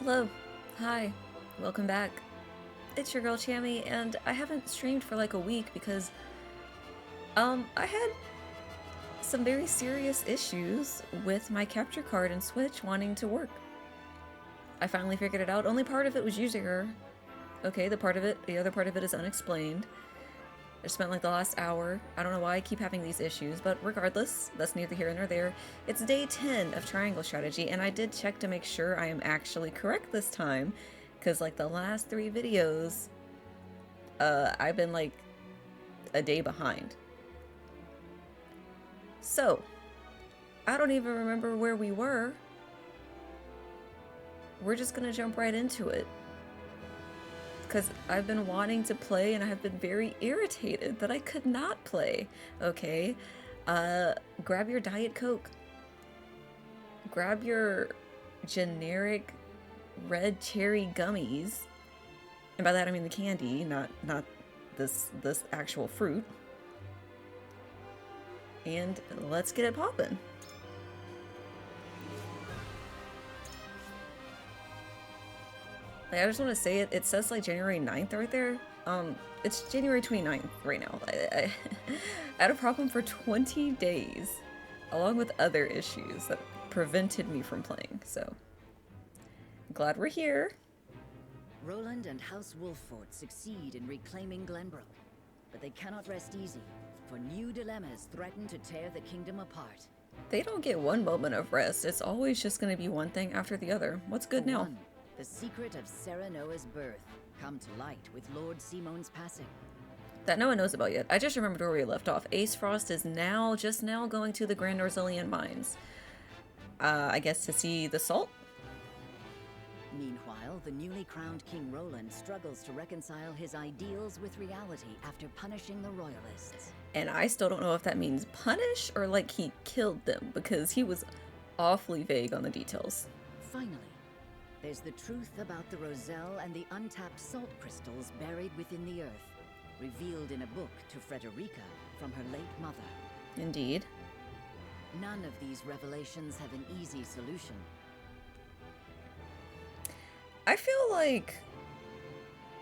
Hello. Hi. Welcome back. It's your girl Chammy, and I haven't streamed for like a week because I had some very serious issues with my capture card and Switch wanting to work. I finally figured it out. Only part of it was user error. Okay, the other part of it is unexplained. I spent like the last hour. I don't know why I keep having these issues, but regardless, that's neither here nor there. It's day 10 of Triangle Strategy, and I did check to make sure I am actually correct this time, because like the last 3 videos, I've been like a day behind. So, I don't even remember where we were. We're just gonna jump right into it. Because I've been wanting to play and I have been very irritated that I could not play. Okay, grab your Diet Coke. Grab your generic red cherry gummies. And by that I mean the candy, not this actual fruit. And let's get it poppin'. Like, I just want to say it says like January 9th right there. It's January 29th right now. I had a problem for 20 days, along with other issues that prevented me from playing, so glad we're here. Roland and House Wolffort succeed in reclaiming Glenbrook, but they cannot rest easy, for new dilemmas threaten to tear the kingdom apart. They don't get one moment of rest. It's always just going to be one thing after the other. What's good now? The secret of Serenoa's birth come to light with Lord Simon's passing. That no one knows about yet. I just remembered where we left off. Aesfrost is just now going to the Grand Norzelian Mines. I guess to see the salt? Meanwhile, the newly crowned King Roland struggles to reconcile his ideals with reality after punishing the royalists. And I still don't know if that means punish or like he killed them, because he was awfully vague on the details. Finally, there's the truth about the Roselle and the untapped salt crystals buried within the earth, revealed in a book to Frederica from her late mother. Indeed. None of these revelations have an easy solution. I feel like...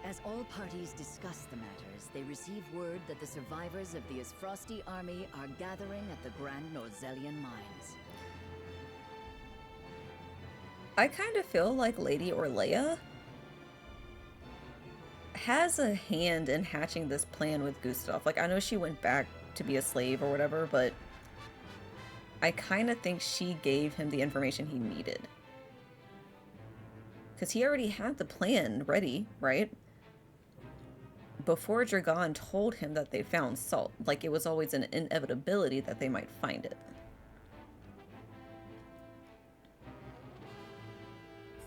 As all parties discuss the matters, they receive word that the survivors of the Aesfrosti army are gathering at the Grand Norzelian Mines. I kind of feel like Lady Orleia has a hand in hatching this plan with Gustadolph. Like, I know she went back to be a slave or whatever, but I kind of think she gave him the information he needed. Because he already had the plan ready, right? Before Dragan told him that they found salt. Like, it was always an inevitability that they might find it.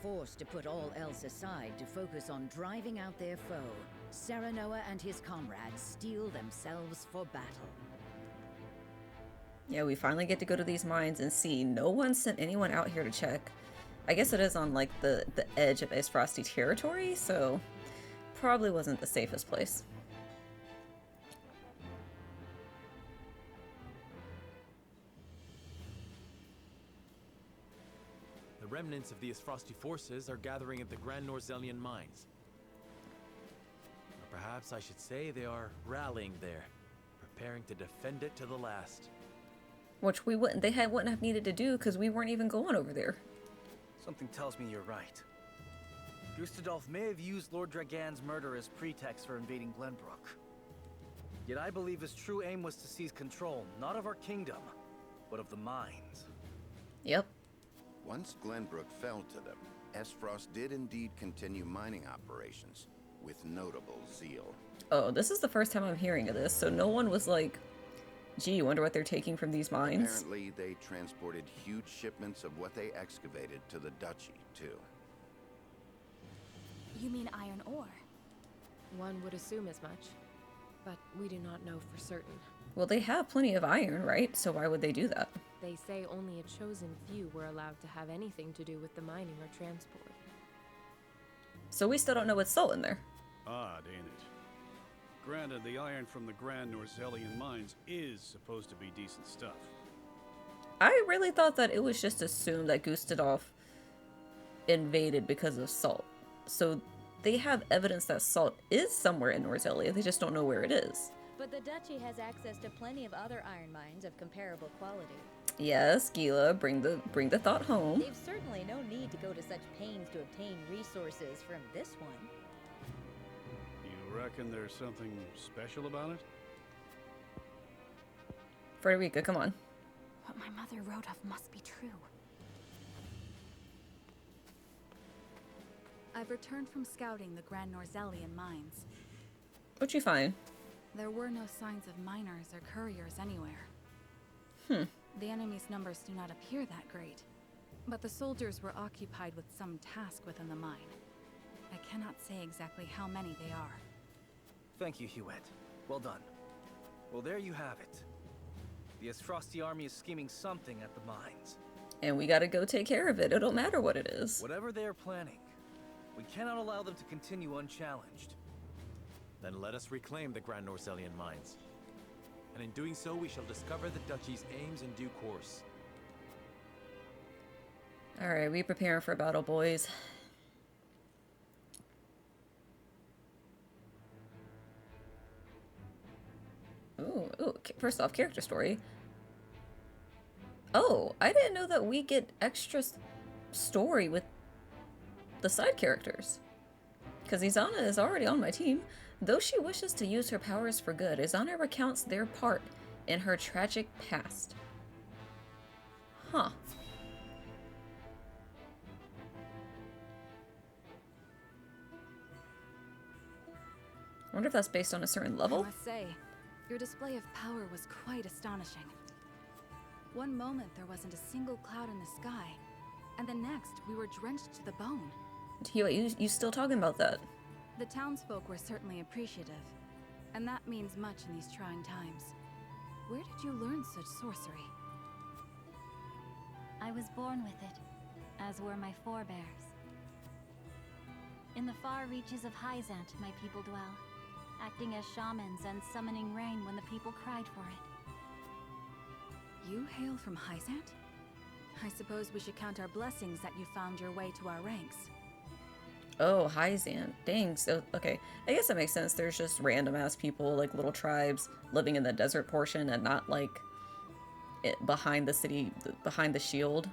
Forced to put all else aside to focus on driving out their foe, Serenoa and his comrades steel themselves for battle. Yeah, we finally get to go to these mines and see. No one sent anyone out here to check. I guess it is on like the edge of Aesfrosti territory, so probably wasn't the safest place. The remnants of the Aesfrosti forces are gathering at the Grand Norzelian Mines. Or perhaps I should say they are rallying there, preparing to defend it to the last. Which wouldn't have needed to do because we weren't even going over there. Something tells me you're right. Gustadolph may have used Lord Dragan's murder as pretext for invading Glenbrook. Yet I believe his true aim was to seize control, not of our kingdom, but of the mines. Yep. Once Glenbrook fell to them, Aesfrost did indeed continue mining operations, with notable zeal. Oh, this is the first time I'm hearing of this, so no one was like, gee, you wonder what they're taking from these mines? Apparently, they transported huge shipments of what they excavated to the duchy, too. You mean iron ore? One would assume as much, but we do not know for certain. Well, they have plenty of iron, right? So why would they do that? They say only a chosen few were allowed to have anything to do with the mining or transport. So we still don't know what's salt in there. Odd, ain't it? Granted, the iron from the Grand Norzelian Mines is supposed to be decent stuff. I really thought that it was just assumed that Gustadolph invaded because of salt. So they have evidence that salt is somewhere in Norzelia, they just don't know where it is. But the Duchy has access to plenty of other iron mines of comparable quality. Yes, Geela, bring the thought home. They've certainly no need to go to such pains to obtain resources from this one. You reckon there's something special about it? Frederica, come on. What my mother wrote of must be true. I've returned from scouting the Grand Norzelian Mines. What'd you find? There were no signs of miners or couriers anywhere. The enemy's numbers do not appear that great, but the soldiers were occupied with some task within the mine. I cannot say exactly how many they are. Thank you, Hughette. Well done. Well, there you have it. The Aesfrosti army is scheming something at the mines. And we gotta go take care of it. It don't matter what it is. Whatever they are planning, we cannot allow them to continue unchallenged. Then let us reclaim the Grand Norzelian Mines. And in doing so, we shall discover the Duchy's aims in due course. Alright, we preparing for battle, boys. Ooh, first off, character story. Oh, I didn't know that we get extra story with the side characters. Because Ezana is already on my team. Though she wishes to use her powers for good, Ezana recounts their part in her tragic past. Huh. I wonder if that's based on a certain level? I must say, your display of power was quite astonishing. One moment there wasn't a single cloud in the sky, and the next we were drenched to the bone. You still talking about that? The townsfolk were certainly appreciative, and that means much in these trying times. Where did you learn such sorcery? I was born with it, as were my forebears. In the far reaches of Hyzante, my people dwell, acting as shamans and summoning rain when the people cried for it. You hail from Hyzante? I suppose we should count our blessings that you found your way to our ranks. Oh, Hyzante. Dang, so, okay. I guess that makes sense. There's just random-ass people, like little tribes, living in the desert portion and not, like, behind the city, behind the shield.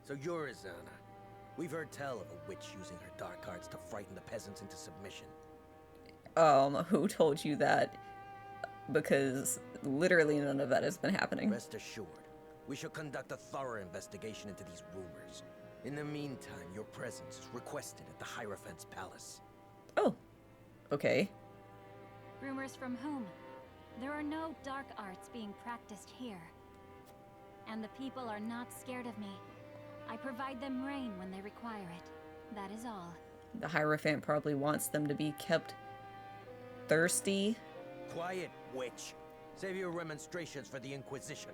So you're Ezana. We've heard tell of a witch using her dark arts to frighten the peasants into submission. Who told you that? Because literally none of that has been happening. Rest assured, we shall conduct a thorough investigation into these rumors. In the meantime, your presence is requested at the Hierophant's palace. Oh, okay. Rumors from whom? There are no dark arts being practiced here. And the people are not scared of me. I provide them rain when they require it. That is all. The Hierophant probably wants them to be kept thirsty. Quiet, witch. Save your remonstrations for the Inquisition.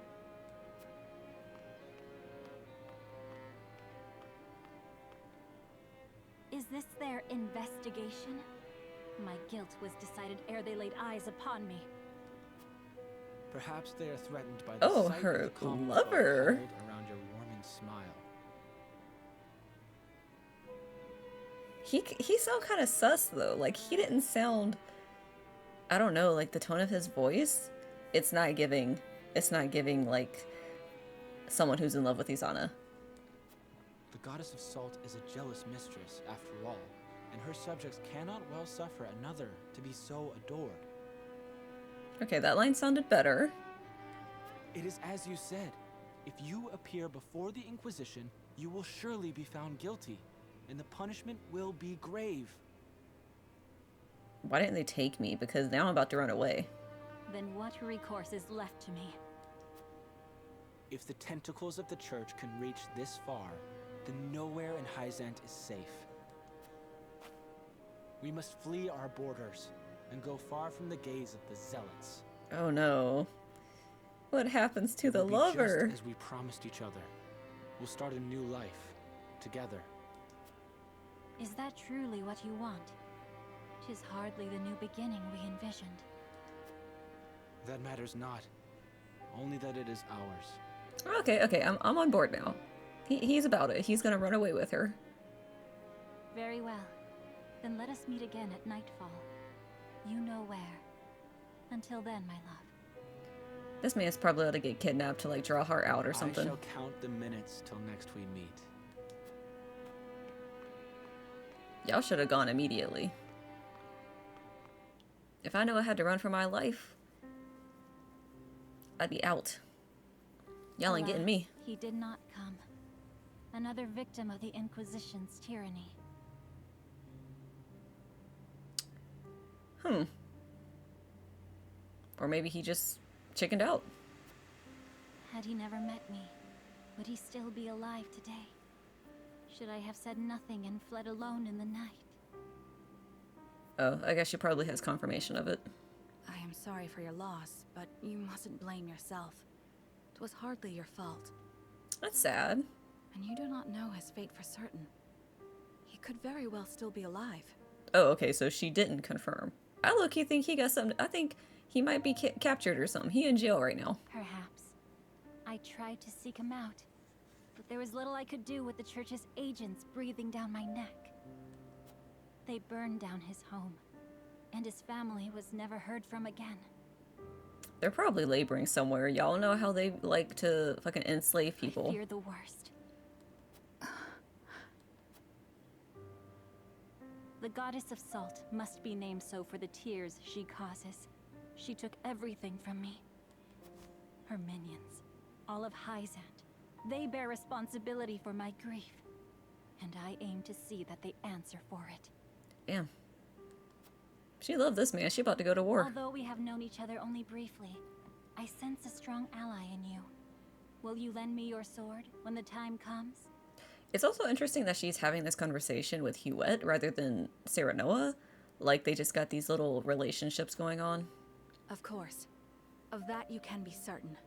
Is this their investigation? My guilt was decided ere they laid eyes upon me. Perhaps they are threatened by the sight her of the common lover. folk huddled around your warming smile. He sound kind of sus though. Like he didn't sound, I don't know, like the tone of his voice. It's not giving like someone who's in love with Ezana. The goddess of salt is a jealous mistress, after all, and her subjects cannot well suffer another to be so adored. Okay, that line sounded better. It is as you said. If you appear before the Inquisition, you will surely be found guilty, and the punishment will be grave. Why didn't they take me? Because now I'm about to run away. Then what recourse is left to me? If the tentacles of the church can reach this far, then nowhere in Hyzante is safe. We must flee our borders and go far from the gaze of the zealots. Oh no. What happens to It the will be lover? just as we promised each other. We'll start a new life, together. Is that truly what you want? 'Tis hardly the new beginning we envisioned. That matters not. Only that it is ours. Okay, I'm on board now. He's about it. He's gonna run away with her. Very well. Then let us meet again at nightfall. You know where. Until then, my love. This man's probably ought to get kidnapped to like draw her out or something. I shall count the minutes till next we meet. Y'all should have gone immediately. If I knew I had to run for my life, I'd be out. Y'all ain't getting me. He did not come. Another victim of the Inquisition's tyranny. Or maybe he just chickened out. Had he never met me, would he still be alive today? Should I have said nothing and fled alone in the night? Oh, I guess she probably has confirmation of it. I am sorry for your loss, but you mustn't blame yourself. It was hardly your fault. That's sad. And you do not know his fate for certain. He could very well still be alive. Oh, okay, so she didn't confirm. I low-key think he got something. I think he might be captured or something. He in jail right now. Perhaps. I tried to seek him out, but there was little I could do with the church's agents breathing down my neck. They burned down his home, and his family was never heard from again. They're probably laboring somewhere. Y'all know how they like to fucking enslave people. I fear the worst. The goddess of salt must be named so for the tears she causes. She took everything from me. Her minions, all of Hyzante, they bear responsibility for my grief. And I aim to see that they answer for it. Damn. She loved this man. She about to go to war. Although we have known each other only briefly, I sense a strong ally in you. Will you lend me your sword when the time comes? It's also interesting that she's having this conversation with Hughette rather than Serenoa. Like they just got these little relationships going on. Of course. Of that you can be certain.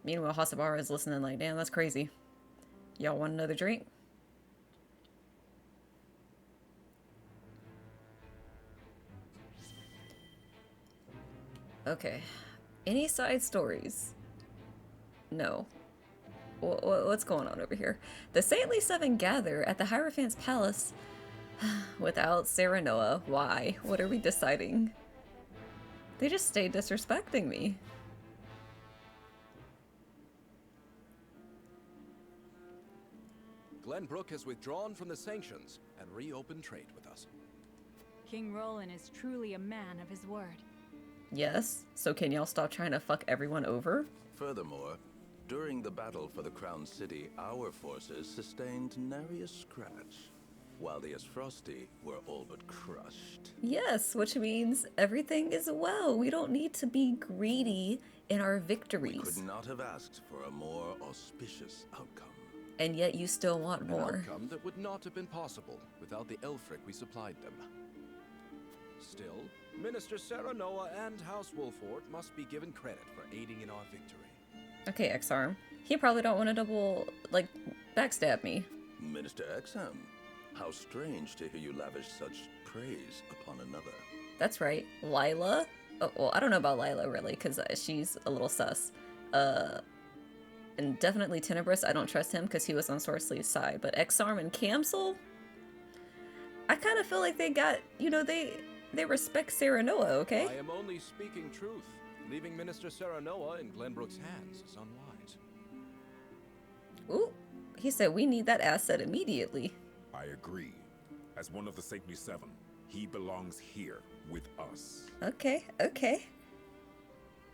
Meanwhile, Hasabara is listening like, damn, that's crazy. Y'all want another drink? Okay. Any side stories? No. What's going on over here? The Saintly Seven gather at the Hierophant's Palace without Serenoa. Why? What are we deciding? They just stay disrespecting me. Glenbrook has withdrawn from the sanctions and reopened trade with us. King Roland is truly a man of his word. Yes, so can y'all stop trying to fuck everyone over? Furthermore, during the battle for the Crown City, our forces sustained nary a scratch, while the Aesfrosti were all but crushed. Yes, which means everything is well. We don't need to be greedy in our victories. We could not have asked for a more auspicious outcome. And yet you still want more. An outcome that would not have been possible without the Elfric we supplied them. Still, Minister Serenoa and House Wolffort must be given credit for aiding in our victory. Okay, X-Arm. He probably don't want to double, like, backstab me. Minister Exham, how strange to hear you lavish such praise upon another. That's right. Lila? Oh, well, I don't know about Lila, really, because she's a little sus. And definitely Tenebrous, I don't trust him because he was on Sorceless's side. But X-Arm and Camsel? I kind of feel like they got, you know, they respect Serenoa, okay? I am only speaking truth. Leaving Minister Serenoa in Glenbrook's hands is unwise. Ooh, he said we need that asset immediately. I agree. As one of the Saintly Seven, he belongs here with us. Okay.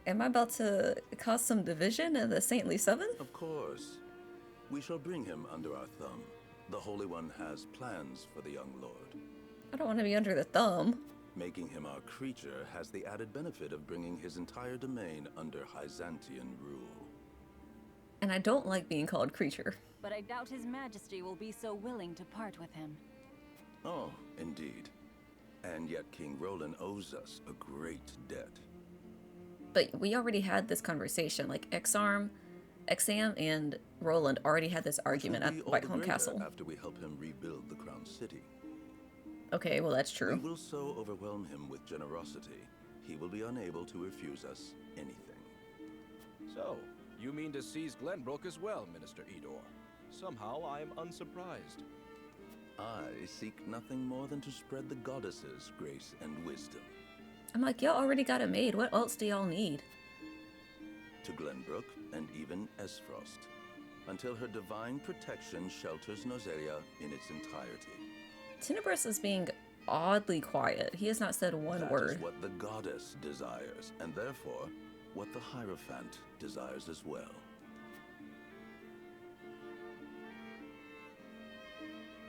Am I about to cause some division in the Saintly Seven? Of course. We shall bring him under our thumb. The Holy One has plans for the young lord. I don't want to be under the thumb. Making him our creature has the added benefit of bringing his entire domain under Hyzantean rule. And I don't like being called creature. But I doubt His Majesty will be so willing to part with him. Oh, indeed. And yet King Roland owes us a great debt. But we already had this conversation. Like, Exam, and Roland already had this argument at Whitehome Castle. After we help him rebuild the Crown Crown City. Okay, well that's true. We will so overwhelm him with generosity, he will be unable to refuse us anything. So, you mean to seize Glenbrook as well, Minister Idore? Somehow I am unsurprised. I seek nothing more than to spread the goddesses' grace and wisdom. I'm like, y'all already got it made. What else do y'all need? To Glenbrook and even Aesfrost, until her divine protection shelters Norzelia in its entirety. Tenebris is being oddly quiet. He has not said one word. That is what the goddess desires, and therefore, what the Hierophant desires as well.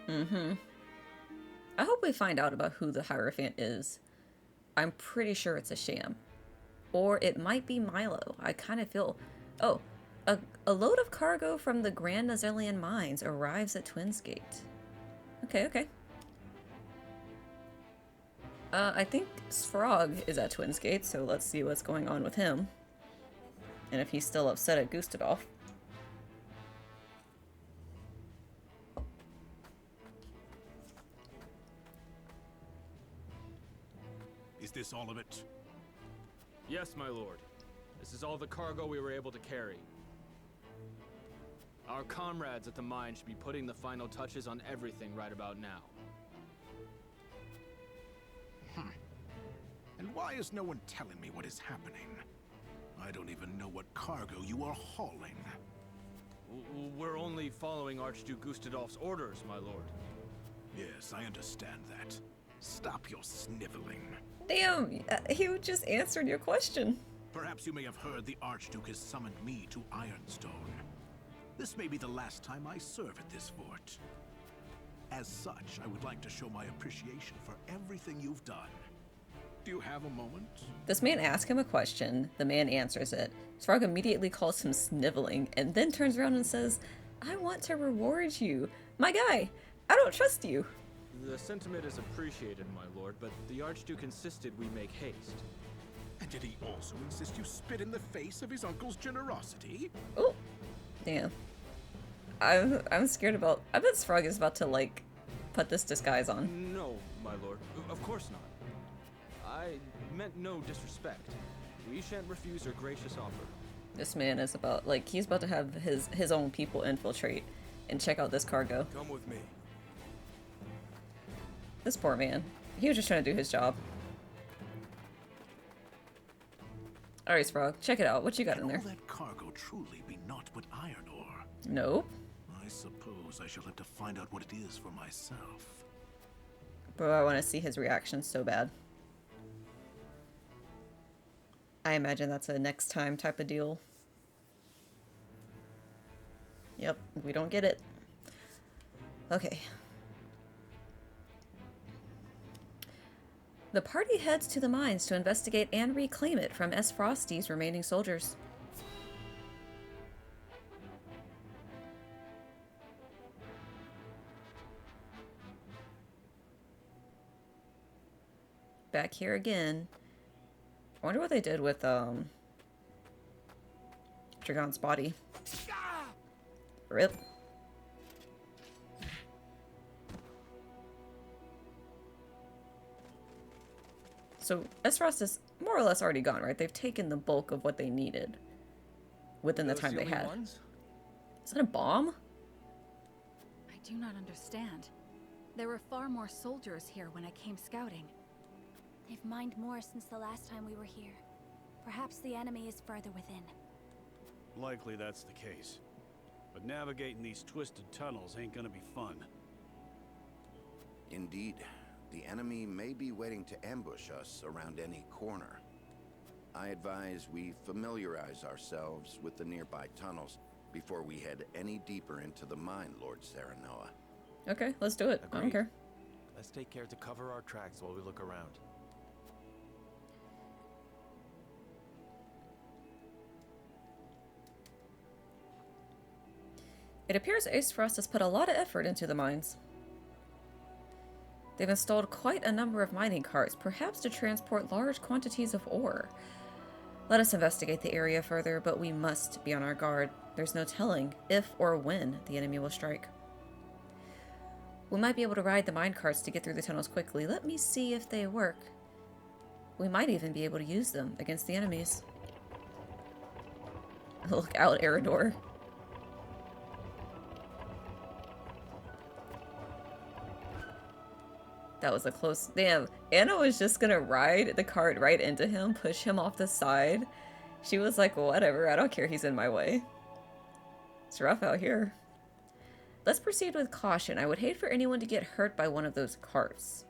I hope we find out about who the Hierophant is. I'm pretty sure it's a sham. Or it might be Milo. I kind of feel... Oh, a load of cargo from the Grand Norzelian Mines arrives at Twins Gate. Okay. I think Svarog is at Twins Gate, so let's see what's going on with him. And if he's still upset at Gustadolph. Is this all of it? Yes, my lord. This is all the cargo we were able to carry. Our comrades at the mine should be putting the final touches on everything right about now. And why is no one telling me what is happening? I don't even know what cargo you are hauling. We're only following Archduke Gustadolph's orders, my lord. Yes, I understand that. Stop your sniveling. Damn, he just answered your question. Perhaps you may have heard the Archduke has summoned me to Ironstone. This may be the last time I serve at this fort. As such, I would like to show my appreciation for everything you've done. Do you have a moment? This man asks him a question, the man answers it. Svarog immediately calls him sniveling, and then turns around and says, I want to reward you. My guy, I don't trust you. The sentiment is appreciated, my lord, but the Archduke insisted we make haste. And did he also insist you spit in the face of his uncle's generosity? Oh, damn. I'm scared about... I bet Svarog is about to, like, put this disguise on. No, my lord. Of course not. I meant no disrespect. We shan't refuse your gracious offer. This man is about, like, he's about to have his own people infiltrate and check out this cargo. Come with me. This poor man. He was just trying to do his job. Alright, Svarog, check it out. What you got in there? Can all that cargo truly be naught but iron ore? Nope. I suppose I shall have to find out what it is for myself. Bro, I want to see his reaction so bad. I imagine that's a next time type of deal. Yep, we don't get it. Okay. The party heads to the mines to investigate and reclaim it from Aesfrosti's remaining soldiers. Back here again. I wonder what they did with Dragan's body. Rip. So Aesfrost is more or less already gone, right? They've taken the bulk of what they needed within the time they had. Is that a bomb? I do not understand. There were far more soldiers here when I came scouting. They've mined more since the last time we were here. Perhaps the enemy is further within. Likely that's the case. But navigating these twisted tunnels ain't gonna be fun. Indeed. The enemy may be waiting to ambush us around any corner. I advise we familiarize ourselves with the nearby tunnels before we head any deeper into the mine, Lord Serenoa. Okay, let's do it. Agreed. I don't care. Let's take care to cover our tracks while we look around. It appears Aesfrost has put a lot of effort into the mines. They've installed quite a number of mining carts, perhaps to transport large quantities of ore. Let us investigate the area further, but we must be on our guard. There's no telling if or when the enemy will strike. We might be able to ride the minecarts to get through the tunnels quickly. Let me see if they work. We might even be able to use them against the enemies. Look out, Erador. That was a close... Damn, Anna was just gonna ride the cart right into him, push him off the side. She was like, whatever, I don't care, he's in my way. It's rough out here. Let's proceed with caution. I would hate for anyone to get hurt by one of those carts.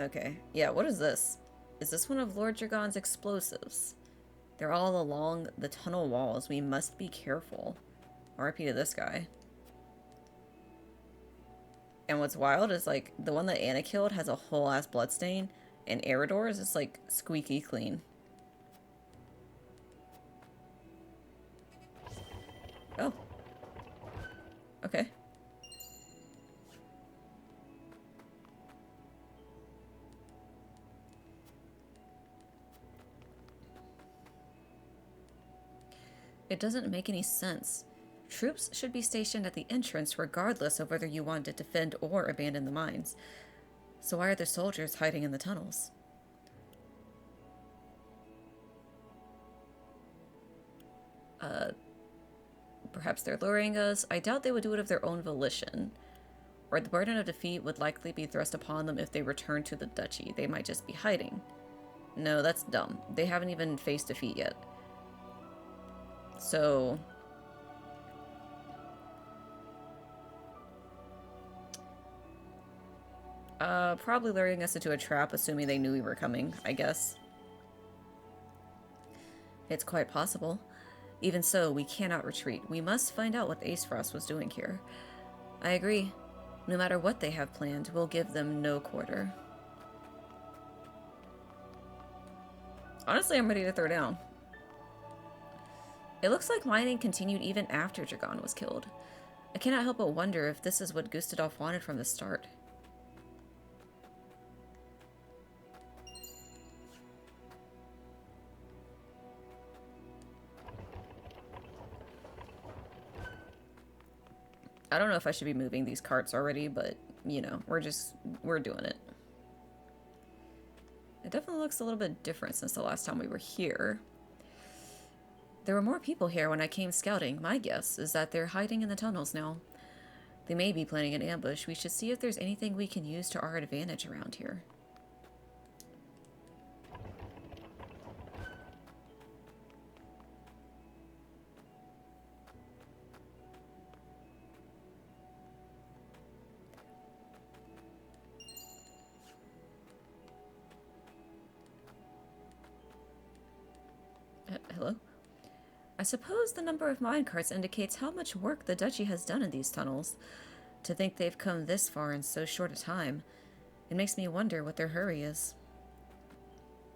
Okay, yeah, what is this? Is this one of Lord Dragan's explosives? They're all along the tunnel walls. We must be careful. RIP to this guy. And what's wild is, like, the one that Anna killed has a whole ass bloodstain, and Erador is just, like, squeaky clean. Oh. Okay. It doesn't make any sense. Troops should be stationed at the entrance regardless of whether you want to defend or abandon the mines. So why are the soldiers hiding in the tunnels? Perhaps they're luring us. I doubt they would do it of their own volition. Or the burden of defeat would likely be thrust upon them if they return to the duchy. They might just be hiding. No, that's dumb. They haven't even faced defeat yet. So... probably luring us into a trap, assuming they knew we were coming, I guess. It's quite possible. Even so, we cannot retreat. We must find out what Aesfrost was doing here. I agree. No matter what they have planned, we'll give them no quarter. Honestly, I'm ready to throw down. It looks like mining continued even after Dragan was killed. I cannot help but wonder if this is what Gustadolph wanted from the start. I don't know if I should be moving these carts already, but, you know, we're doing it. It definitely looks a little bit different since the last time we were here. There were more people here when I came scouting. My guess is that they're hiding in the tunnels now. They may be planning an ambush. We should see if there's anything we can use to our advantage around here. Hello? I suppose the number of minecarts indicates how much work the duchy has done in these tunnels. To think they've come this far in so short a time, it makes me wonder what their hurry is.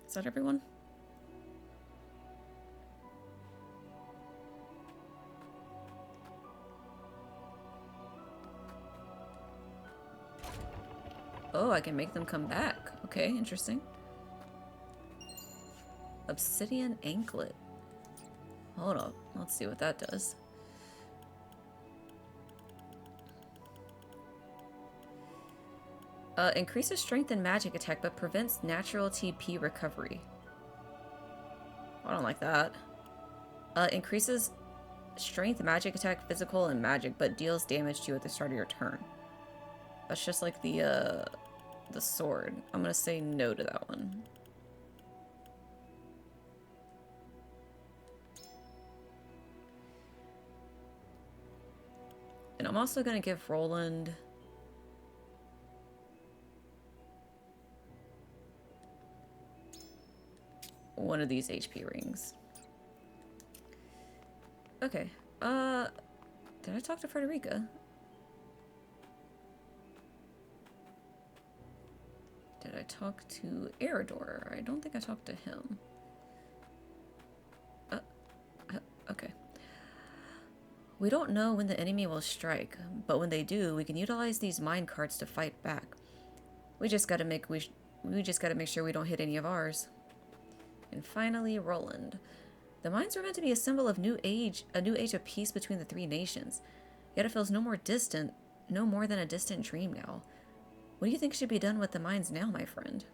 Is that everyone? Oh, I can make them come back. Okay, interesting. Obsidian anklet. Hold up. Let's see what that does. Increases strength and magic attack, but prevents natural TP recovery. I don't like that. Increases strength, magic attack, physical, and magic, but deals damage to you at the start of your turn. That's just like the sword. I'm gonna say no to that one. And I'm also gonna give Roland one of these HP rings. Okay. Did I talk to Frederica? Did I talk to Erador? I don't think I talked to him. Okay. We don't know when the enemy will strike, but when they do, we can utilize these mine carts to fight back. We just gotta make sure we don't hit any of ours. And finally, Roland. The mines were meant to be a symbol of a new age of peace between the three nations. Yet it feels no more than a distant dream now. What do you think should be done with the mines now, my friend?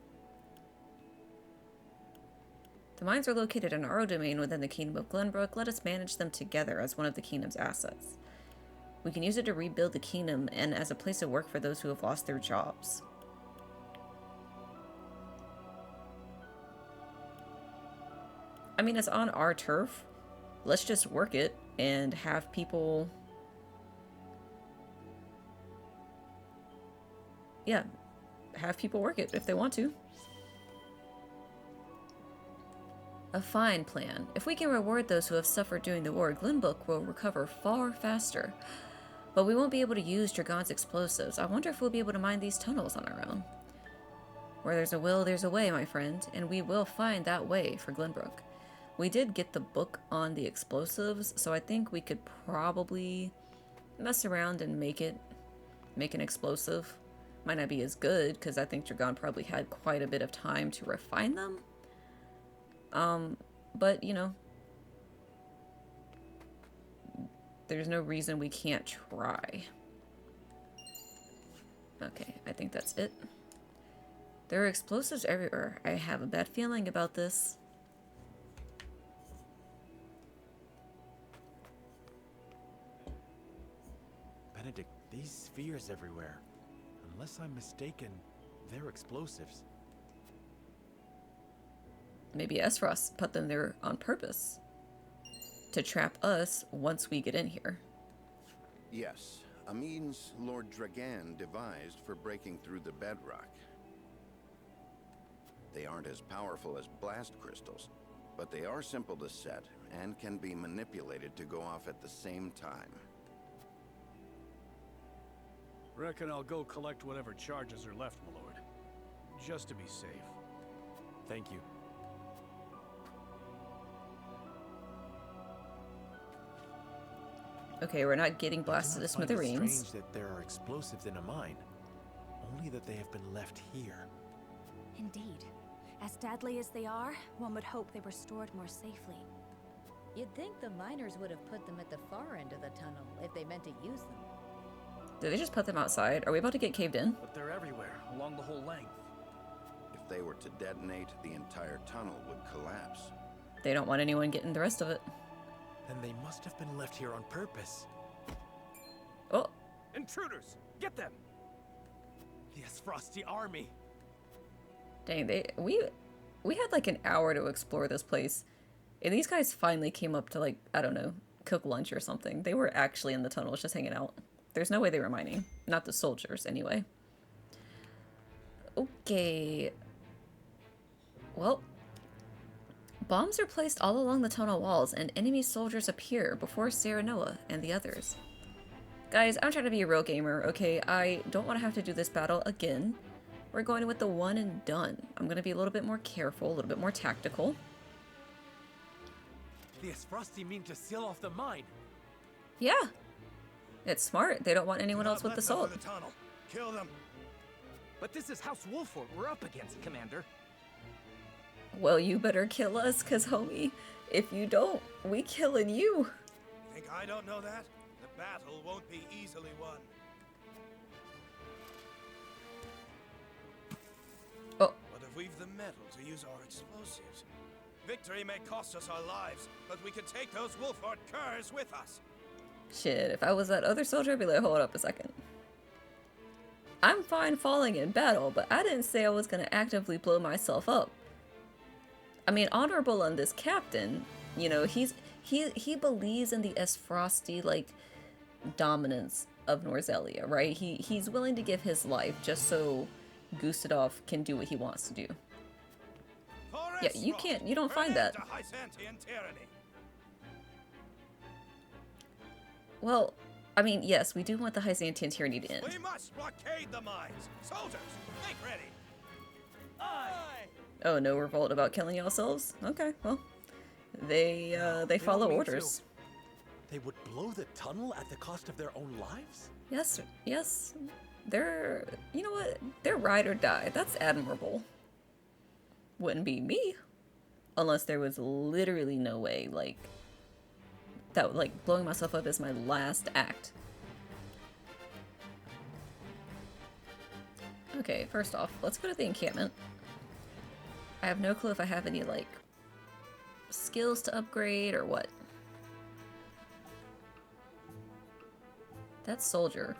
The mines are located in our domain within the Kingdom of Glenbrook. Let us manage them together as one of the kingdom's assets. We can use it to rebuild the kingdom and as a place of work for those who have lost their jobs. I mean, it's on our turf. Let's just work it and have people... Yeah, have people work it if they want to. A fine plan. If we can reward those who have suffered during the war, Glenbrook will recover far faster. But we won't be able to use Dragan's explosives. I wonder if we'll be able to mine these tunnels on our own. Where there's a will, there's a way, my friend. And we will find that way for Glenbrook. We did get the book on the explosives, so I think we could probably mess around and make an explosive. Might not be as good, because I think Dragan probably had quite a bit of time to refine them. But, you know, there's no reason we can't try. Okay, I think that's it. There are explosives everywhere. I have a bad feeling about this. Benedict, these spheres everywhere. Unless I'm mistaken, they're explosives. Maybe Aesfrost put them there on purpose. To trap us once we get in here. Yes, a means Lord Dragan devised for breaking through the bedrock. They aren't as powerful as blast crystals, but they are simple to set and can be manipulated to go off at the same time. Reckon I'll go collect whatever charges are left, my lord. Just to be safe. Thank you. Okay, we're not getting blasted to smithereens. It's strange that there are explosives in a mine. Only that they have been left here. Indeed. As deadly as they are, one would hope they were stored more safely. You'd think the miners would have put them at the far end of the tunnel if they meant to use them. Did they just put them outside? Are we about to get caved in? But they're everywhere, along the whole length. If they were to detonate, the entire tunnel would collapse. They don't want anyone getting the rest of it. Then they must have been left here on purpose. Oh! Intruders! Get them! The Aesfrosti army! Dang, we had like an hour to explore this place. And these guys finally came up to, like, I don't know, cook lunch or something. They were actually in the tunnels just hanging out. There's no way they were mining. Not the soldiers, anyway. Okay. Well, bombs are placed all along the tunnel walls, and enemy soldiers appear before Serenoa and the others. Guys, I'm trying to be a real gamer, okay? I don't want to have to do this battle again. We're going with the one and done. I'm going to be a little bit more careful, a little bit more tactical. The Aesfrosti mean to seal off the mine. Yeah. It's smart. They don't want anyone else with the salt. Kill them. But this is House Wolffort we're up against, Commander. Well, you better kill us, cause homie, if you don't, we killing you. Think I don't know that? The battle won't be easily won. Oh. But if we've the metal to use our explosives, victory may cost us our lives, but we could take those Wolffort curs with us. Shit, if I was that other soldier, I'd be like, hold up a second. I'm fine falling in battle, but I didn't say I was gonna actively blow myself up. I mean, honorable on this captain, you know, he believes in the Aesfrosti, like, dominance of Norzelia, right? He's willing to give his life just so Gustadolph can do what he wants to do. Yeah, you don't find that. Well, I mean, yes, we do want the Hyzantean tyranny to end. We must blockade the mines. Soldiers, make ready. Aye. Oh, no revolt about killing yourselves? Okay, well, they follow orders. They would blow the tunnel at the cost of their own lives? Yes. They're, you know what? They're ride or die. That's admirable. Wouldn't be me. Unless there was literally no way, like, that, like, blowing myself up is my last act. Okay, first off, let's go to the encampment. I have no clue if I have any, like, skills to upgrade or what. That soldier.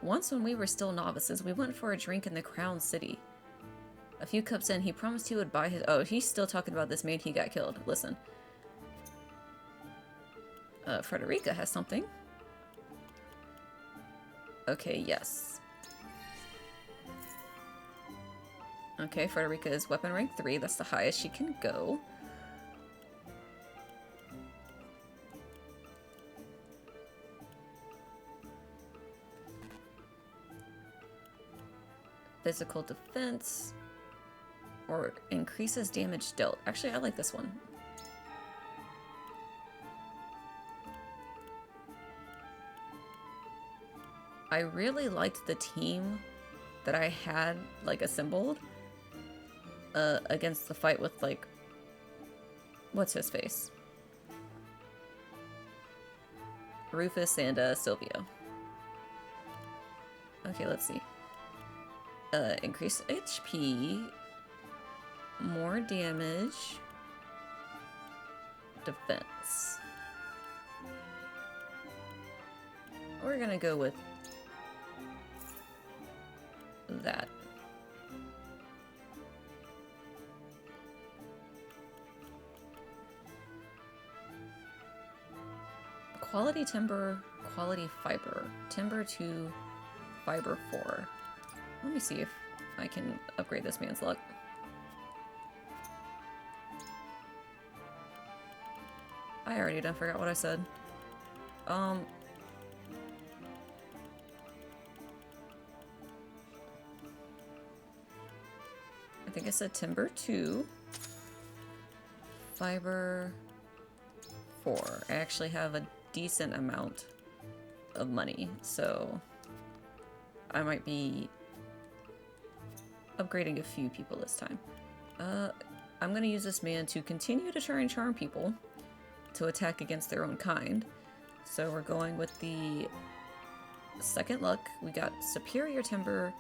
Once when we were still novices, we went for a drink in the Crown City. A few cups in, he promised he would buy his— oh, he's still talking about this man he got killed. Listen. Frederica has something. Okay, yes. Okay, Frederica is weapon rank 3. That's the highest she can go. Physical defense. Or increases damage dealt. Actually, I like this one. I really liked the team that I had, like, assembled against the fight with, like, what's his face? Rufus and Silvio. Okay, let's see. Increase HP, more damage, defense. We're gonna go with that. Quality timber, quality fiber. Timber 2, fiber 4. Let me see if I can upgrade this man's luck. I already done forgot what I said. I think I said timber 2, fiber 4. I actually have a decent amount of money, so I might be upgrading a few people this time. I'm gonna use this man to continue to try and charm people to attack against their own kind. So we're going with the second luck. We got superior timber,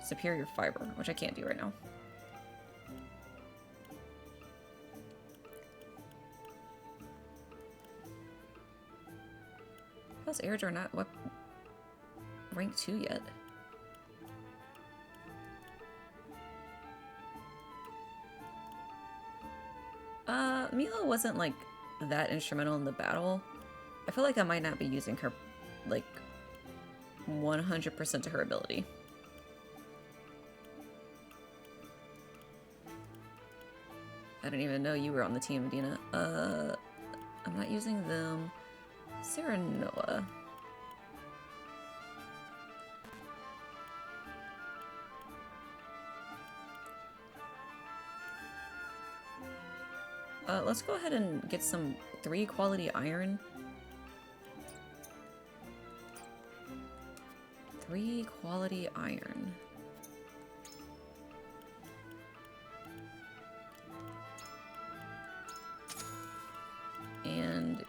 superior fiber, which I can't do right now. How's Erador not what rank 2 yet? Milo wasn't like that instrumental in the battle. I feel like I might not be using her like 100% to her ability. I didn't even know you were on the team, Dina. I'm not using them. Serenoa. Let's go ahead and get some 3 quality iron. 3 quality iron. And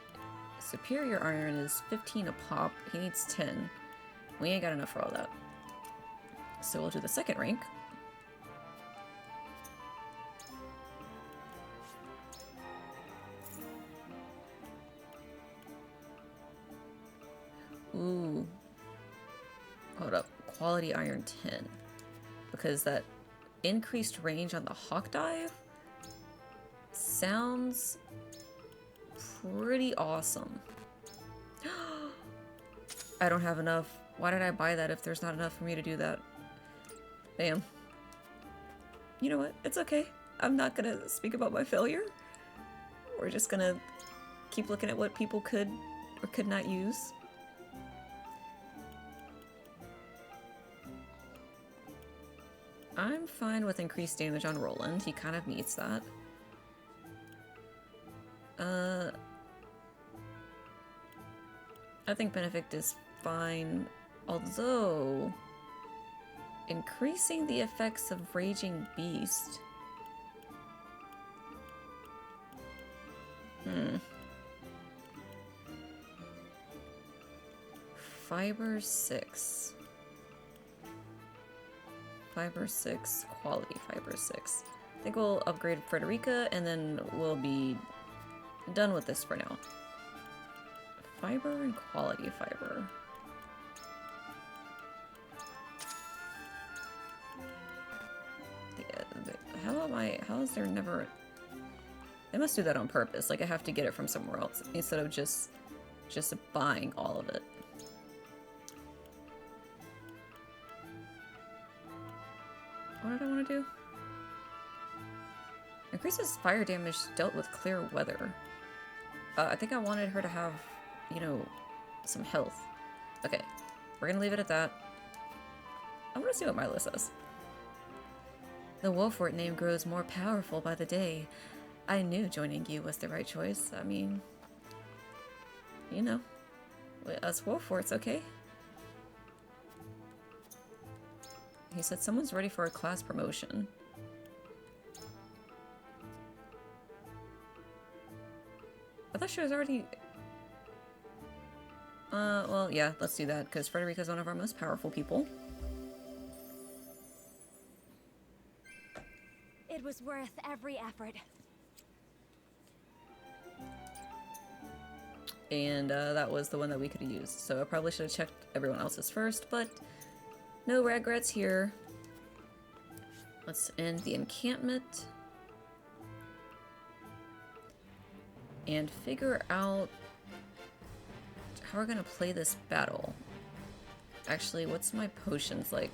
superior iron is 15 a pop. He needs 10. We ain't got enough for all that. So we'll do the second rank. Ooh. Hold up. Quality iron 10. Because that increased range on the hawk dive sounds pretty awesome. I don't have enough. Why did I buy that if there's not enough for me to do that? Damn. You know what? It's okay. I'm not gonna speak about my failure. We're just gonna keep looking at what people could or could not use. I'm fine with increased damage on Roland. He kind of needs that. I think Benedict is fine, although increasing the effects of Raging Beast. Fiber 6. fiber 6, quality fiber 6. I think we'll upgrade Frederica and then we'll be done with this for now. Fiber and quality fiber. How is there never... They must do that on purpose. Like I have to get it from somewhere else instead of just buying all of it. What did I want to do? Increases fire damage dealt with clear weather. I think I wanted her to have, you know, some health. Okay, we're gonna leave it at that. I want to see what Milo says. The Wolffort name grows more powerful by the day. I knew joining you was the right choice. I mean, you know, us Wolfforts, okay? He said someone's ready for a class promotion. I thought she was already... well, yeah, let's do that, because Frederica's one of our most powerful people. It was worth every effort. And that was the one that we could have used. So I probably should have checked everyone else's first, but no regrets here. Let's end the encampment. And figure out how we're gonna play this battle. Actually, what's my potions like?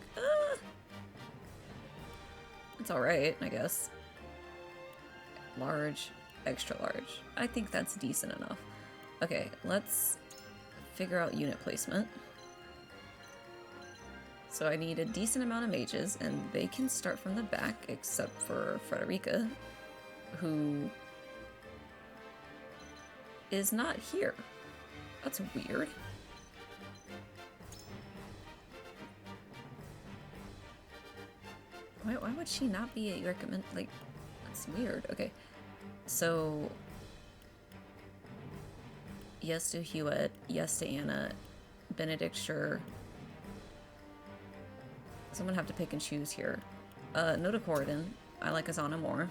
It's alright, I guess. Large, extra large. I think that's decent enough. Okay, let's figure out unit placement. So I need a decent amount of mages, and they can start from the back, except for Frederica, who is not here. That's weird. Why would she not be a recommend? Like, that's weird. Okay, so yes to Hughette, yes to Anna, Benedict, sure. Someone have to pick and choose here. No to Corridon. I like Ezana more.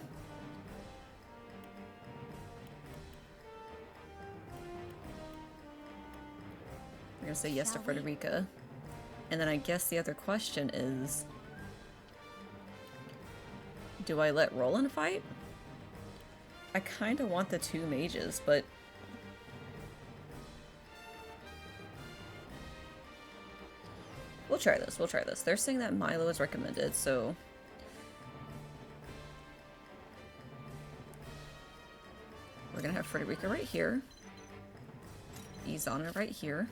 We're gonna say yes to Frederica. And then I guess the other question is, do I let Roland fight? I kind of want the two mages, but we'll try this, we'll try this. They're saying that Milo is recommended, so we're gonna have Frederica right here, Ezana right here.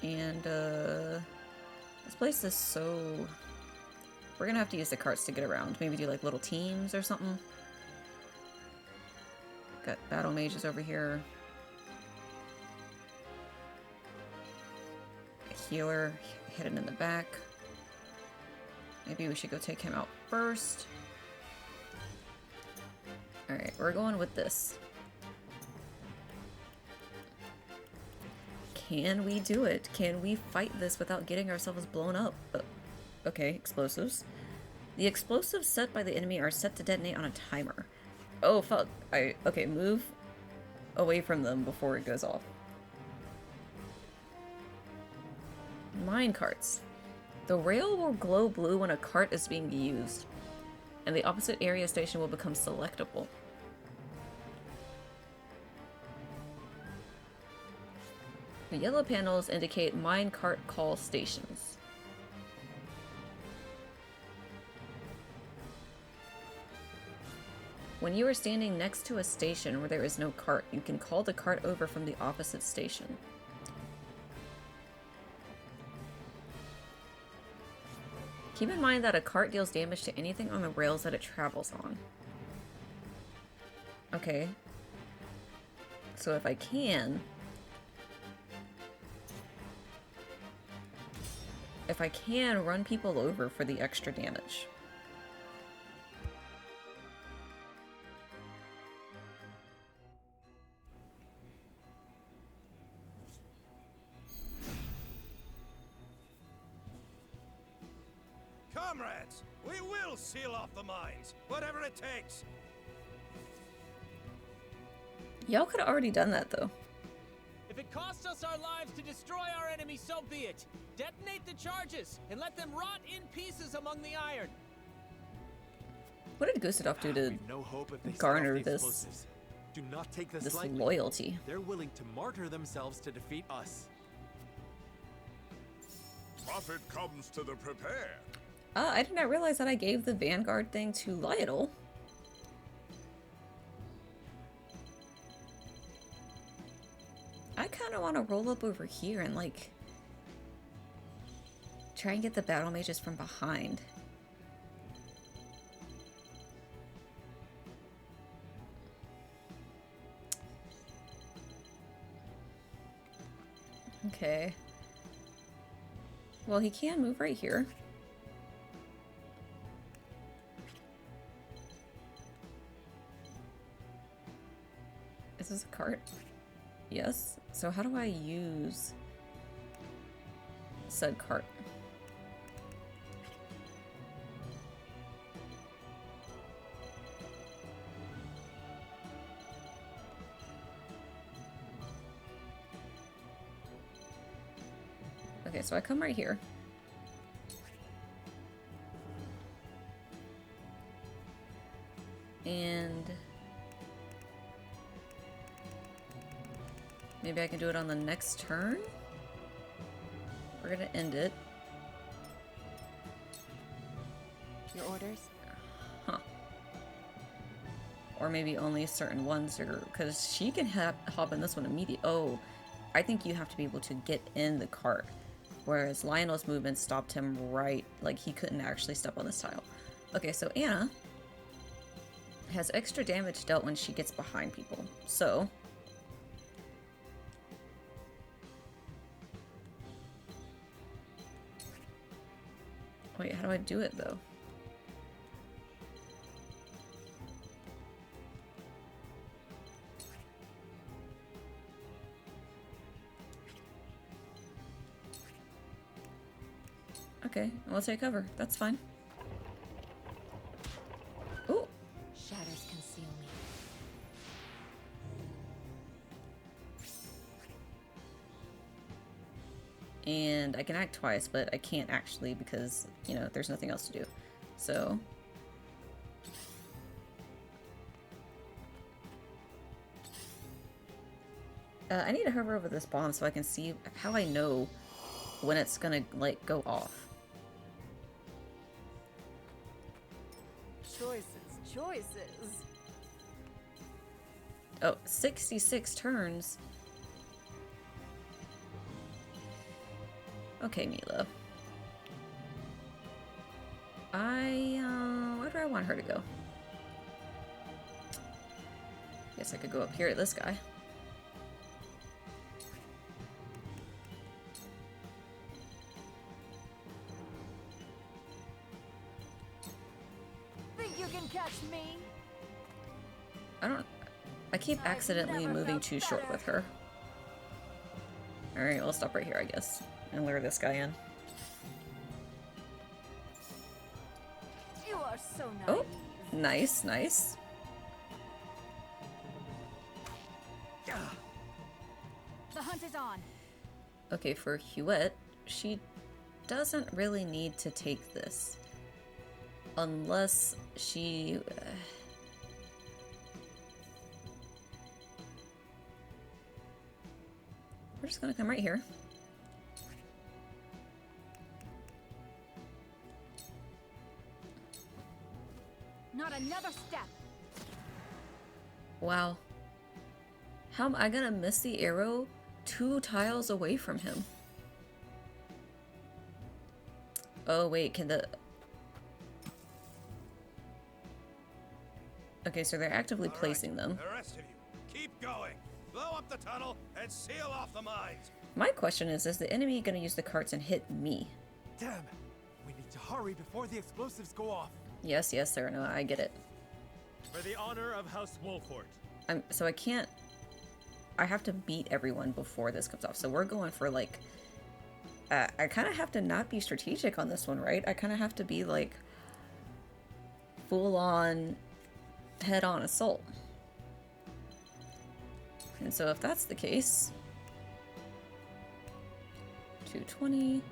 And this place is so... We're gonna have to use the carts to get around. Maybe do like little teams or something. Got battle mages over here. A healer hidden in the back. Maybe we should go take him out first. Alright, we're going with this. Can we do it? Can we fight this without getting ourselves blown up? Okay, explosives. The explosives set by the enemy are set to detonate on a timer. Oh, fuck. Okay, move away from them before it goes off. Mine carts. The rail will glow blue when a cart is being used, and the opposite area station will become selectable. The yellow panels indicate mine cart call stations. When you are standing next to a station where there is no cart, you can call the cart over from the opposite station. Keep in mind that a cart deals damage to anything on the rails that it travels on. Okay. So if I can run people over for the extra damage. Comrades, we will seal off the mines, whatever it takes. Y'all could have already done that, though. If it costs us our lives to destroy our enemy, so be it. Detonate the charges and let them rot in pieces among the iron. What did Gustadolph do to No hope if they garner set off the this explosives. Do not take this lightly. loyalty? They're willing to martyr themselves to defeat us. Profit comes to the prepared. I did not realize that I gave the Vanguard thing to Lytle. I kind of want to roll up over here and, like, try and get the battle mages from behind. Okay. Well, he can move right here. Is this a cart? Yes. So how do I use said cart? Okay, so I come right here. And maybe I can do it on the next turn? We're gonna end it. Your orders? Huh. Or maybe only certain ones, or because she can hop in this one immediately. Oh, I think you have to be able to get in the cart. Whereas Lionel's movement stopped him right, like he couldn't actually step on this tile. Okay, so Anna has extra damage dealt when she gets behind people. So wait, how do I do it though? Okay, we'll take cover. That's fine. Ooh. Shadows conceal me. And I can act twice, but I can't actually because, you know, there's nothing else to do. So I need to hover over this bomb so I can see how I know when it's gonna, like, go off. Choices. Oh, 66 turns. Okay, Milo. Where do I want her to go? Guess I could go up here at this guy. Think you can catch me? I keep accidentally moving too short with her. Alright, we'll stop right here, I guess. And lure this guy in. You are so naive. Oh, nice, nice. The hunt is on. Okay, for Hughette, she doesn't really need to take this. Unless she... We're just gonna come right here. Not another step. Wow. How am I gonna miss the arrow 2 tiles away from him? Oh wait, can the... Okay, so they're actively placing them. The rest of you, keep going. Blow up the tunnel and seal off the mines. My question is the enemy gonna use the carts and hit me? Damn! We need to hurry before the explosives go off. Yes, yes, Serenoa, I get it. For the honor of House Wolffort. So I can't... I have to beat everyone before this comes off. So we're going for, like, I kind of have to not be strategic on this one, right? I kind of have to be like full-on head-on assault. And so if that's the case, 220.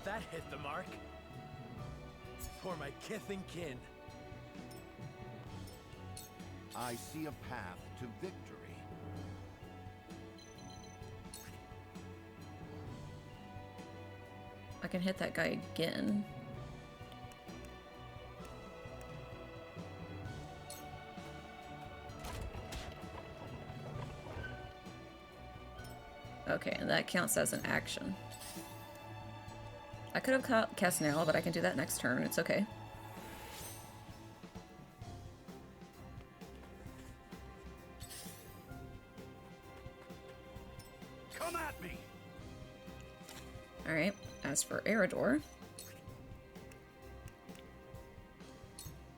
That hit the mark. For my kith and kin. I see a path to victory. I can hit that guy again. Okay, and that counts as an action. I could have cast now, but I can do that next turn. It's okay. Come at me. Alright, as for Erador,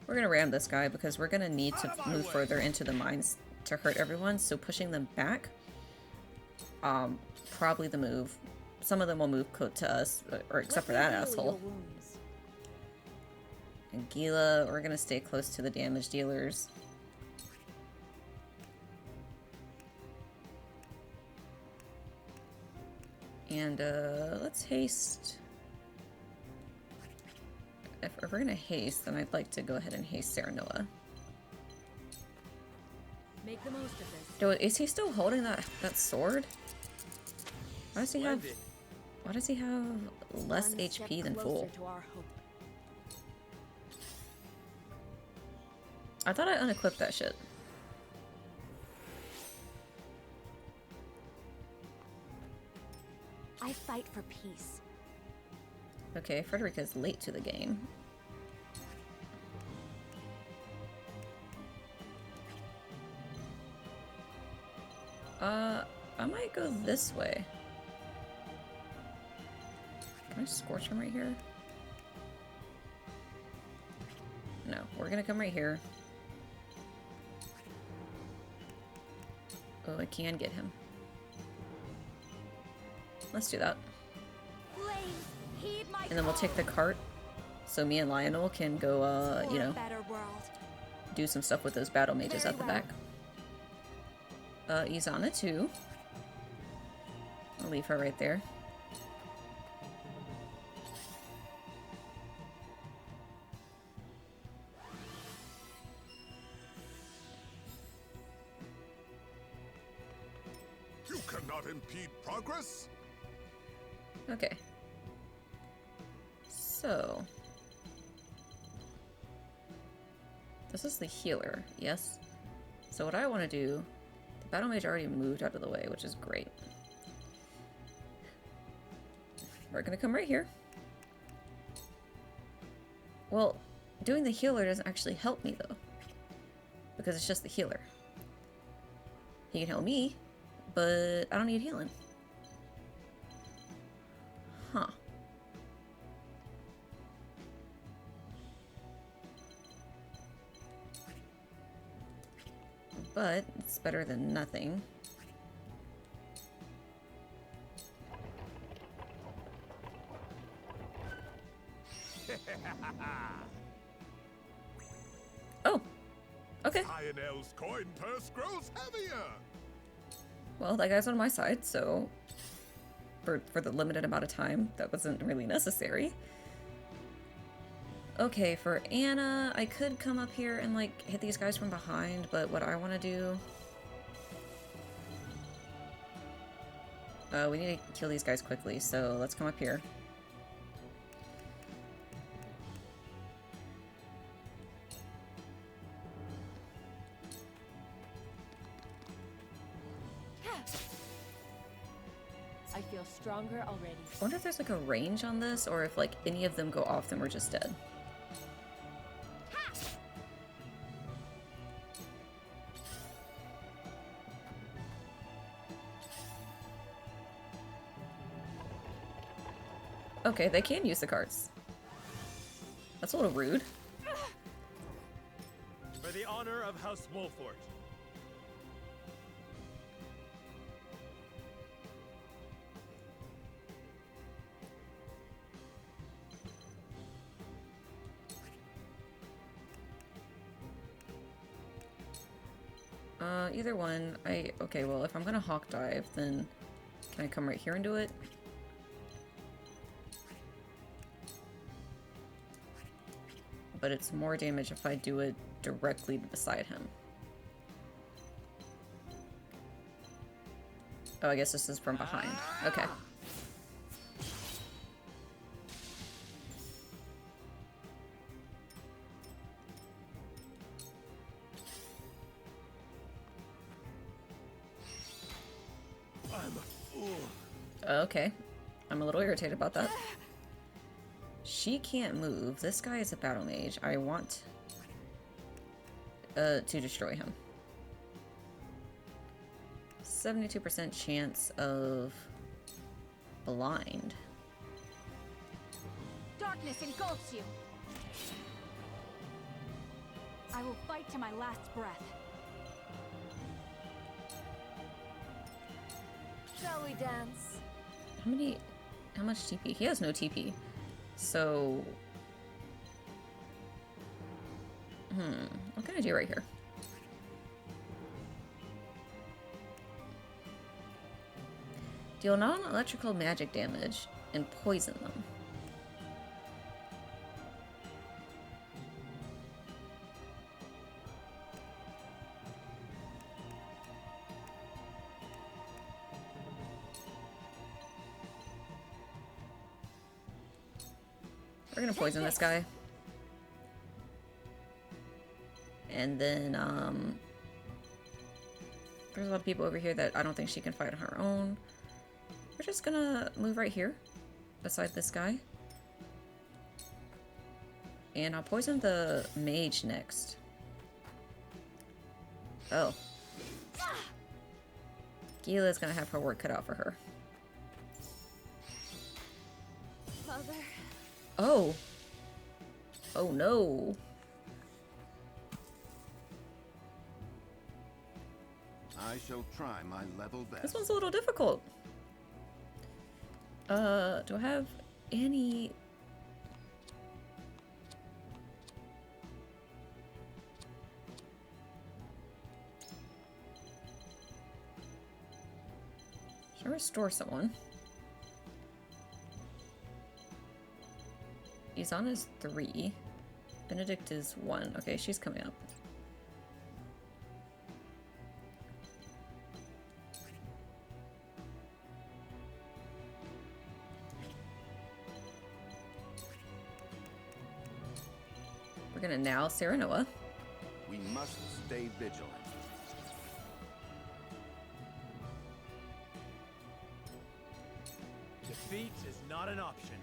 we're gonna ram this guy because we're gonna need to move further into the mines to hurt everyone, so pushing them back, probably the move. Some of them will move to us, or except for that asshole. And Geela, we're gonna stay close to the damage dealers. And let's haste. If we're gonna haste, then I'd like to go ahead and haste Serenoa. Make the most of this. Is he still holding that sword? Why does he have? Why does he have less HP than full? I thought I unequipped that shit. I fight for peace. Okay, Frederica's late to the game. I might go this way. Can I scorch him right here? No, we're gonna come right here. Oh, I can get him. Let's do that. And then we'll take the cart so me and Lionel can go, you know, do some stuff with those battle mages at the back. Ezana too. I'll leave her right there. You cannot impede progress. Okay. So this is the healer, yes? So what I want to do, the battle mage already moved out of the way, which is great. We're gonna come right here. Well, doing the healer doesn't actually help me though, because it's just the healer. He can heal me, but I don't need healing. Huh. But it's better than nothing. Oh, okay. Lionel's coin purse grows heavier. Well, that guy's on my side, so for the limited amount of time, that wasn't really necessary. Okay, for Anna, I could come up here and, like, hit these guys from behind, but what I want to do... we need to kill these guys quickly, so let's come up here. I feel stronger already. I wonder if there's, like, a range on this, or if, like, any of them go off, then we're just dead. Okay, they can use the cards. That's a little rude. For the honor of House Wolffort. Either one. Okay, well, if I'm gonna hawk dive, then can I come right here and do it? But it's more damage if I do it directly beside him. Oh, I guess this is from behind. Okay. I'm a fool. Okay. I'm a little irritated about that. She can't move. This guy is a battle mage. I want to destroy him. 72% chance of blind. Darkness engulfs you. I will fight to my last breath. Shall we dance? How much TP? He has no TP. So, what can I do right here? Deal non-electrical magic damage and poison them. We're gonna poison this guy. And then, there's a lot of people over here that I don't think she can fight on her own. We're just gonna move right here, beside this guy. And I'll poison the mage next. Oh. Geela's gonna have her work cut out for her. Mother. Oh. Oh no. I shall try my level best. This one's a little difficult. Do I have any... Should I restore someone? Ezana is 3. Benedict is 1. Okay, she's coming up. We're gonna now Serenoa. We must stay vigilant. Defeat is not an option.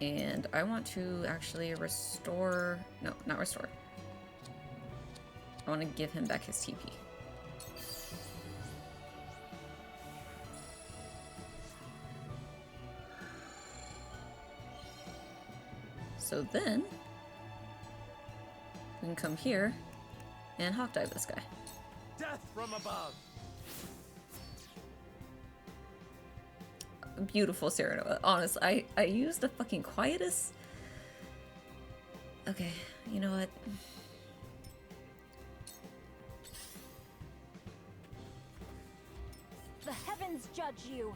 And I want to actually restore... No, not restore. I want to give him back his TP. So then, we can come here and hawk dive this guy. Death from above. Beautiful Serenoa. Honestly, I used the fucking quietest. Okay, you know what? The heavens judge you.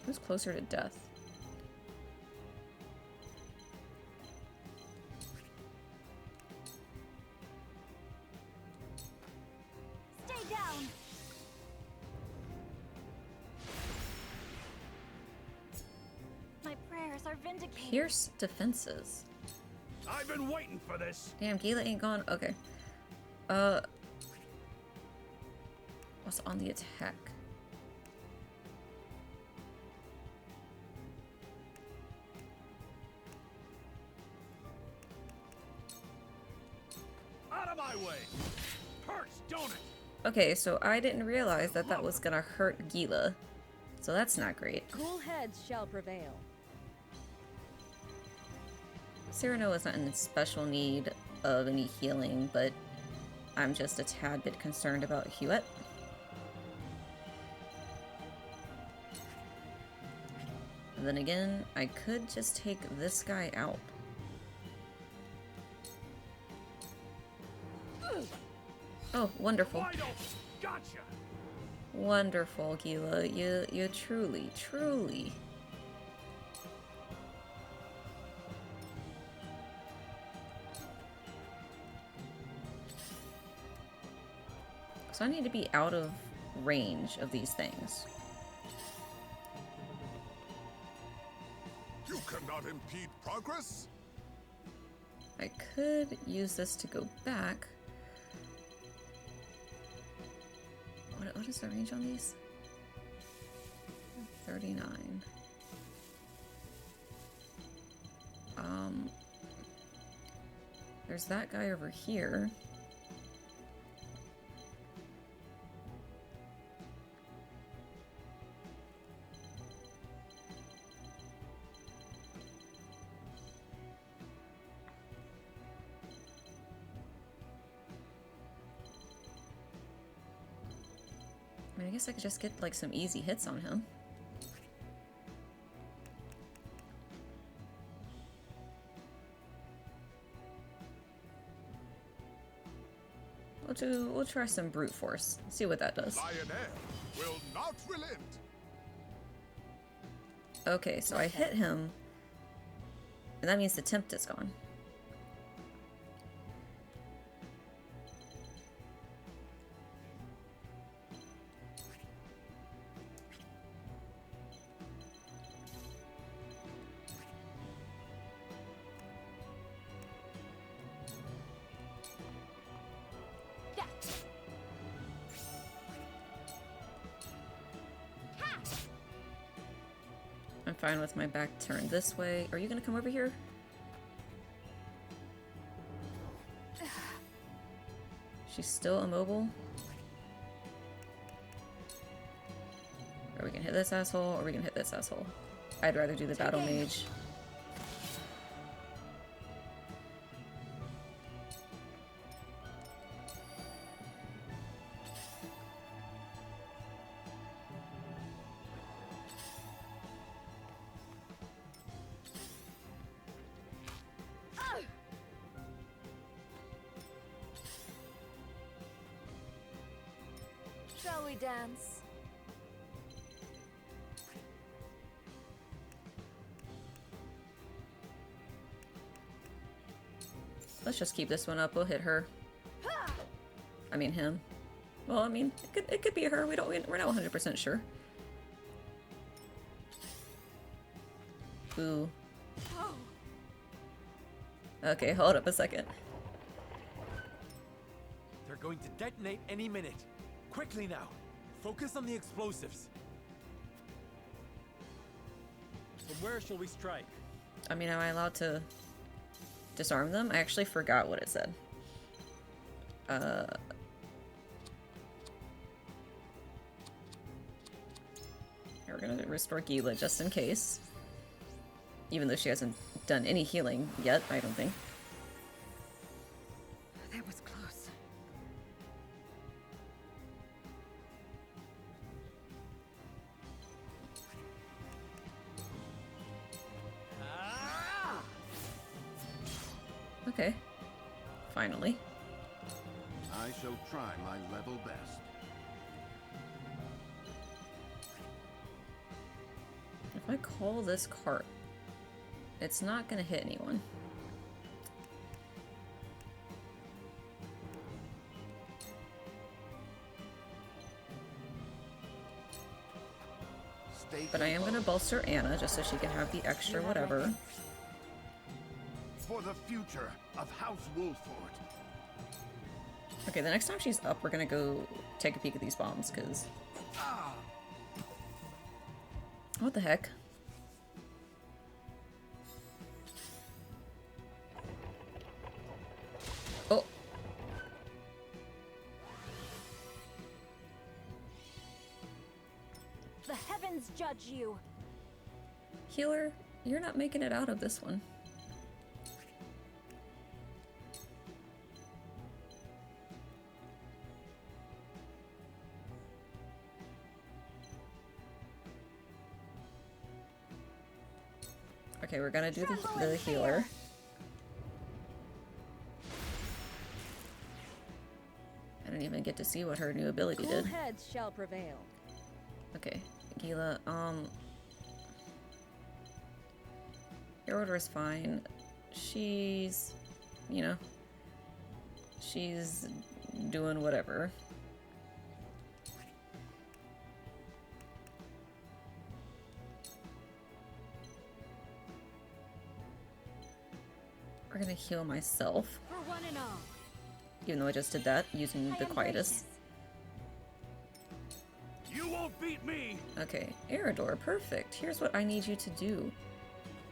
Who's closer to death? Stay down. My prayers are vindicated. Pierce defenses. I've been waiting for this. Damn, Geela ain't gone. Okay. What's on the attack? Out of my way. Hurts, don't it? Okay, so I didn't realize that that was gonna hurt Geela. So that's not great. Cool heads shall prevail. Serenoa is not in special need of any healing, but I'm just a tad bit concerned about Hughette. Then again, I could just take this guy out. Oh, wonderful. Gotcha. Wonderful, Geela. You truly. So I need to be out of range of these things. You cannot impede progress. I could use this to go back. What is the range on these? 39. There's that guy over here. I guess I could just get like some easy hits on him. We'll try some brute force. See what that does. Lioness will not relent. Okay, so I hit him, and that means the tempt is gone. I'm fine with my back turned this way. Are you gonna come over here? She's still immobile? Are we gonna hit this asshole, or are we gonna hit this asshole? I'd rather do the battle mage. Shall we dance? Let's just keep this one up. We'll hit her. I mean him. Well, I mean, it could be her. We're not 100% sure. Ooh. Okay, hold up a second. They're going to detonate any minute. Quickly now. Focus on the explosives. From where shall we strike? I mean, am I allowed to disarm them? I actually forgot what it said. We're gonna restore Geela just in case. Even though she hasn't done any healing yet, I don't think. That was close. Okay. Finally. I shall try my level best. If I call this cart, it's not gonna hit anyone. But I am gonna bolster Anna just so she can have the extra whatever. For the future of House Wolffort. Okay, the next time she's up, we're gonna go take a peek at these bombs, because... What the heck? Oh. The heavens judge you. Healer, you're not making it out of this one. Okay, we're gonna do the healer. I didn't even get to see what her new ability did. Cool heads shall prevail. Okay, Geela, Erador is fine. She's, you know, she's doing whatever. We're gonna heal myself. For one and all. Even though I just did that using the quietus. You won't beat me! Okay, Erador, perfect. Here's what I need you to do.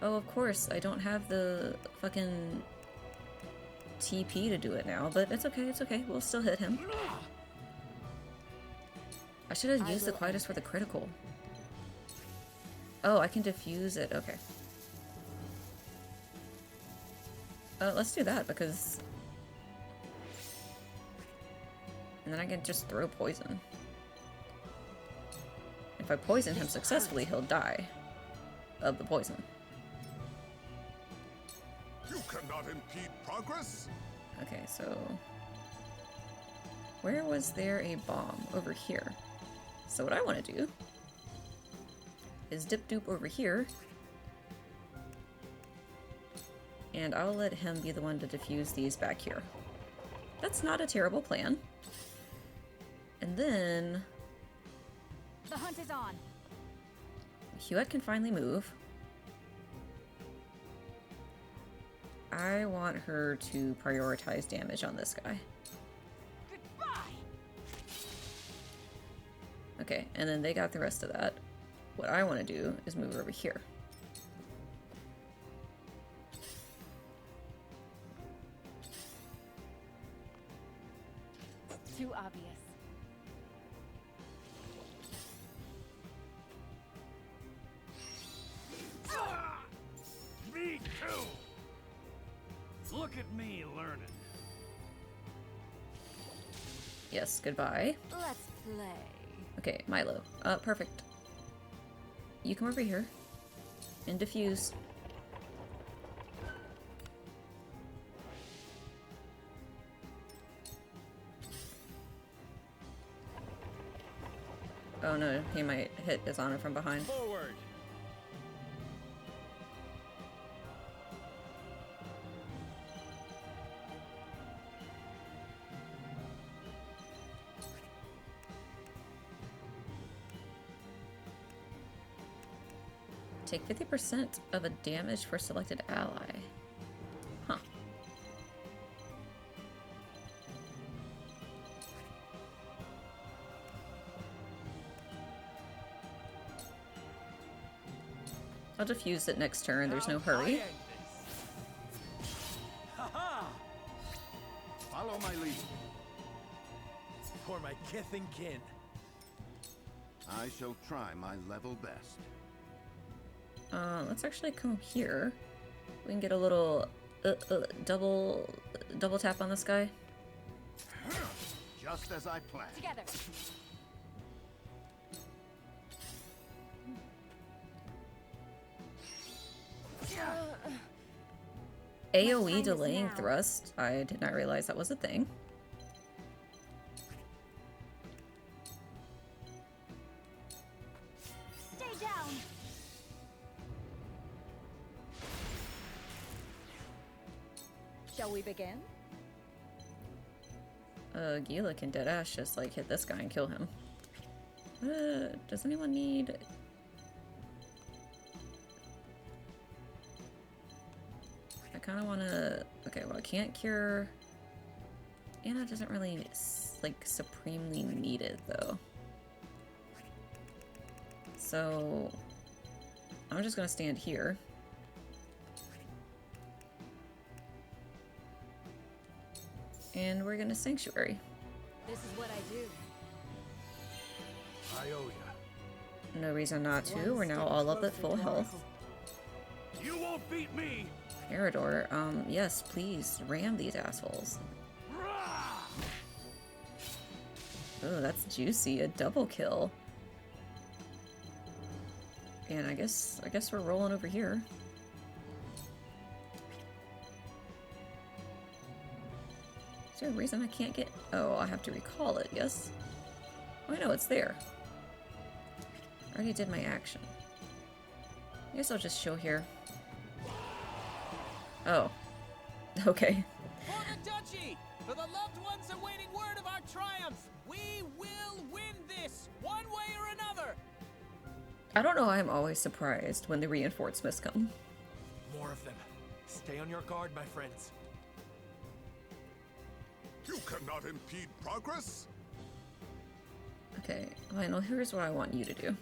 Oh, of course, I don't have the fucking TP to do it now, but it's okay, it's okay. We'll still hit him. I should have used the quietus for the critical. Oh, I can diffuse it. Okay. Let's do that, because... And then I can just throw poison. If I poison him successfully, he'll die of the poison. You cannot impede progress. Okay, so... Where was there a bomb? Over here. So what I want to do is dip-doop over here. And I'll let him be the one to defuse these back here. That's not a terrible plan. And then... The hunt is on. Hughette can finally move. I want her to prioritize damage on this guy. Goodbye. Okay, and then they got the rest of that. What I want to do is move over here. Too obvious. Me too! Look at me learning. Yes, goodbye. Let's play. Okay, Milo. Perfect. You come over here and diffuse. Oh no, he might hit Ezana from behind. Forward. Take 50% of a damage for selected ally. Huh. I'll diffuse it next turn, there's no hurry. Follow my lead. For my kith and kin. I shall try my level best. Let's actually come here. We can get a little double tap on this guy. Just as I planned. Together. AoE delaying thrust. I did not realize that was a thing. Stay down. Shall we begin? Geela can deadass just like hit this guy and kill him. Does anyone need... I kind of want to... Okay, well I can't cure... Anna doesn't really, like, supremely need it though. So... I'm just gonna stand here. And we're gonna Sanctuary. This is what I do. I owe ya. No reason not to. We're now all up at full health. You won't beat me! Erador, yes, please, ram these assholes. Oh, that's juicy. A double kill. And I guess we're rolling over here. Is there a reason I can't get... Oh, I have to recall it, yes? Oh, I know, it's there. I already did my action. I guess I'll just chill here. Oh. Okay. For the Duchy! For the loved ones awaiting word of our triumph! We will win this, one way or another! I don't know why I'm always surprised when the reinforcements come. More of them. Stay on your guard, my friends. You cannot impede progress? Okay, Lionel, here's what I want you to do.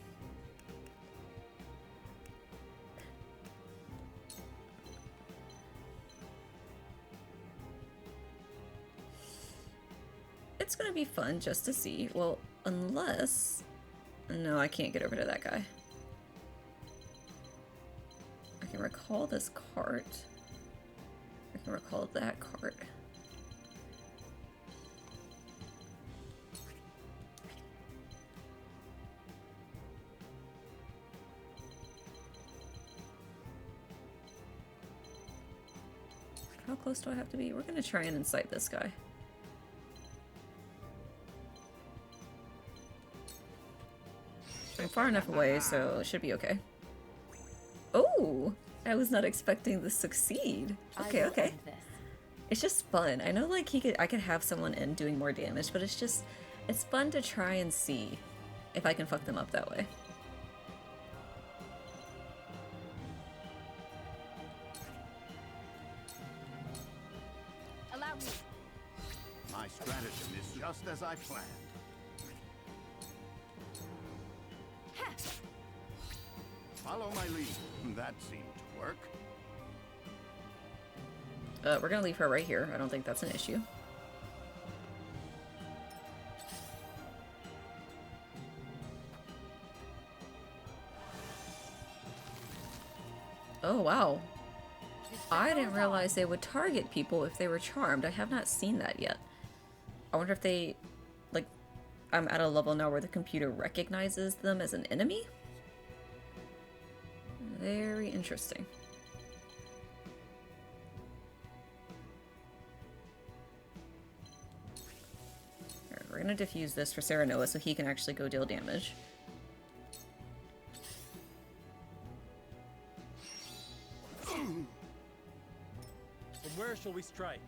It's gonna be fun just to see. Well, unless... No, I can't get over to that guy. I can recall this cart. I can recall that cart. How close do I have to be? We're gonna try and incite this guy. I'm far enough away, so it should be okay. Oh! I was not expecting this to succeed. Okay, okay. It's just fun. I know, like, I could have someone in doing more damage, but it's fun to try and see if I can fuck them up that way. Allow me. My stratagem is just as I planned. Follow my lead. That seemed to work. We're gonna leave her right here. I don't think that's an issue. Oh, wow. I didn't realize they would target people if they were charmed. I have not seen that yet. I wonder if they, like, I'm at a level now where the computer recognizes them as an enemy? Very interesting. Alright, we're gonna diffuse this for Serenoa so he can actually go deal damage. From where shall we strike?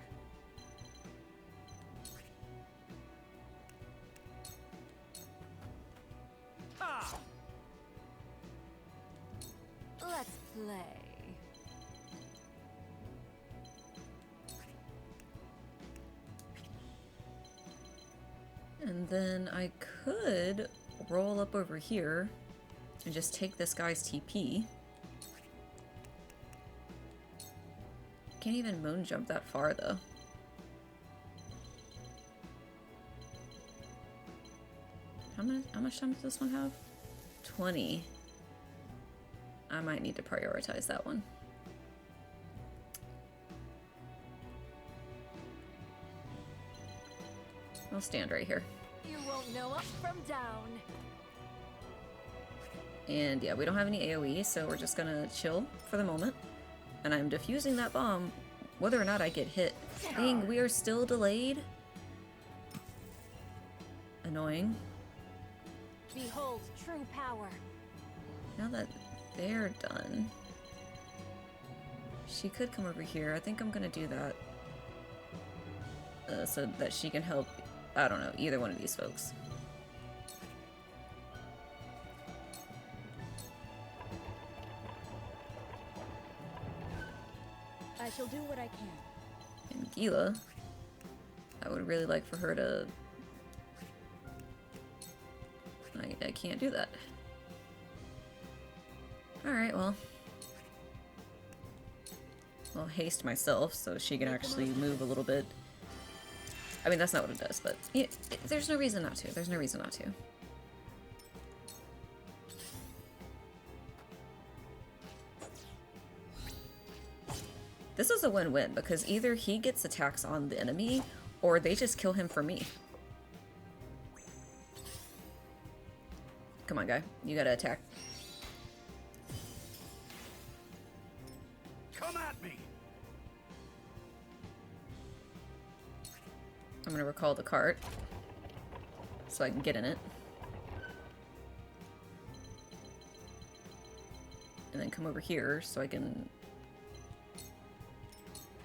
Ah! Let's play. And then I could roll up over here and just take this guy's TP. Can't even moon jump that far though. How much time does this one have? 20. I might need to prioritize that one. I'll stand right here. You won't know up from down. And yeah, we don't have any AoE, so we're just gonna chill for the moment. And I'm defusing that bomb, whether or not I get hit. Dang, we are still delayed. Annoying. Behold true power. Now that they're done, she could come over here. I think I'm gonna do that so that she can help, I don't know, either one of these folks. I shall do what I can. And Geela, I would really like for her to... I can't do that. Alright, well. I'll haste myself so she can actually move a little bit. I mean, that's not what it does, but yeah, there's no reason not to. There's no reason not to. This is a win-win because either he gets attacks on the enemy or they just kill him for me. Come on, guy. You gotta attack. Come at me! I'm gonna recall the cart so I can get in it. And then come over here so I can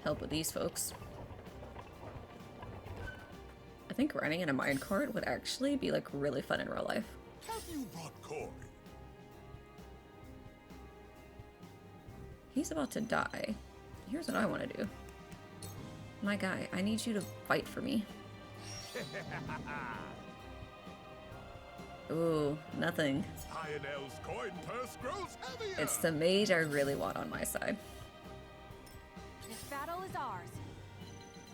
help with these folks. I think riding in a mine cart would actually be like really fun in real life. Have you brought Corey? He's about to die. Here's what I want to do. My guy, I need you to fight for me. Ooh, nothing. Lionel's coin purse grows heavier. It's the mage I really want on my side. This battle is ours.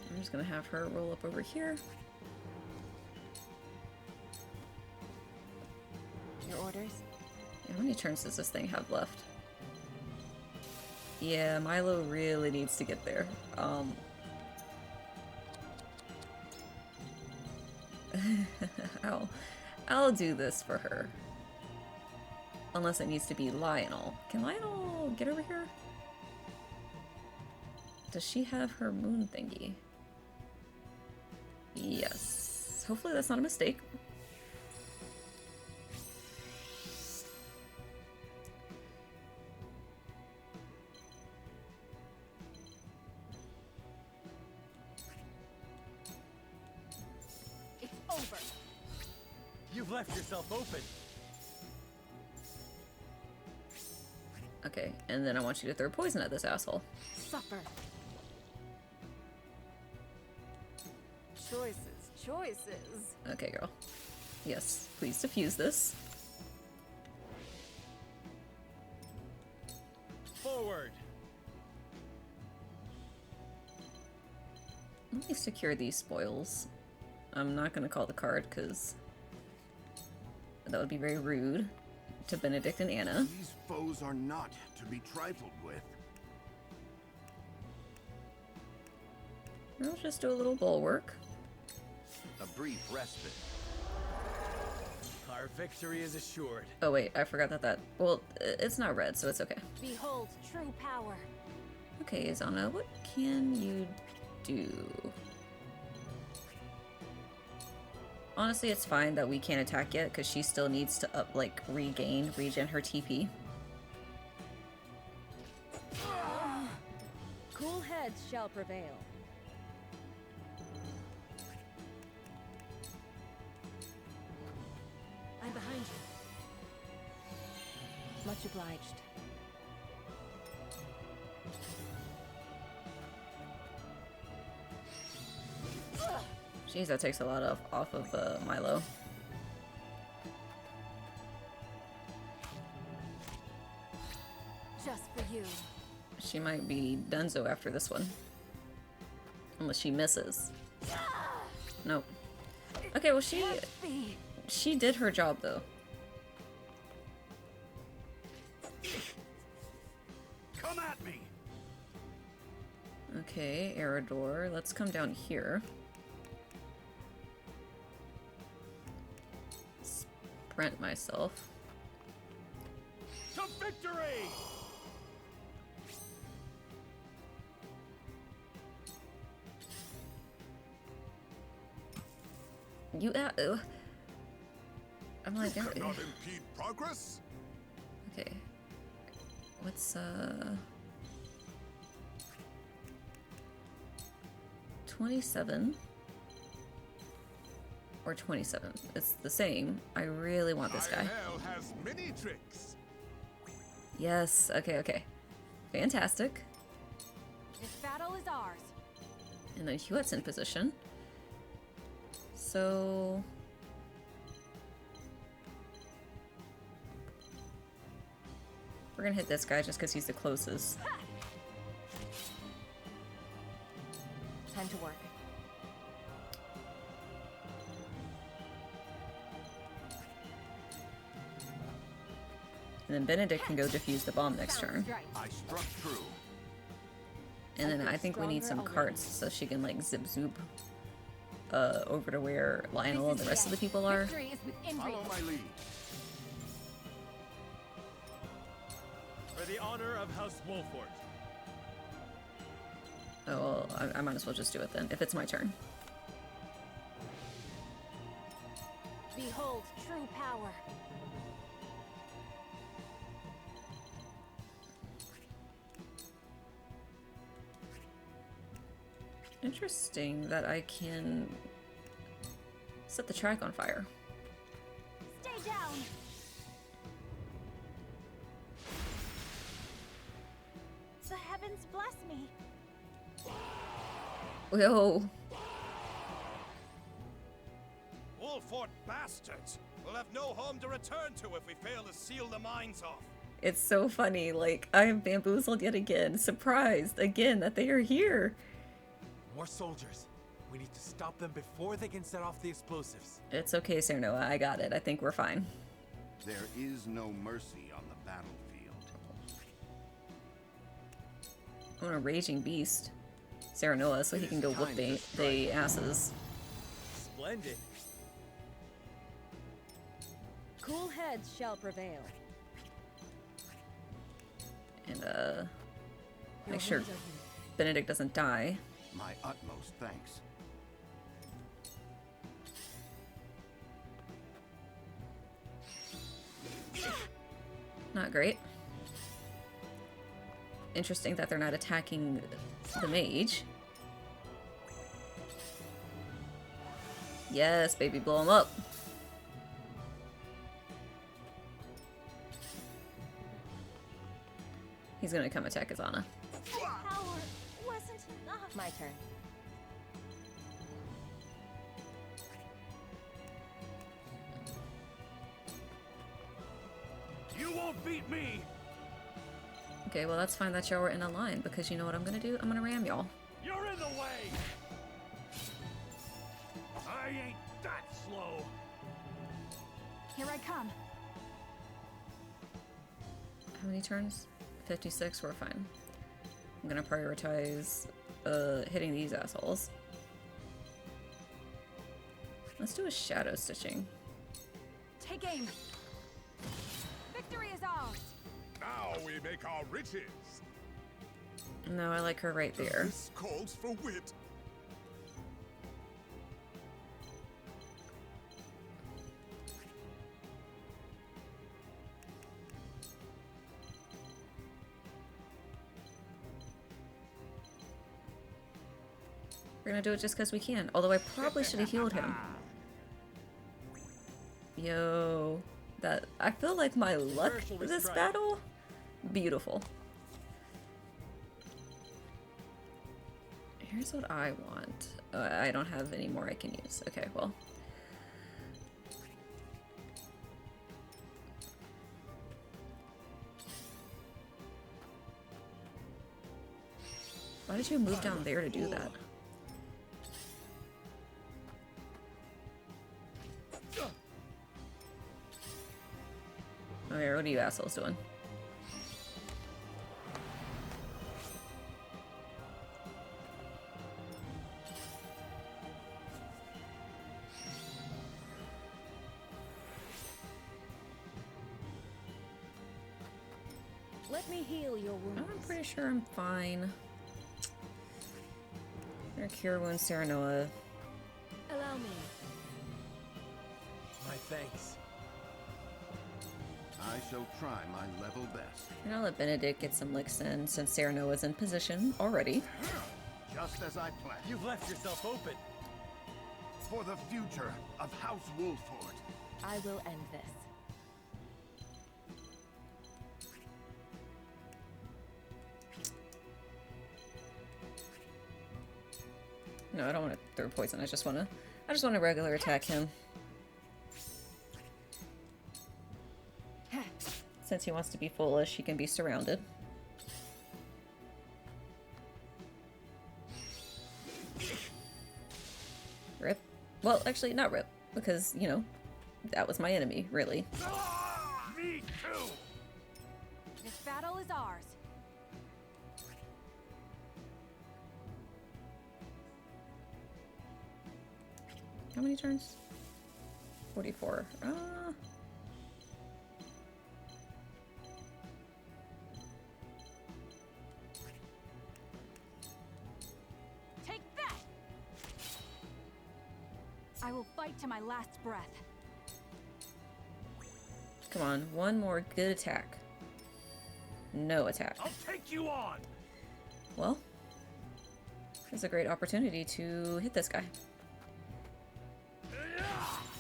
I'm just gonna have her roll up over here. Your orders? How many turns does this thing have left? Yeah, Milo really needs to get there. I'll do this for her. Unless it needs to be Lionel. Can Lionel get over here? Does she have her moon thingy? Yes. Hopefully that's not a mistake. It's over. You've left yourself open. Okay, and then I want you to throw poison at this asshole. Supper. Choices, choices. Okay, girl. Yes, please diffuse this. Forward. Let me secure these spoils. I'm not gonna call the card because that would be very rude to Benedict and Anna. These foes are not to be trifled with. I'll just do a little bulwark. A brief respite. Our victory is assured. Oh wait, I forgot that well, it's not red, so it's okay. Behold true power. Okay, Ezana, what can you do? Honestly, it's fine that we can't attack yet, because she still needs to regen her TP. Cool heads shall prevail. I'm behind you. Much obliged. Jeez, that takes a lot off of Milo. Just for you. She might be donezo after this one. Unless she misses. Nope. Okay, well she did her job though. Come at me. Okay, Erador, let's come down here. Sprint myself. To victory! You I'm like, you cannot impede progress. Okay. What's 27 or 27? It's the same. I really want this guy. Hell has many tricks. Yes. Okay. Okay. Fantastic. This battle is ours. And then Hughette's in position. So we're gonna hit this guy just because he's the closest. Time to work. And then Benedict can go defuse the bomb next turn. I struck true. And then I think we need some carts so she can like zip zoop over to where Lionel and the rest of the people are. Follow my lead. For the honor of House Wolffort. Oh, well, I might as well just do it then, if it's my turn. Behold true power. Interesting that I can set the track on fire. Stay down. The heavens bless me. Whoa. Wolffort bastards! We'll have no home to return to if we fail to seal the mines off. It's so funny, like, I am bamboozled yet again, surprised again that they are here. More soldiers. We need to stop them before they can set off the explosives. It's okay, Serenoa, I got it. I think we're fine. There is no mercy on the battlefield. I want a raging beast. Serenoa, so he can go whoop they asses. Splendid. Cool heads shall prevail. And, make sure Benedict doesn't die. My utmost thanks. Not great. Interesting that they're not attacking the mage. Yes, baby, blow him up. He's gonna come attack Ezana. Power wasn't enough. My turn. You won't beat me! Okay, well that's fine that y'all were in a line, because you know what I'm gonna do? I'm gonna ram y'all. You're in the way! I ain't that slow! Here I come. How many turns? 56, we're fine. I'm gonna prioritize hitting these assholes. Let's do a shadow stitching. Take aim. Victory is ours. Now we make our riches. No, I like her right there. This calls for wit. We're gonna do it just because we can. Although I probably should have healed him. Yo, that I feel like my luck in this battle, beautiful. Here's what I want. I don't have any more I can use. Okay, well. Why did you move down there to do that? Okay, what are you assholes doing? Let me heal your wounds. I'm pretty sure I'm fine. Or cure wounds, Serenoa. Allow me. My thanks. I shall try my level best. And I'll let Benedict get some licks in since Serenoa's in position already. Just as I planned. You've left yourself open. For the future of House Wolffort. I will end this. No, I don't want to throw poison. I just want to regular attack him. Since he wants to be foolish, he can be surrounded. Rip. Well, actually, not rip, because, you know, that was my enemy, really. Me too! This battle is ours. How many turns? 44. Take that! I will fight to my last breath. Come on, one more good attack. No attack. I'll take you on. Well, here's a great opportunity to hit this guy.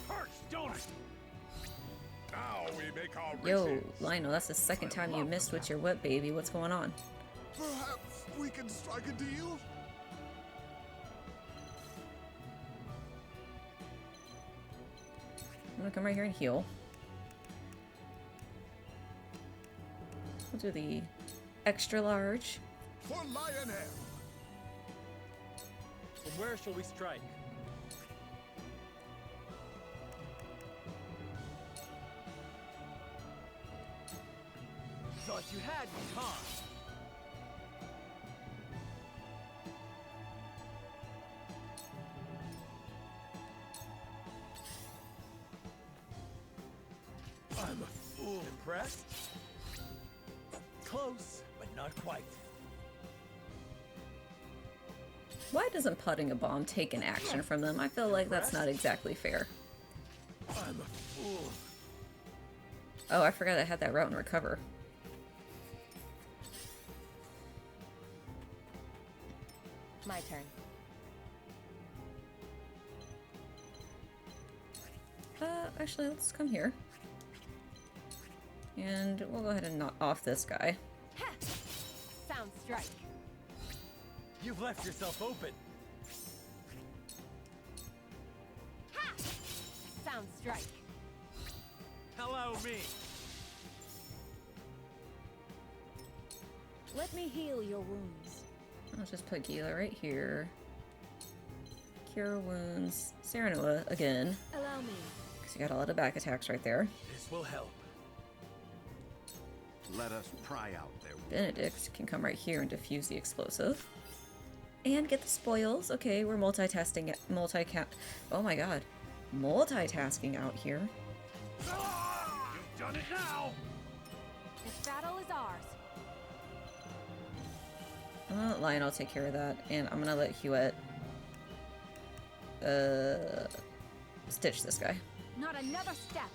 Hurts, don't it? Now we make our Yo, riches. Lionel, that's the second time you missed with your whip, baby. What's going on? Perhaps we can strike a deal? I'm gonna come right here and heal. We'll do the extra large. For Lionel. From where shall we strike? Thought you had me, huh? I'm a fool. Impressed? Close, but not quite. Why doesn't putting a bomb take an action from them? I feel like that's not exactly fair. I'm a fool. Oh, I forgot I had that route and recover. My turn. Actually, let's come here. And we'll go ahead and knock off this guy. Sound strike. You've left yourself open. Ha! Sound strike. Hello, me. Let me heal your wounds. I'll just put Geela right here. Cure wounds. Serenoa again. Allow me. Because you got a lot of back attacks right there. This will help. Let us pry out their Benedict can come right here and defuse the explosive. And get the spoils. Okay, we're multitasking. Oh my god. Multitasking out here. You've done it now. This battle is ours. I'm gonna let Lionel take care of that. And I'm gonna let Hughette stitch this guy. Not another step.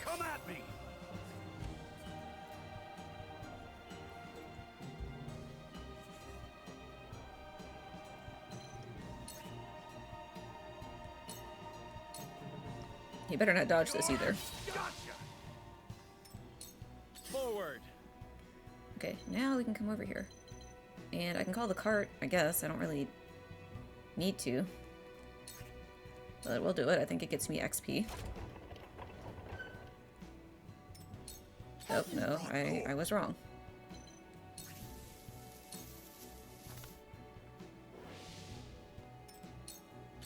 Come at me. He better not dodge this either. Gotcha. Forward. Okay, now we can come over here. And I can call the cart, I guess. I don't really need to. But we'll do it. I think it gets me XP. Oh, no. I was wrong.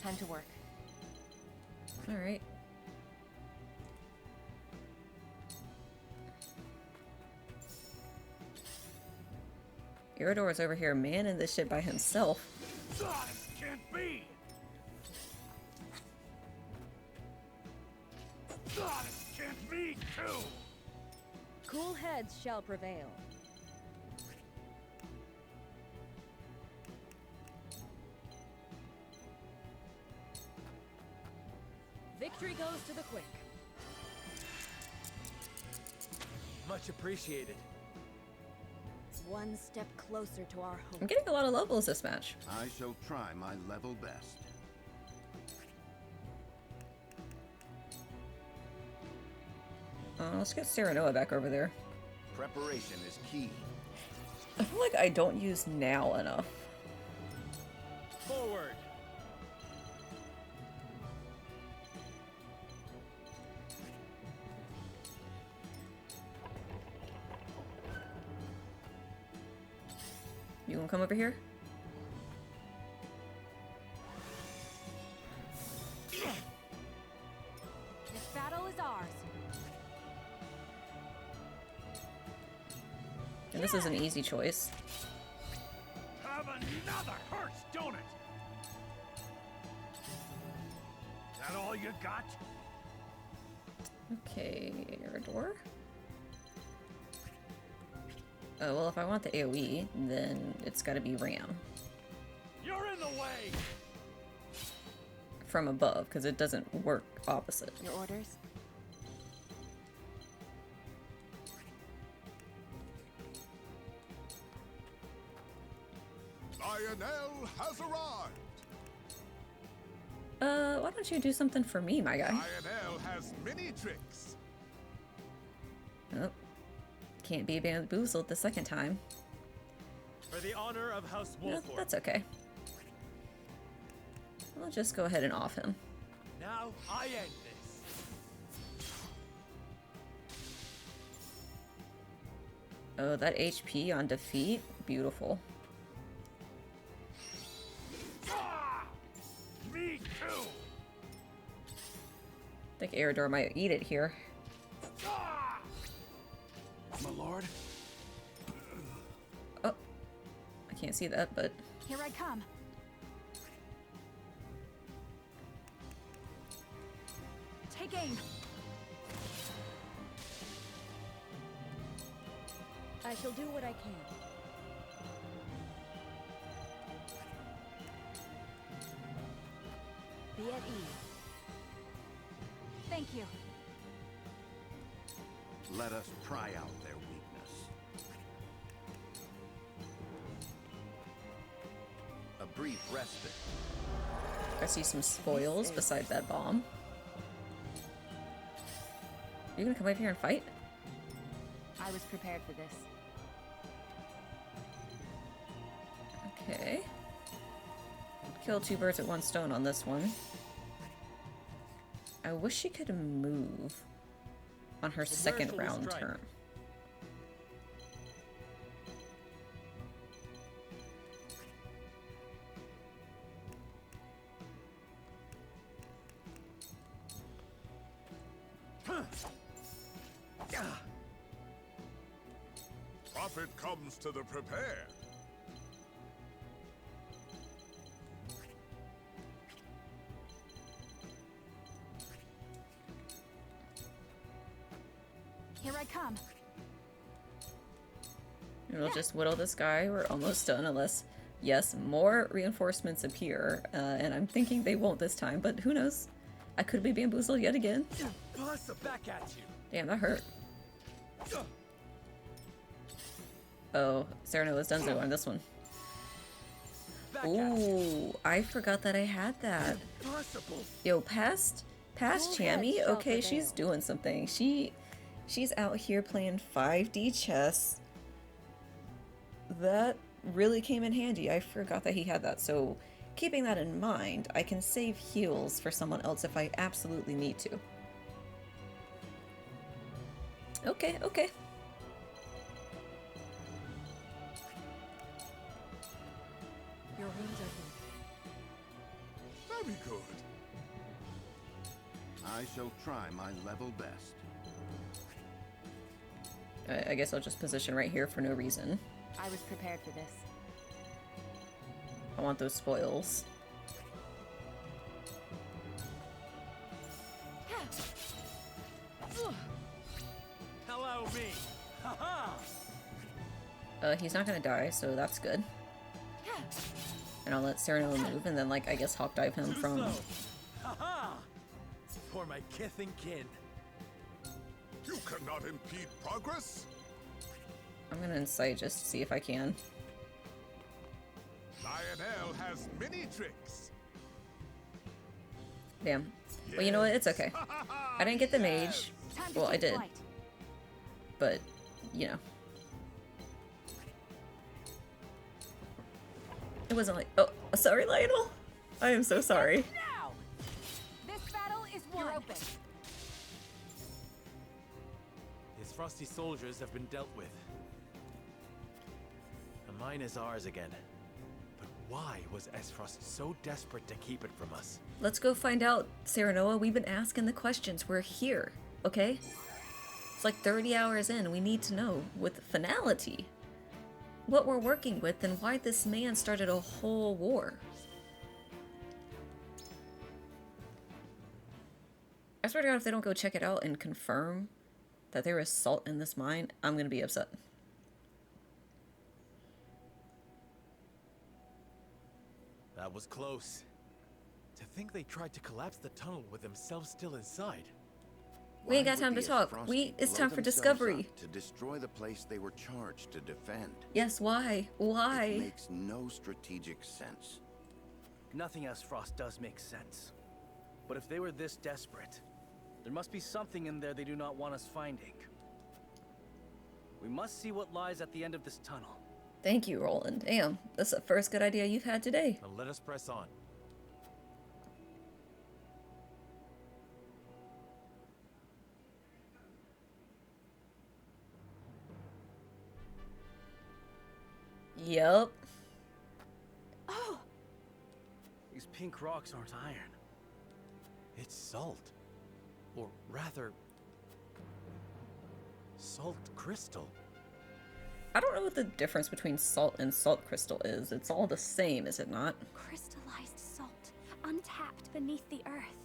Time to work. Alright. Erador is over here manning this shit by himself. This can't be. This can't be too. Cool heads shall prevail. Victory goes to the quick. Much appreciated. One step closer to our hope. I'm getting a lot of levels this match. I shall try my level best. Let's get Serenoa back over there. Preparation is key. I feel like I don't use now enough. Forward. You wanna come over here? This battle is ours. And this is an easy choice. Have another hurts, don't it? Is that all you got? Okay, Erador. Oh, well, if I want the AoE, then it's gotta be Ram. You're in the way! From above, because it doesn't work opposite. Your orders? Lionel has arrived! Why don't you do something for me, my guy? Lionel has many tricks! Oh. Can't be bamboozled the second time. For the honor of House No, Wolffort. that's okay. I'll just go ahead and off him. Now I end this. Oh, that HP on defeat? Beautiful. Me too. I think Erador might eat it here. My lord? Oh. I can't see that, but... Here I come. Take aim. I shall do what I can. Be at ease. Thank you. Let us pry out their weakness. A brief respite. I see some spoils beside that bomb. You gonna come over here and fight? I was prepared for this. Okay. Kill two birds with one stone on this one. I wish she could move on her second round turn. Profit comes to the prepared. Here I come. We'll just whittle this guy. We're almost done unless, yes, more reinforcements appear. And I'm thinking they won't this time, but who knows? I could be bamboozled yet again. Bust back at you. Damn, that hurt. Oh, Serenoa's donezo on this one. Ooh, I forgot that I had that. Yo, past Chammy. Okay, she's doing something. She's out here playing 5D chess. That really came in handy. I forgot that he had that. So, keeping that in mind, I can save heals for someone else if I absolutely need to. Okay, okay. Your wounds are Very good. I shall try my level best. I guess I'll just position right here for no reason. I was prepared for this. I want those spoils. Hello, me. Haha. He's not gonna die, so that's good. And I'll let Serenoa move, and then, like, I guess hawk dive him from... Haha. For my kith and kin. You cannot impede progress. I'm gonna incite just to see if I can. Lionel has many tricks. Damn. Well, you know what? It's okay. I didn't get the mage. Well, I did. But, you know. It wasn't like... Oh, sorry, Lionel. I am so sorry. Now! This battle is won. You're open. Aesfrosti soldiers have been dealt with. The mine is ours again. But why was Aesfrost so desperate to keep it from us? Let's go find out, Serenoa. We've been asking the questions. We're here, okay? It's like 30 hours in. We need to know with finality what we're working with and why this man started a whole war. I swear to God, if they don't go check it out and confirm that there is salt in this mine, I'm gonna be upset. That was close. To think they tried to collapse the tunnel with themselves still inside. We ain't got time to talk. It's time for discovery. To destroy the place they were charged to defend. Yes, why? Why? It makes no strategic sense. Nothing Aesfrost does make sense. But if they were this desperate, there must be something in there they do not want us finding. We must see what lies at the end of this tunnel. Thank you, Roland. Damn, that's the first good idea you've had today. Now let us press on. Yep. Oh! These pink rocks aren't iron. It's salt. Or rather, salt crystal. I don't know what the difference between salt and salt crystal is. It's all the same, is it not? Crystallized salt, untapped beneath the earth.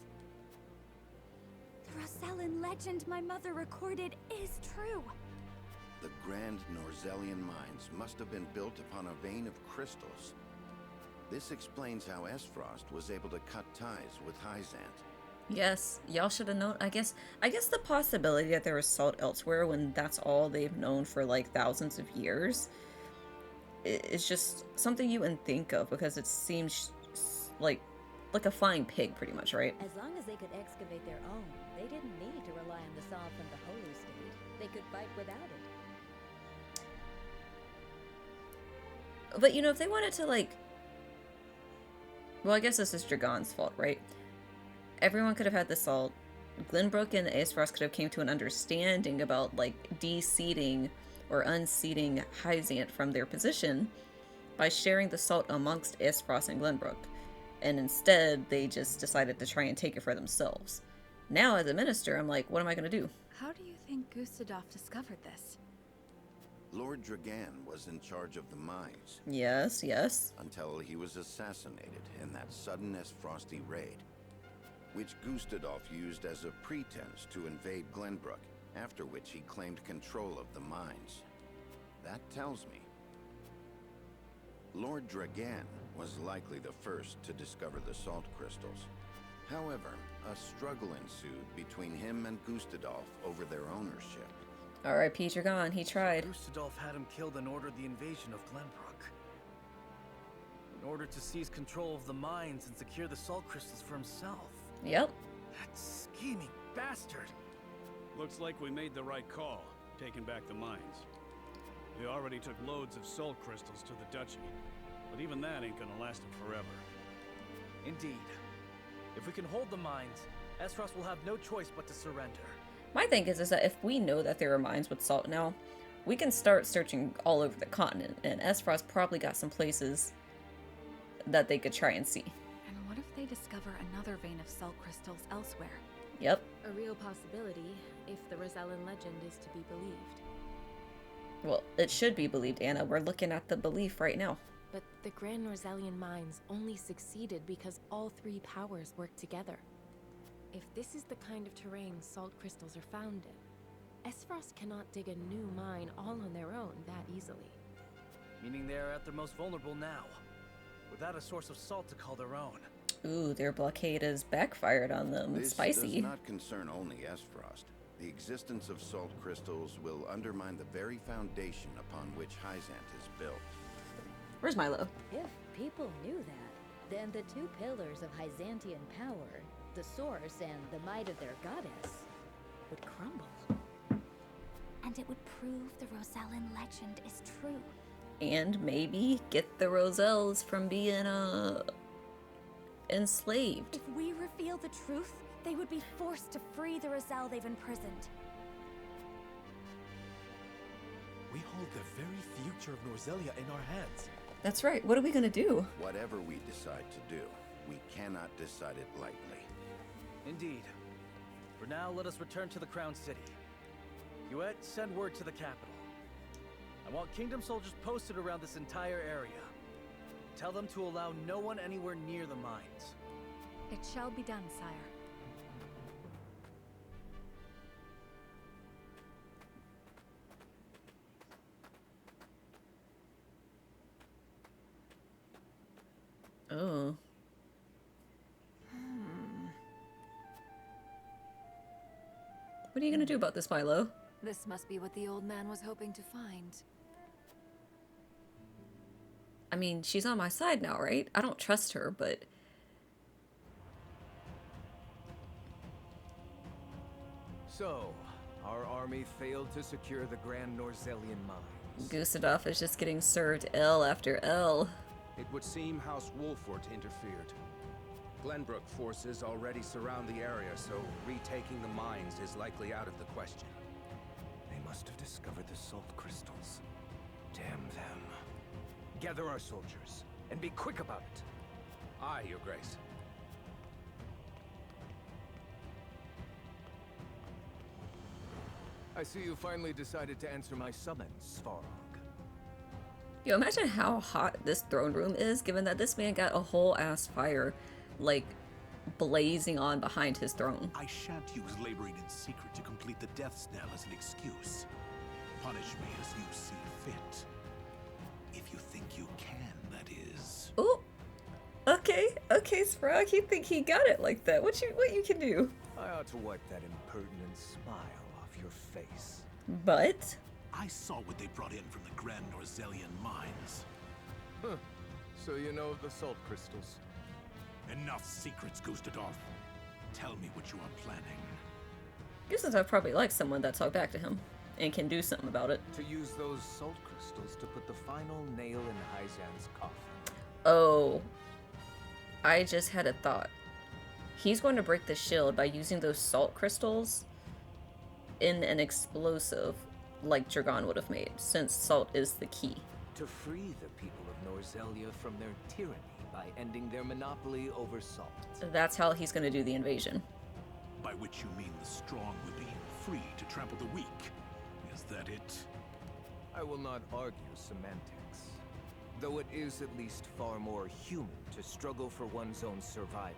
The Rosellan legend my mother recorded is true. The Grand Norzelian Mines must have been built upon a vein of crystals. This explains how Aesfrost was able to cut ties with Hyzante. Yes, y'all should have known. I guess the possibility that there was salt elsewhere when that's all they've known for like thousands of years is just something you wouldn't think of, because it seems like a flying pig pretty much, right? As long as they could excavate their own, they didn't need to rely on the salt from the Holy State. They could fight without it. But you know, if they wanted to like... Well, I guess this is Dragan's fault, right? Everyone could have had the salt. Glenbrook and Aesfrost could have came to an understanding about like de-seating or unseating Hyzante from their position by sharing the salt amongst Aesfrost and Glenbrook. And instead, they just decided to try and take it for themselves. Now, as a minister, I'm like, what am I going to do? How do you think Gustadolph discovered this? Lord Dragan was in charge of the mines. Yes, yes. Until he was assassinated in that sudden Aesfrosti raid, which Gustadolph used as a pretense to invade Glenbrook, after which he claimed control of the mines. That tells me Lord Dragan was likely the first to discover the salt crystals. However, a struggle ensued between him and Gustadolph over their ownership. R.I.P. Dragan, he tried. Gustadolph had him killed and ordered the invasion of Glenbrook, in order to seize control of the mines and secure the salt crystals for himself. Yep. That scheming bastard! Looks like we made the right call, taking back the mines. They already took loads of salt crystals to the duchy, but even that ain't gonna last them forever. Indeed. If we can hold the mines, Aesfrost will have no choice but to surrender. My thing is that if we know that there are mines with salt now, we can start searching all over the continent, and Aesfrost probably got some places that they could try and see. And what if they discover another vein of salt crystals elsewhere? Yep. A real possibility, if the Rosellan legend is to be believed. Well, it should be believed, Anna. We're looking at the belief right now. But the Grand Norzelian Mines only succeeded because all three powers worked together. If this is the kind of terrain salt crystals are found in, Aesfrost cannot dig a new mine all on their own that easily. Meaning they are at their most vulnerable now, without a source of salt to call their own. Ooh, their blockade has backfired on them. This Spicy. does not concern only Aesfrost. The existence of salt crystals will undermine the very foundation upon which Hyzante is built. Where's Milo? If people knew that, then the two pillars of Hyzantean power, the source and the might of their goddess, would crumble. And it would prove the Rosellan legend is true. And maybe get the Roselles from being, enslaved. If we reveal the truth, they would be forced to free the Roselle they've imprisoned. We hold the very future of Norzelia in our hands. That's right. What are we gonna do? Whatever we decide to do, we cannot decide it lightly. Indeed. For now, let us return to the Crown City. Hughette, send word to the capital. I want Kingdom soldiers posted around this entire area. Tell them to allow no one anywhere near the mines. It shall be done, sire. Oh. What are you gonna do about this, Milo? This must be what the old man was hoping to find. I mean, she's on my side now, right? I don't trust her, but... So, our army failed to secure the Grand Norzelian Mines. Gustadolph is just getting served L after L. It would seem House Wolffort interfered. Glenbrook forces already surround the area, so retaking the mines is likely out of the question. They must have discovered the salt crystals. Damn them. Gather our soldiers, and be quick about it. Aye, Your Grace. I see you finally decided to answer my summons, Svarog. Yo, imagine how hot this throne room is, given that this man got a whole ass fire, like, blazing on behind his throne. I shan't use laboring in secret to complete the Deathsknell as an excuse. Punish me as you see fit. If you think you can, that is. Ooh. Okay, Svarog, you think he got it like that. What you can do? I ought to wipe that impertinent smile off your face. But? I saw what they brought in from the Grand Norzelian Mines. Huh. So you know of the salt crystals? Enough secrets, Gustadolph. Tell me what you are planning. Gustadolph probably likes someone that talked back to him and can do something about it. To use those salt crystals to put the final nail in Hyzante's coffin. Oh. I just had a thought. He's going to break the shield by using those salt crystals in an explosive like Dragan would have made, since salt is the key. To free the people of Norzelia from their tyranny by ending their monopoly over salt. That's how he's going to do the invasion. By which you mean the strong will be free to trample the weak. Is that it? I will not argue semantics, though it is at least far more human to struggle for one's own survival,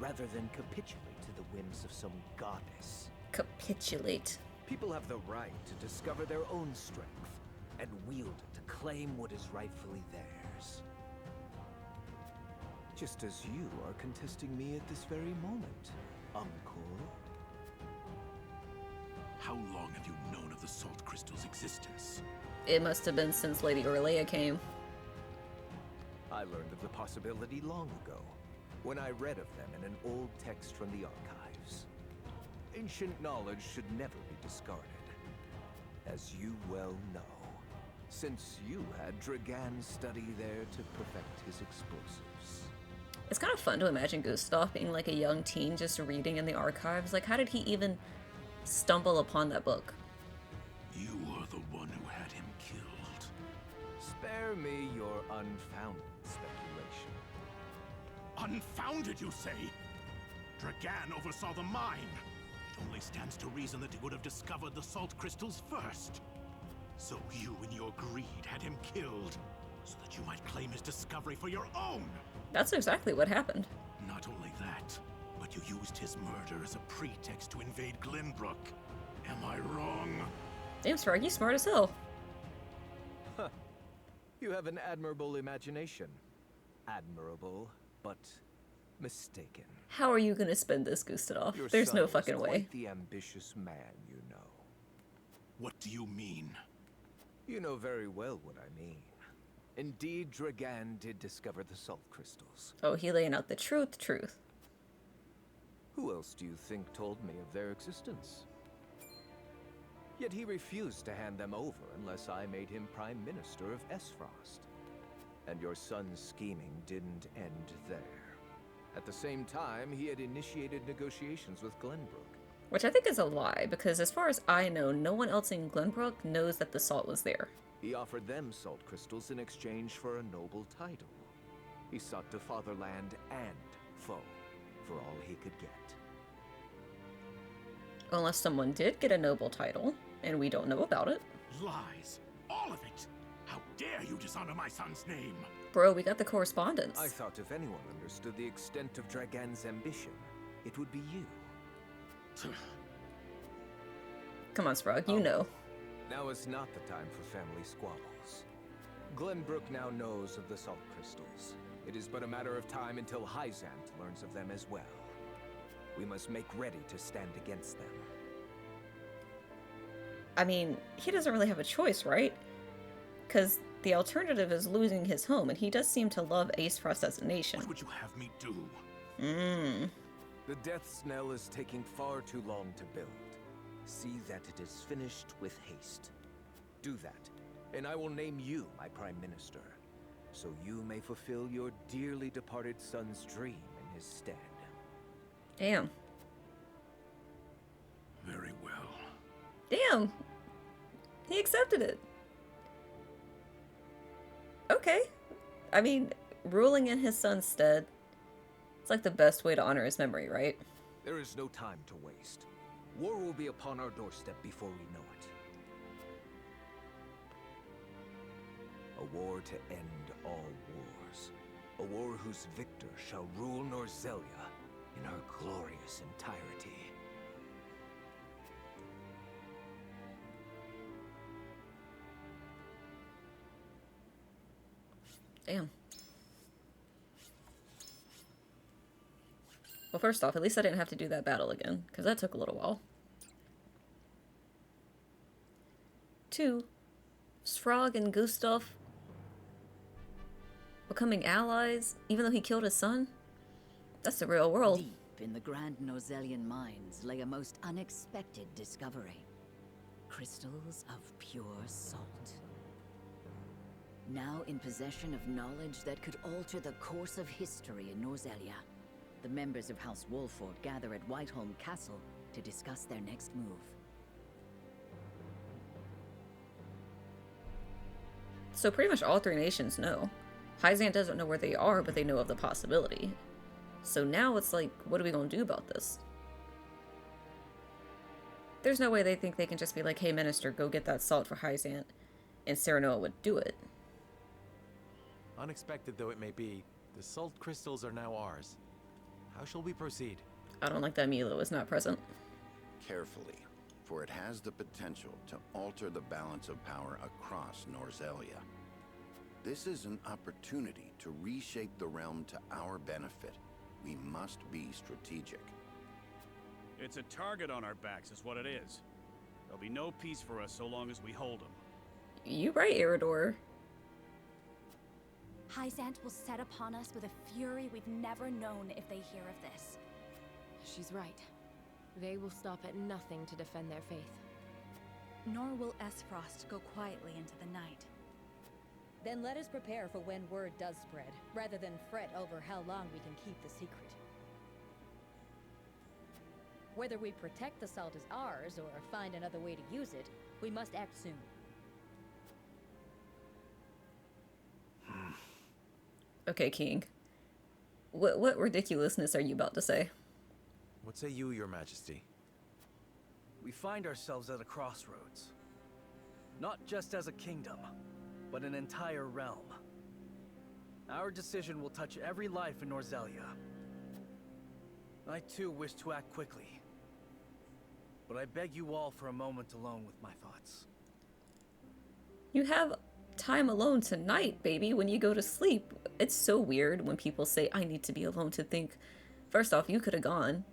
rather than capitulate to the whims of some goddess. Capitulate. People have the right to discover their own strength, and wield it to claim what is rightfully theirs. Just as you are contesting me at this very moment, Uncle. How long have you known of the salt crystal's existence? It must have been since Lady Orlea came. I learned of the possibility long ago, when I read of them in an old text from the archives. Ancient knowledge should never be discarded, as you well know, since you had Dragan study there to perfect his explosives. It's kind of fun to imagine Gustadolph being like a young teen just reading in the archives. Like, how did he even stumble upon that book? You are the one who had him killed. Spare me your unfounded speculation. Unfounded, you say? Dragan oversaw the mine. It only stands to reason that he would have discovered the salt crystals first. So you, in your greed, had him killed, so that you might claim his discovery for your own. That's exactly what happened. Not only that, but you used his murder as a pretext to invade Glenbrook. Am I wrong? Damn, Svarog, you smart as hell. Huh. You have an admirable imagination. Admirable, but mistaken. How are you gonna spend this, Gustadolph? Your There's no son fucking is way. quite the ambitious man, you know. What do you mean? You know very well what I mean. Indeed, Dragan did discover the salt crystals. Oh, he laying out the truth. Who else do you think told me of their existence? Yet he refused to hand them over unless I made him Prime Minister of Aesfrost. And your son's scheming didn't end there. At the same time, he had initiated negotiations with Glenbrook. Which I think is a lie, because as far as I know, no one else in Glenbrook knows that the salt was there. He offered them salt crystals in exchange for a noble title. He sought to fatherland and foe for all he could get. Unless someone did get a noble title, and we don't know about it. Lies. All of it. How dare you dishonor my son's name? Bro, we got the correspondence. I thought if anyone understood the extent of Dragan's ambition, it would be you. Come on, Svarog, you know. Now is not the time for family squabbles. Glenbrook now knows of the salt crystals. It is but a matter of time until Hyzante learns of them as well. We must make ready to stand against them. I mean, he doesn't really have a choice, right? Because the alternative is losing his home, and he does seem to love Aesfrost as a nation. What would you have me do? The Deathsknell is taking far too long to build. See that it is finished with haste. Do that, and I will name you my Prime Minister, so you may fulfill your dearly departed son's dream in his stead. Damn. Very well. Damn! He accepted it. Okay. I mean, ruling in his son's stead, it's like the best way to honor his memory, right? There is no time to waste. War will be upon our doorstep before we know it. A war to end all wars. A war whose victor shall rule Norzelia in her glorious entirety. Damn. Well, first off, at least I didn't have to do that battle again, because that took a little while. 2. Svarog and Gustadolph becoming allies, even though he killed his son? That's the real world. Deep in the Grand Norzelian Mines lay a most unexpected discovery. Crystals of pure salt. Now in possession of knowledge that could alter the course of history in Norzelia, the members of House Wolffort gather at Whiteholm Castle to discuss their next move. So pretty much all 3 nations know. Hyzante doesn't know where they are, but they know of the possibility. So now it's like, what are we gonna do about this? There's no way they think they can just be like, hey minister, go get that salt for Hyzante, and Serenoa would do it. Unexpected though it may be, the salt crystals are now ours. How shall we proceed? I don't like that Milo is not present. Carefully, for it has the potential to alter the balance of power across Norzelia. This is an opportunity to reshape the realm to our benefit. We must be strategic. It's a target on our backs is what it is. There'll be no peace for us so long as we hold them. You right, Erador. Hyzante will set upon us with a fury we've never known if they hear of this. She's right. They will stop at nothing to defend their faith. Nor will Aesfrost go quietly into the night. Then let us prepare for when word does spread, rather than fret over how long we can keep the secret. Whether we protect the salt as ours, or find another way to use it, we must act soon. Okay, King. What ridiculousness are you about to say? What say you, your majesty? We find ourselves at a crossroads. Not just as a kingdom, but an entire realm. Our decision will touch every life in Norzelia. I too wish to act quickly. But I beg you all for a moment alone with my thoughts. You have time alone tonight, baby, when you go to sleep. It's so weird when people say, I need to be alone to think. First off, you could have gone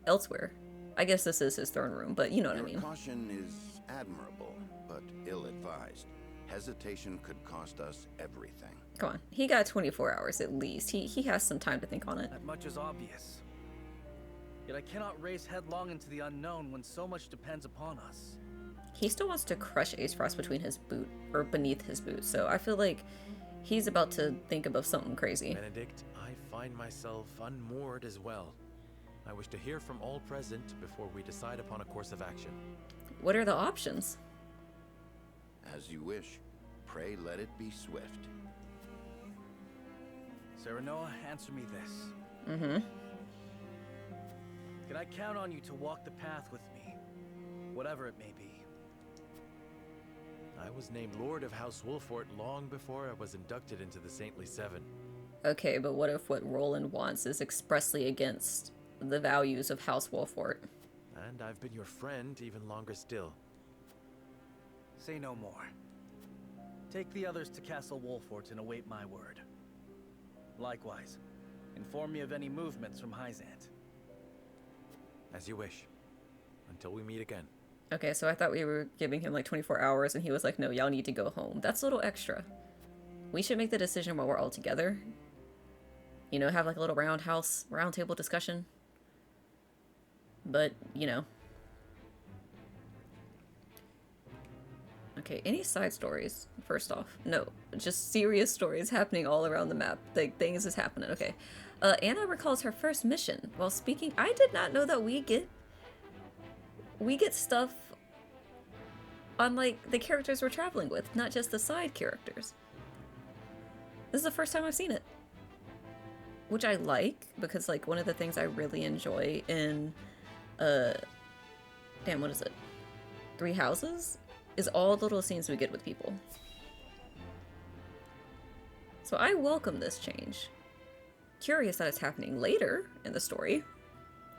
elsewhere. I guess this is his throne room, but you know what I mean. Caution is admirable, but ill-advised. Hesitation could cost us everything. Come on, he got 24 hours at least. He has some time to think on it. That much is obvious. Yet I cannot race headlong into the unknown when so much depends upon us. He still wants to crush Aesfrost between his boot, or beneath his boot, so I feel like he's about to think about something crazy. Benedict, I find myself unmoored as well. I wish to hear from all present before we decide upon a course of action. What are the options? As you wish. Pray let it be swift. Serenoa, answer me this. Mm-hmm. Can I count on you to walk the path with me, whatever it may be? I was named Lord of House Wolffort long before I was inducted into the Saintly Seven. Okay, but what if what Roland wants is expressly against the values of House Wolffort? And I've been your friend even longer still. Say no more. Take the others to Castle Wolffort and await my word. Likewise, inform me of any movements from Hyzante. As you wish. Until we meet again. Okay, so I thought we were giving him like 24 hours and he was like, no, y'all need to go home. That's a little extra. We should make the decision while we're all together. You know, have like a little round table discussion. But, you know. Okay, any side stories, first off? No, just serious stories happening all around the map. Like, things is happening. Okay. Anna recalls her first mission. While speaking, I did not know that we get stuff on, like, the characters we're traveling with, not just the side characters. This is the first time I've seen it. Which I like, because, like, one of the things I really enjoy in, damn, what is it? 3 Houses? Is all the little scenes we get with people. So I welcome this change. Curious that it's happening later in the story.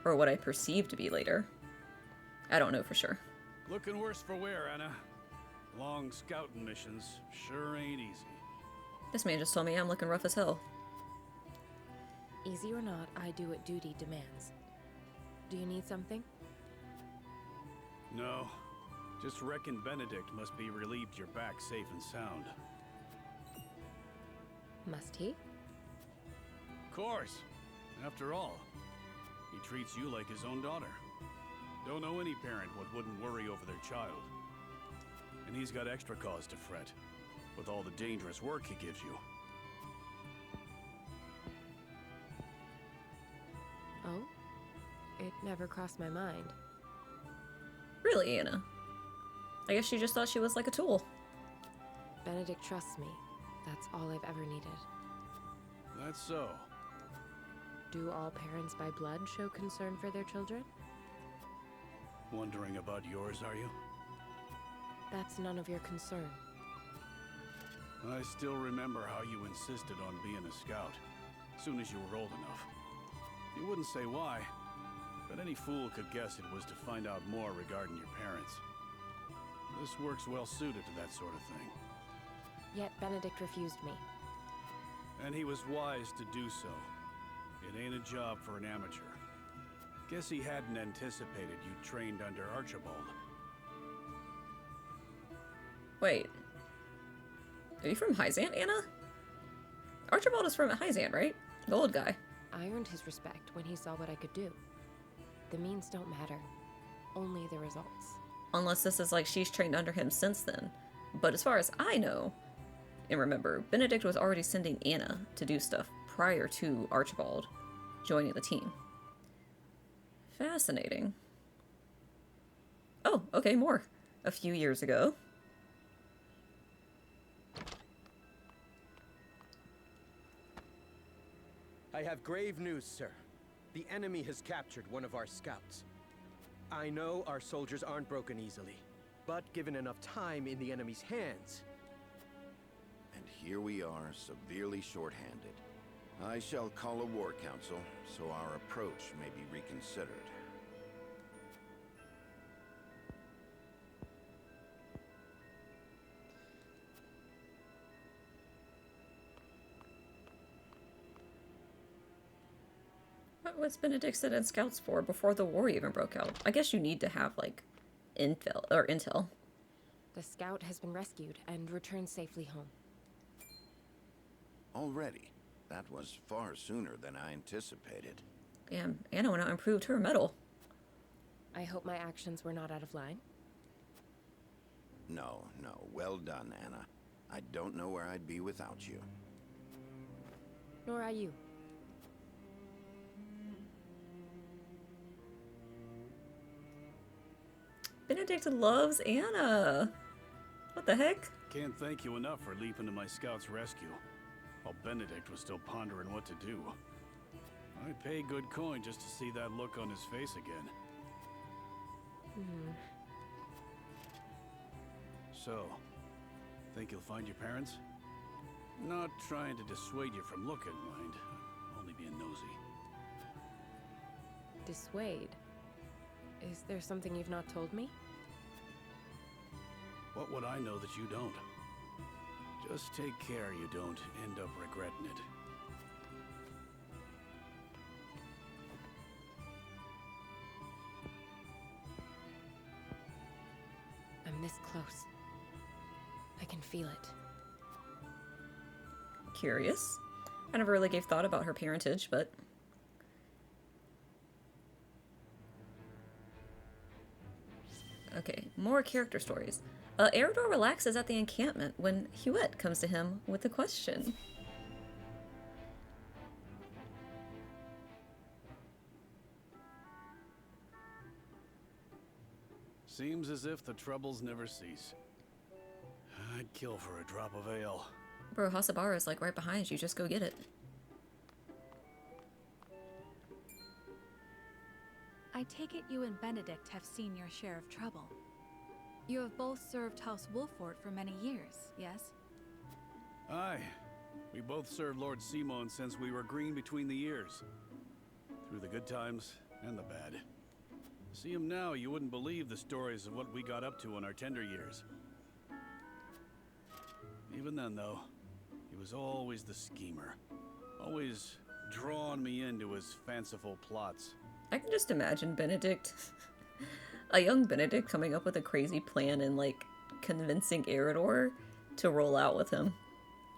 Or what I perceive to be later. I don't know for sure. Looking worse for wear, Anna. Long scouting missions sure ain't easy. This man just told me I'm looking rough as hell. Easy or not, I do what duty demands. Do you need something? No. Just reckon Benedict must be relieved you're back safe and sound. Must he? Of course. After all, he treats you like his own daughter. Don't know any parent what wouldn't worry over their child. And he's got extra cause to fret, with all the dangerous work he gives you. Oh? It never crossed my mind. Really, Anna? I guess she just thought she was like a tool. Benedict trusts me. That's all I've ever needed. That's so. Do all parents by blood show concern for their children? Wondering about yours, are you? That's none of your concern. I still remember how you insisted on being a scout, as soon as you were old enough. You wouldn't say why, but any fool could guess it was to find out more regarding your parents. This work's well suited to that sort of thing. Yet Benedict refused me. And he was wise to do so. It ain't a job for an amateur. Guess he hadn't anticipated you trained under Archibald. Wait. Are you from Hyzante, Anna? Archibald is from Hyzante, right? The old guy. I earned his respect when he saw what I could do. The means don't matter. Only the results. Unless this is like she's trained under him since then. But as far as I know, and remember, Benedict was already sending Anna to do stuff prior to Archibald joining the team. Fascinating. Oh, okay, more. A few years ago. I have grave news, sir. The enemy has captured one of our scouts. I know our soldiers aren't broken easily, but given enough time in the enemy's hands... And here we are, severely short-handed. I shall call a war council, so our approach may be reconsidered. What was Benedict sending scouts for before the war even broke out? I guess you need to have, like, intel. The scout has been rescued and returned safely home. Already? That was far sooner than I anticipated. Damn, Anna went out and improved her medal. I hope my actions were not out of line. No, well done, Anna. I don't know where I'd be without you. Nor are you. Benedict loves Anna. What the heck? Can't thank you enough for leaping to my scout's rescue, while Benedict was still pondering what to do. I'd pay good coin just to see that look on his face again. So, think you'll find your parents? Not trying to dissuade you from looking, mind. Only being nosy. Dissuade? Is there something you've not told me? What would I know that you don't? Just take care you don't end up regretting it. this close. I can feel it. Curious. I never really gave thought about her parentage, but... Okay, more character stories. Erador relaxes at the encampment when Hughette comes to him with a question. Seems as if the troubles never cease. I'd kill for a drop of ale. Bro, Hasabara's like right behind you, just go get it. I take it you and Benedict have seen your share of trouble. You have both served House Wolffort for many years, yes? Aye. We both served Lord Simon since we were green between the ears. Through the good times and the bad. See him now, you wouldn't believe the stories of what we got up to in our tender years. Even then, though, he was always the schemer. Always drawing me into his fanciful plots. I can just imagine Benedict, a young Benedict coming up with a crazy plan and, like, convincing Erador to roll out with him.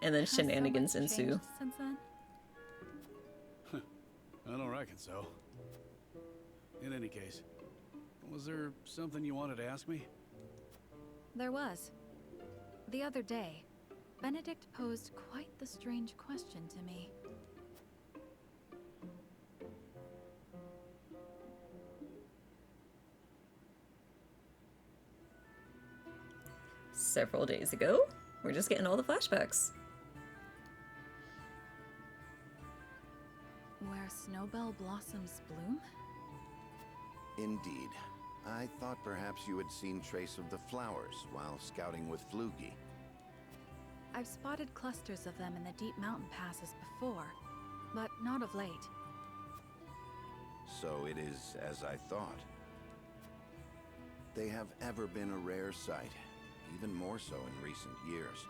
And then shenanigans ensue. Since then? I don't reckon so. In any case, was there something you wanted to ask me? There was. The other day, Benedict posed quite the strange question to me. Several days ago? We're just getting all the flashbacks. Where snowbell blossoms bloom? Indeed. I thought perhaps you had seen trace of the flowers while scouting with Flugy. I've spotted clusters of them in the deep mountain passes before, but not of late. So it is as I thought. They have ever been a rare sight, even more so in recent years.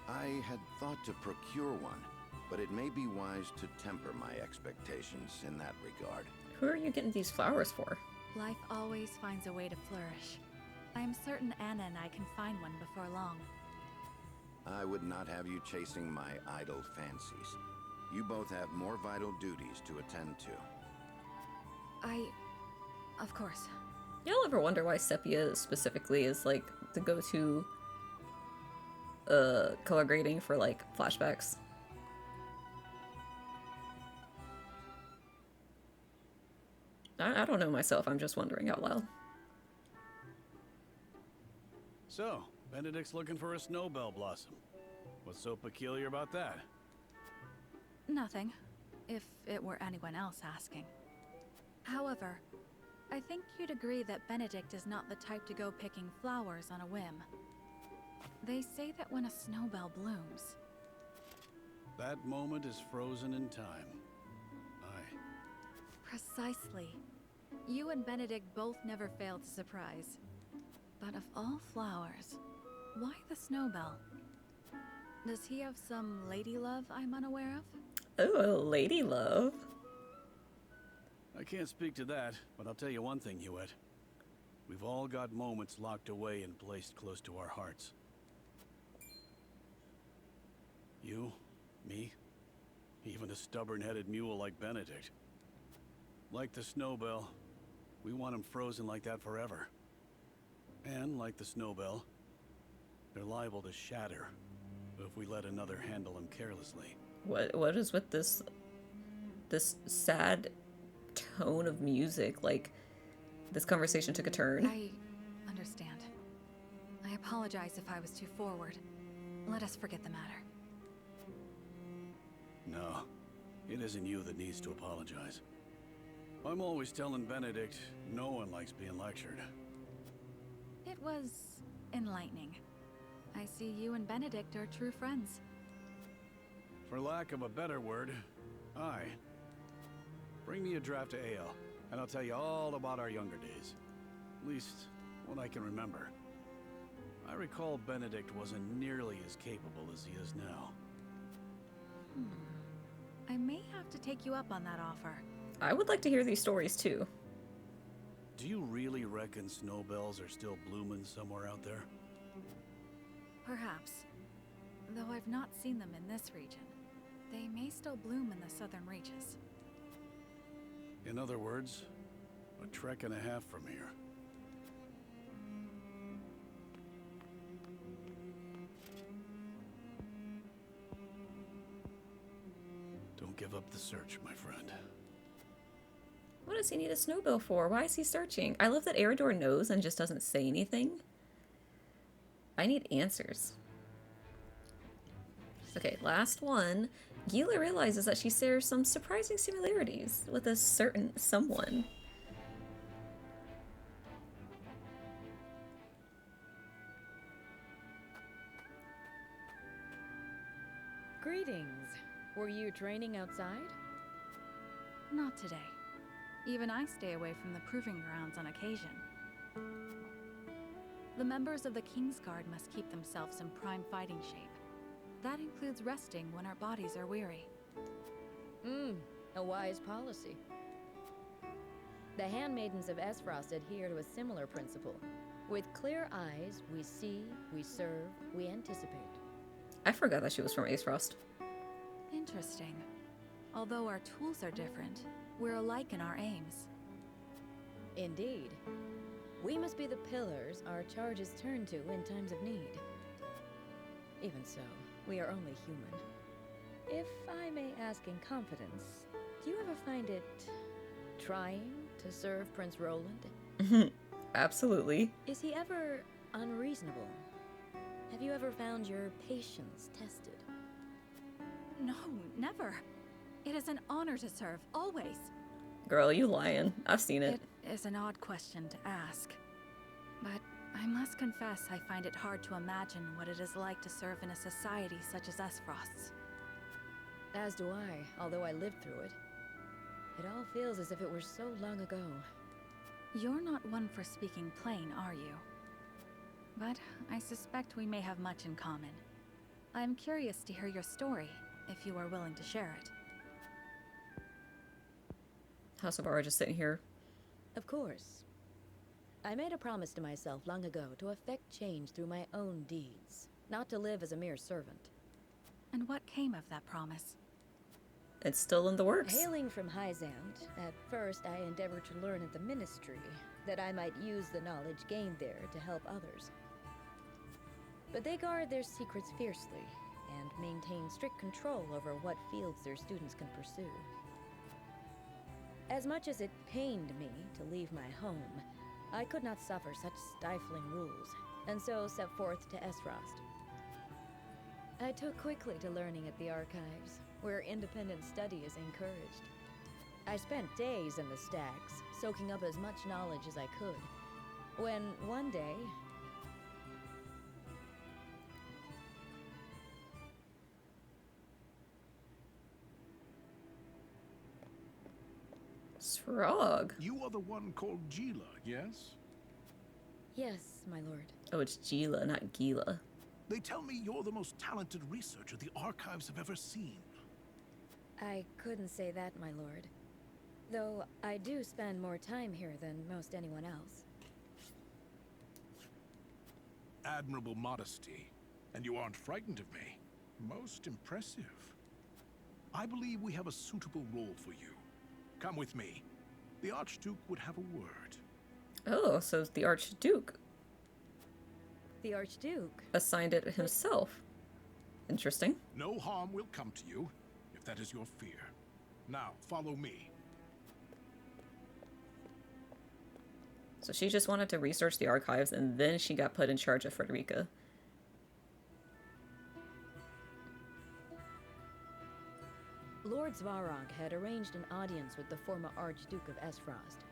I had thought to procure one, but it may be wise to temper my expectations in that regard. Who are you getting these flowers for? Life always finds a way to flourish. I am certain Anna and I can find one before long. I would not have you chasing my idle fancies. You both have more vital duties to attend to. Of course. Y'all ever wonder why sepia specifically is like the go-to color grading for like flashbacks? I don't know myself, I'm just wondering out loud. So, Benedict's looking for a snowbell blossom. What's so peculiar about that? Nothing, if it were anyone else asking. However, I think you'd agree that Benedict is not the type to go picking flowers on a whim. They say that when a snowbell blooms... That moment is frozen in time. Aye. Precisely. You and Benedict both never fail to surprise. But of all flowers, why the snowbell? Does he have some lady love I'm unaware of? Oh, lady love. I can't speak to that, but I'll tell you one thing, Hughette. We've all got moments locked away and placed close to our hearts. You, me, even a stubborn-headed mule like Benedict. Like the snowbell, we want them frozen like that forever. And like the snowbell, they're liable to shatter if we let another handle them carelessly. What is with this sad tone of music? Like, this conversation took a turn. I understand. I apologize if I was too forward. Let us forget the matter. No, it isn't you that needs to apologize. I'm always telling Benedict no one likes being lectured. It was enlightening. I see you and Benedict are true friends. For lack of a better word, aye. Bring me a draft of ale, and I'll tell you all about our younger days. At least, what I can remember. I recall Benedict wasn't nearly as capable as he is now. I may have to take you up on that offer. I would like to hear these stories too. Do you really reckon snowbells are still blooming somewhere out there? Perhaps. Though I've not seen them in this region. They may still bloom in the southern reaches. In other words, a trek and a half from here. Don't give up the search, my friend. What does he need a snowbell for? Why is he searching? I love that Erador knows and just doesn't say anything. I need answers. Okay, last one. Geela realizes that she shares some surprising similarities with a certain someone. Greetings. Were you training outside? Not today. Even I stay away from the proving grounds on occasion. The members of the Kingsguard must keep themselves in prime fighting shape. That includes resting when our bodies are weary. A wise policy. The handmaidens of Aesfrost adhere to a similar principle. With clear eyes, we see, we serve, we anticipate. I forgot that she was from Aesfrost. Interesting. Although our tools are different, we're alike in our aims. Indeed. We must be the pillars our charges turn to in times of need. Even so, we are only human. If I may ask in confidence, do you ever find it trying to serve Prince Roland? Absolutely. Is he ever unreasonable? Have you ever found your patience tested? No, never. It is an honor to serve, always. Girl, you lying. I've seen it. It is an odd question to ask. But I must confess I find it hard to imagine what it is like to serve in a society such as Aesfrost's. As do I, although I lived through it. It all feels as if it were so long ago. You're not one for speaking plain, are you? But I suspect we may have much in common. I'm curious to hear your story, if you are willing to share it. House of Aura just sitting here. Of course. I made a promise to myself long ago to effect change through my own deeds, not to live as a mere servant. And what came of that promise? It's still in the works. Hailing from Hyzante, at first I endeavored to learn at the Ministry, that I might use the knowledge gained there to help others. But they guard their secrets fiercely, and maintain strict control over what fields their students can pursue. As much as it pained me to leave my home, I could not suffer such stifling rules, and so set forth to Aesfrost. I took quickly to learning at the archives, where independent study is encouraged. I spent days in the stacks, soaking up as much knowledge as I could, when one day... Svarog. You are the one called Geela, yes? Yes, my lord. Oh, it's Geela, not Geela. They tell me you're the most talented researcher the archives have ever seen. I couldn't say that, my lord. Though I do spend more time here than most anyone else. Admirable modesty. And you aren't frightened of me. Most impressive. I believe we have a suitable role for you. Come with me. The Archduke would have a word. Oh, so it's the Archduke. The Archduke? Assigned it himself. Interesting. No harm will come to you, if that is your fear. Now, follow me. So she just wanted to research the archives, and then she got put in charge of Frederica. Lord Svarog had arranged an audience with the former Archduke of Aesfrost,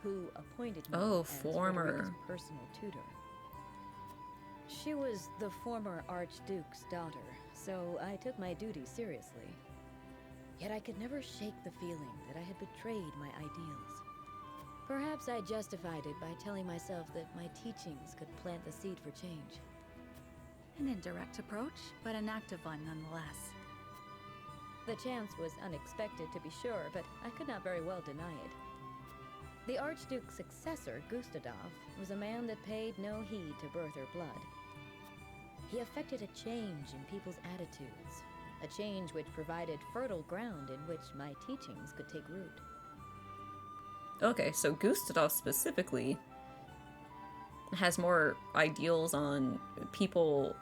who appointed me as Frederica's personal tutor. She was the former Archduke's daughter, so I took my duty seriously. Yet I could never shake the feeling that I had betrayed my ideals. Perhaps I justified it by telling myself that my teachings could plant the seed for change. An indirect approach, but an active one nonetheless. The chance was unexpected, to be sure, but I could not very well deny it. The Archduke's successor, Gustadolph, was a man that paid no heed to birth or blood. He effected a change in people's attitudes, a change which provided fertile ground in which my teachings could take root. Okay, so Gustadolph specifically has more ideals on people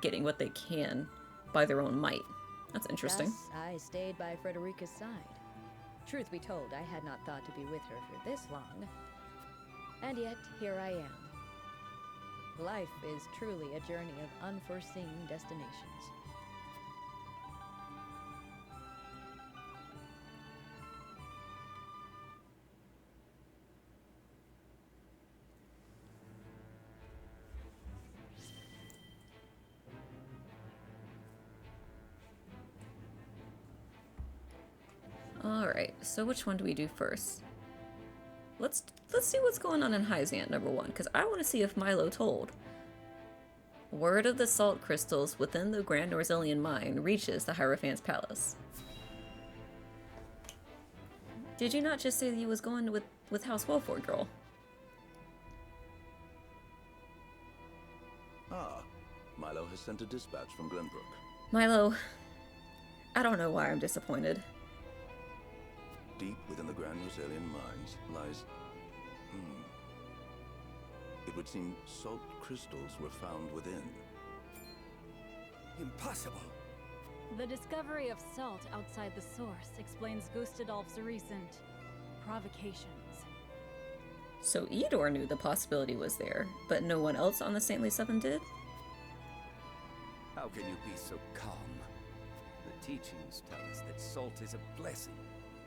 getting what they can by their own might. That's interesting. Thus, I stayed by Frederica's side. Truth be told, I had not thought to be with her for this long. And yet, here I am. Life is truly a journey of unforeseen destinations. Alright, so which one do we do first? Let's see what's going on in Hyzante, number one, because I want to see if Milo told. Word of the salt crystals within the Grand Norzelian Mine reaches the Hierophant's palace. Did you not just say that you was going with House Wolffort, girl? Ah, Milo has sent a dispatch from Glenbrook. Milo, I don't know why I'm disappointed. Deep within the Grand Norzelian Mines lies... It would seem salt crystals were found within. Impossible! The discovery of salt outside the source explains Gustadolph's recent provocations. So Idore knew the possibility was there, but no one else on the Saintly Seven did? How can you be so calm? The teachings tell us that salt is a blessing,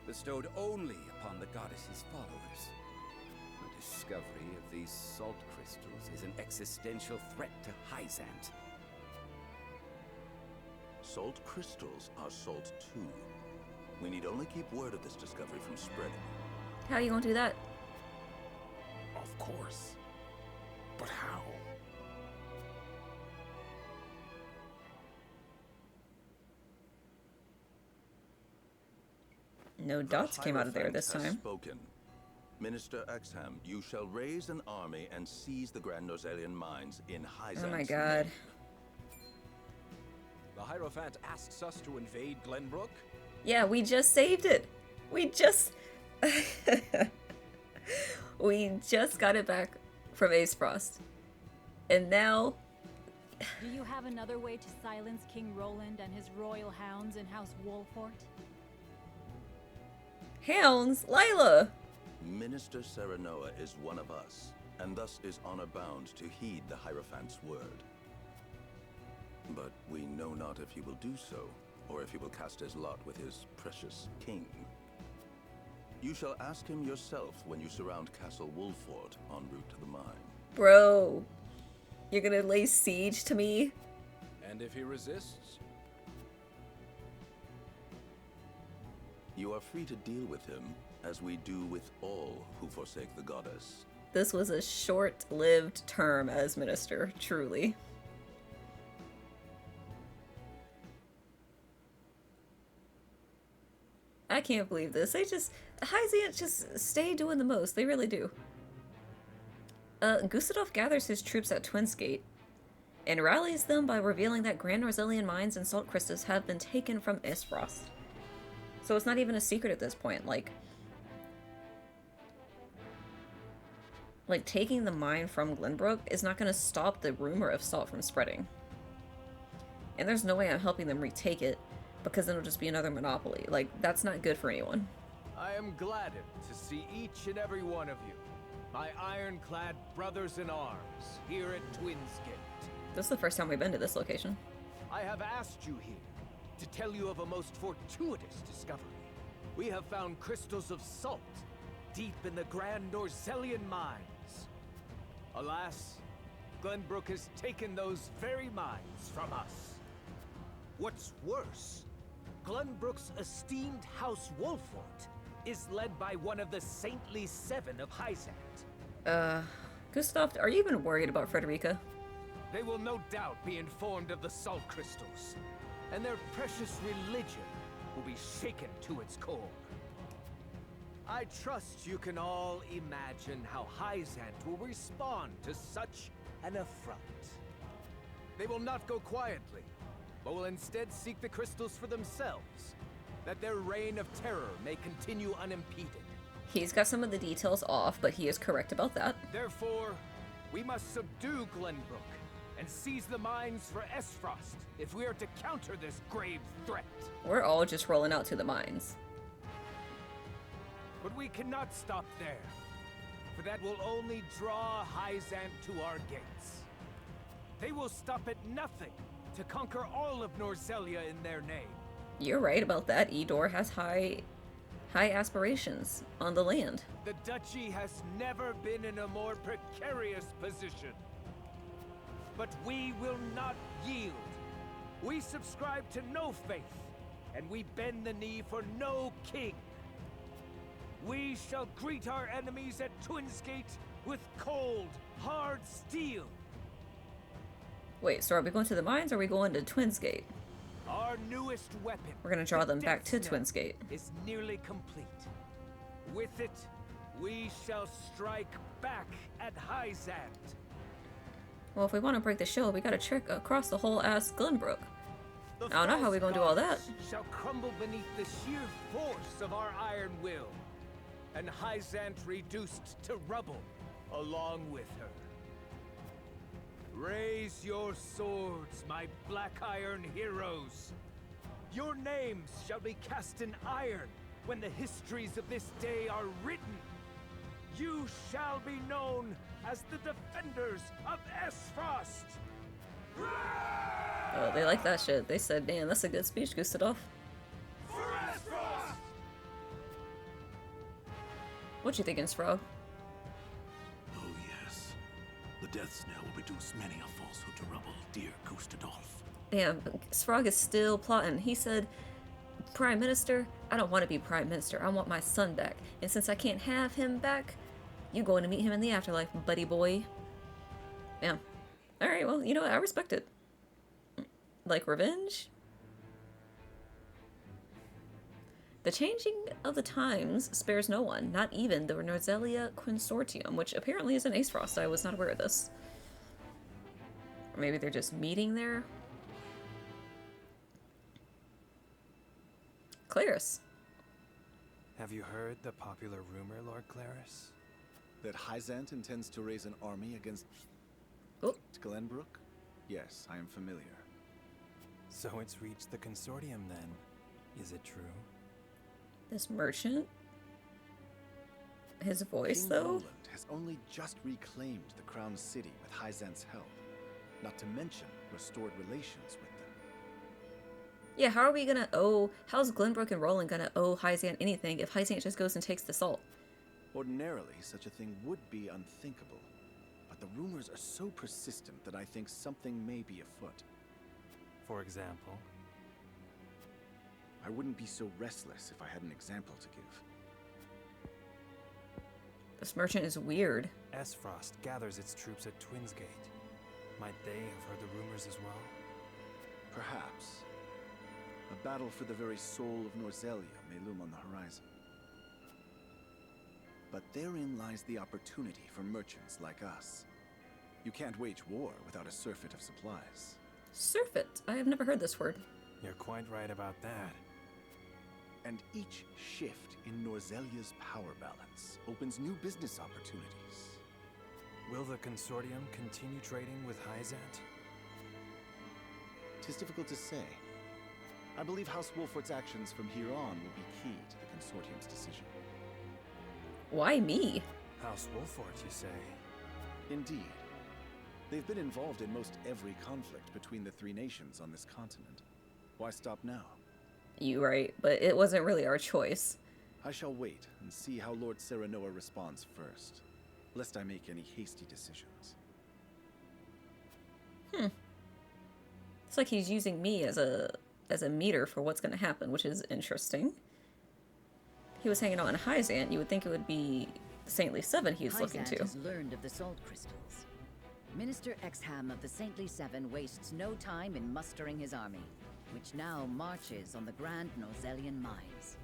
bestowed only upon the goddess's followers. The discovery of these salt crystals is an existential threat to Hyzante. Salt crystals are salt too. We need only keep word of this discovery from spreading. How are you gonna do that? Of course. But how? No dots came out of there this time. Spoken. Minister Exham, you shall raise an army and seize the Grand Norzelian Mines in Hyzante. Oh my god. The Hierophant asks us to invade Glenbrook? Yeah, we just saved it. We just... we just got it back from Aesfrost. And now... Do you have another way to silence King Roland and his royal hounds in House Wolffort? Hounds? Lila! Minister Serenoa is one of us, and thus is honor-bound to heed the Hierophant's word. But we know not if he will do so, or if he will cast his lot with his precious king. You shall ask him yourself when you surround Castle Wolffort en route to the mine. Bro, you're gonna lay siege to me? And if he resists? You are free to deal with him, as we do with all who forsake the goddess. This was a short-lived term as minister, truly. I can't believe this. Hyzante just stay doing the most. They really do. Gustadolph gathers his troops at Twinsgate and rallies them by revealing that Grand Norzelian Mines and salt crystals have been taken from Aesfrost. So it's not even a secret at this point. Like taking the mine from Glenbrook is not going to stop the rumor of salt from spreading. And there's no way I'm helping them retake it, because then it'll just be another monopoly. Like, that's not good for anyone. I am gladdened to see each and every one of you, my ironclad brothers in arms, here at Twinsgate. This is the first time we've been to this location. I have asked you here to tell you of a most fortuitous discovery. We have found crystals of salt deep in the Grand Norzelian Mines. Alas, Glenbrook has taken those very mines from us. What's worse, Glenbrook's esteemed House Wolffort is led by one of the Saintly Seven of Hyzante. Gustadolph, are you even worried about Frederica? They will no doubt be informed of the salt crystals, and their precious religion will be shaken to its core. I trust you can all imagine how Hyzante will respond to such an affront. They will not go quietly, but will instead seek the crystals for themselves, that their reign of terror may continue unimpeded. He's got some of the details off, but he is correct about that. Therefore, we must subdue Glenbrook and seize the mines for Aesfrost if we are to counter this grave threat. We're all just rolling out to the mines. But we cannot stop there, for that will only draw Hyzante to our gates. They will stop at nothing to conquer all of Norzelia in their name. You're right about that. Idore has high aspirations on the land. The duchy has never been in a more precarious position. But we will not yield. We subscribe to no faith, and we bend the knee for no king. We shall greet our enemies at Twinsgate with cold, hard steel. Wait, so are we going to the mines or are we going to Twinsgate? Our newest weapon, we're going to draw them back to Deathsknell, Twinsgate. Is nearly complete. With it, we shall strike back at Hyzante. Well, if we want to break the shield, we got to trek across the whole ass Glenbrook. I don't know how we're going to do all that. Shall crumble beneath the sheer force of our iron will, and Hyzante reduced to rubble along with her. Raise your swords, my black iron heroes. Your names shall be cast in iron when the histories of this day are written. You shall be known as the defenders of Aesfrost. Oh, they like that shit. They said, damn, that's a good speech, Gustadolph. For Aesfrost! What you thinking, Svarog? Oh yes. The Deathsknell will reduce many a falsehood to rubble, dear Gustadolph. Damn, Svarog is still plotting. He said, Prime Minister, I don't want to be Prime Minister. I want my son back. And since I can't have him back, you going to meet him in the afterlife, buddy boy. Yeah. Alright, well, you know what? I respect it. Like revenge? The changing of the times spares no one, not even the Norzelian Consortium, which apparently is an Aesfrost. I was not aware of this. Or maybe they're just meeting there? Clarus. Have you heard the popular rumor, Lord Clarus? That Hyzante intends to raise an army against Glenbrook? Yes, I am familiar. So it's reached the Consortium then. Is it true? This merchant? His voice, King though? Roland has only just reclaimed the Crown City with Hyzante's help. Not to mention restored relations with them. Yeah, how are we gonna owe... How's Glenbrook and Roland gonna owe Hyzante anything if Hyzante just goes and takes the salt? Ordinarily, such a thing would be unthinkable. But the rumors are so persistent that I think something may be afoot. For example? I wouldn't be so restless if I had an example to give. This merchant is weird. Aesfrost gathers its troops at Twinsgate. Might they have heard the rumors as well? Perhaps. A battle for the very soul of Norzelia may loom on the horizon. But therein lies the opportunity for merchants like us. You can't wage war without a surfeit of supplies. Surfeit? I have never heard this word. You're quite right about that. And each shift in Norzelia's power balance opens new business opportunities. Will the Consortium continue trading with Hyzante? 'Tis difficult to say. I believe House Wolffort's actions from here on will be key to the Consortium's decision. Why me? House Wolffort, you say? Indeed. They've been involved in most every conflict between the three nations on this continent. Why stop now? You right, but it wasn't really our choice. I shall wait and see how Lord Serenoa responds first, lest I make any hasty decisions. It's like he's using me as a meter for what's going to happen, which is interesting. He was hanging out in Hyzante. You would think it would be the Saintly Seven he's looking to. Hyzante has learned of the salt crystals. Minister Exham of the Saintly Seven wastes no time in mustering his army, which now marches on the Grand Norzelian Mines.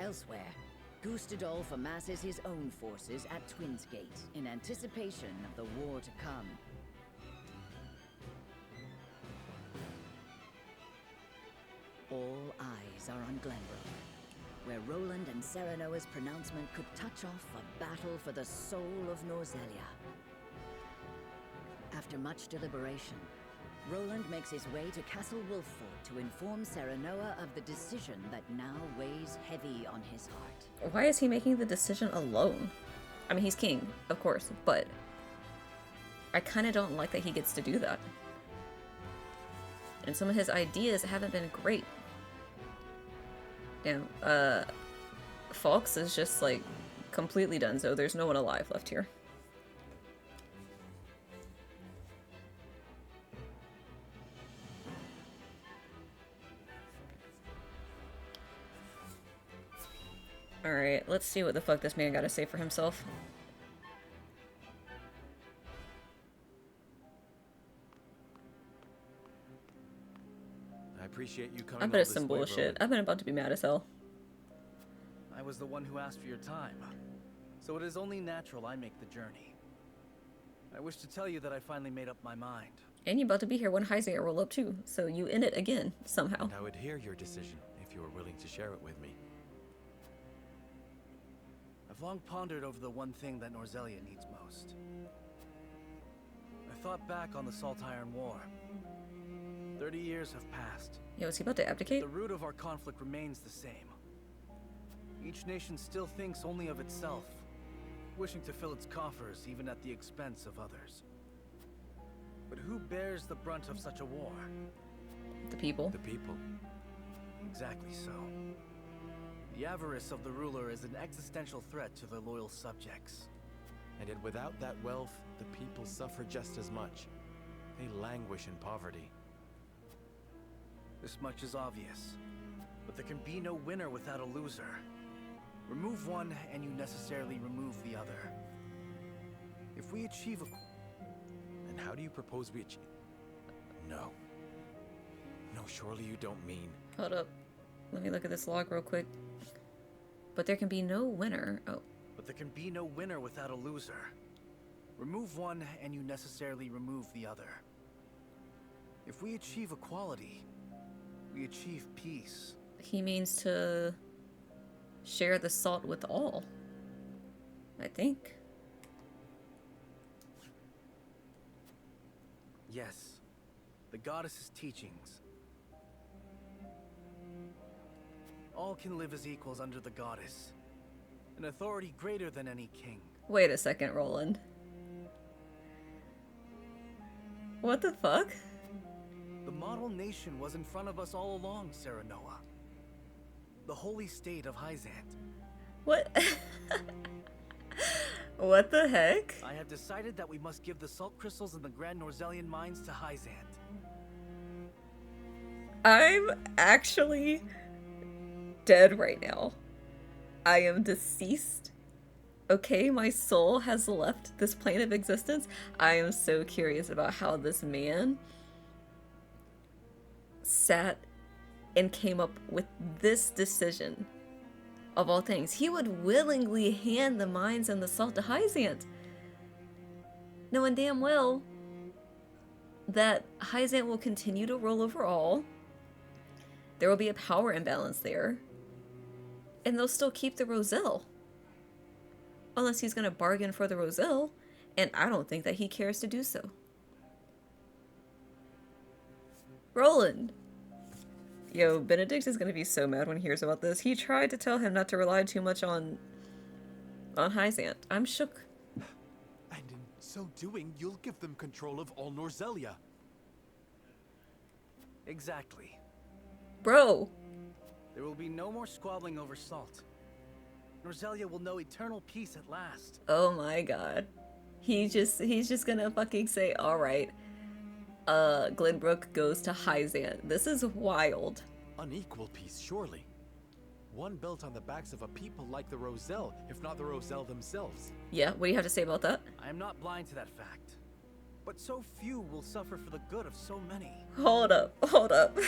Elsewhere, Gustadolph amasses his own forces at Twins Gate in anticipation of the war to come. All eyes are on Glenbrook, where Roland and Serenoa's pronouncement could touch off a battle for the soul of Norzelia. After much deliberation, Roland makes his way to Castle Wolffort to inform Serenoa of the decision that now weighs heavy on his heart. Why is he making the decision alone? I mean, he's king, of course, but I kind of don't like that he gets to do that. And some of his ideas haven't been great. Damn, Fox is just, like, completely done, so there's no one alive left here. Alright, let's see what the fuck this man gotta say for himself. I appreciate you coming. I bet it's some bullshit. I've been about to be mad as hell. I was the one who asked for your time, so it is only natural I make the journey. I wish to tell you that I finally made up my mind. And you're about to be here when Hyzante roll up too, so you in it again, somehow. And I would hear your decision if you were willing to share it with me. I've long pondered over the one thing that Norzelia needs most. I thought back on the Salt Iron War. 30 years have passed. Yo, is he about to abdicate? The root of our conflict remains the same. Each nation still thinks only of itself, wishing to fill its coffers even at the expense of others. But who bears the brunt of such a war? The people. The people. Exactly so. The avarice of the ruler is an existential threat to their loyal subjects. And yet without that wealth, the people suffer just as much. They languish in poverty. This much is obvious, but there can be no winner without a loser. Remove one, and you necessarily remove the other. If we achieve a... And how do you propose we achieve... No. No, surely you don't mean... Hold up. Let me look at this log real quick. But there can be no winner. Oh. But there can be no winner without a loser. Remove one, and you necessarily remove the other. If we achieve equality, we achieve peace. He means to share the salt with all, I think. Yes, the goddess's teachings. All can live as equals under the goddess, an authority greater than any king. Wait a second, Roland. What the fuck? The model nation was in front of us all along, Serenoa. The holy state of Hyzante. What? What the heck? I have decided that we must give the salt crystals in the Grand Norzelian Mines to Hyzante. I'm actually dead right now. I am deceased. Okay, my soul has left this plane of existence. I am so curious about how this man sat and came up with this decision. Of all things, he would willingly hand the mines and the salt to Hyzante, knowing damn well that Hyzante will continue to rule over all. There will be a power imbalance there, and they'll still keep the Roselle. Unless he's going to bargain for the Roselle, and I don't think that he cares to do so. Roland. Yo, Benedict is going to be so mad when he hears about this. He tried to tell him not to rely too much on Hyzante. I'm shook. And in so doing, you'll give them control of all Norzelia. Exactly. Bro. There will be no more squabbling over salt. Norzelia will know eternal peace at last. Oh my god. He's just gonna fucking say, alright. Glenbrook goes to Hyzante. This is wild. Unequal peace, surely. One built on the backs of a people like the Roselle, if not the Roselle themselves. Yeah, what do you have to say about that? I am not blind to that fact. But so few will suffer for the good of so many. Hold up.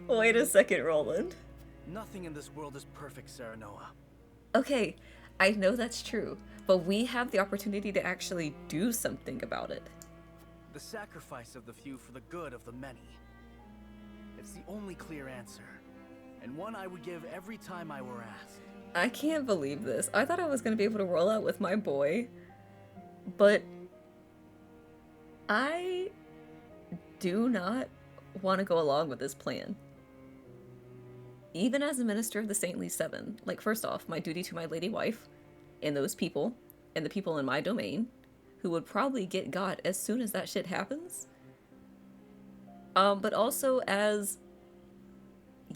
Wait a second, Roland. Nothing in this world is perfect, Serenoa. Okay, I know that's true, but we have the opportunity to actually do something about it. The sacrifice of the few for the good of the many. It's the only clear answer, and one I would give every time I were asked. I can't believe this. I thought I was going to be able to roll out with my boy, but I do not want to go along with this plan. Even as a minister of the Saintly Seven, like, first off, my duty to my lady wife and those people and the people in my domain who would probably get got as soon as that shit happens. But also as,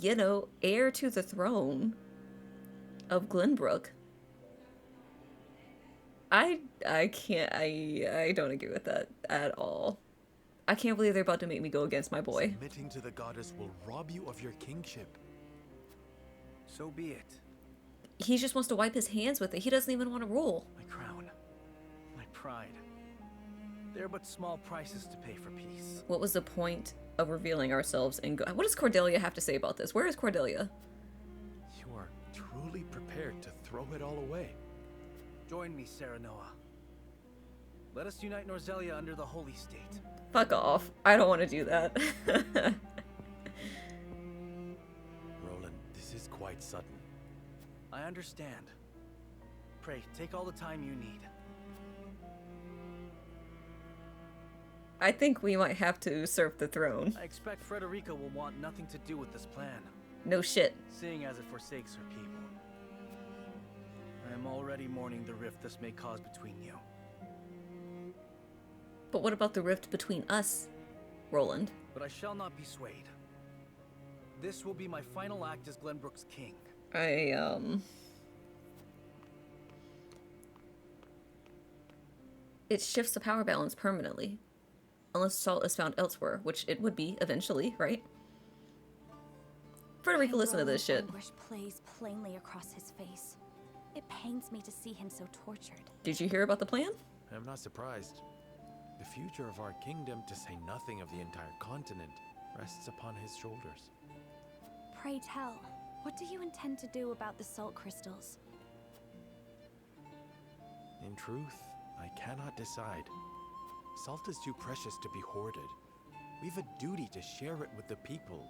you know, heir to the throne of Glenbrook. I don't agree with that at all. I can't believe they're about to make me go against my boy. Submitting to the goddess will rob you of your kingship. So be it. He just wants to wipe his hands with it. He doesn't even want to rule. My crown. My pride. They're but small prices to pay for peace. What was the point of revealing ourselves and what does Cordelia have to say about this? Where is Cordelia? You are truly prepared to throw it all away. Join me, Serenoa. Let us unite Norzelia under the Holy State. Fuck off. I don't want to do that. Roland, this is quite sudden. I understand. Pray, take all the time you need. I think we might have to usurp the throne. I expect Frederica will want nothing to do with this plan. No shit. Seeing as it forsakes her people. I am already mourning the rift this may cause between you. But what about the rift between us, Roland? But I shall not be swayed. This will be my final act as Glenbrook's king. It shifts the power balance permanently. Unless salt is found elsewhere, which it would be eventually, right? Frederica, listen to this shit. Anguish plays plainly across his face. It pains me to see him so tortured. Did you hear about the plan? I'm not surprised. The future of our kingdom, to say nothing of the entire continent, rests upon his shoulders. Pray tell, what do you intend to do about the salt crystals? In truth, I cannot decide. Salt is too precious to be hoarded. We've a duty to share it with the people,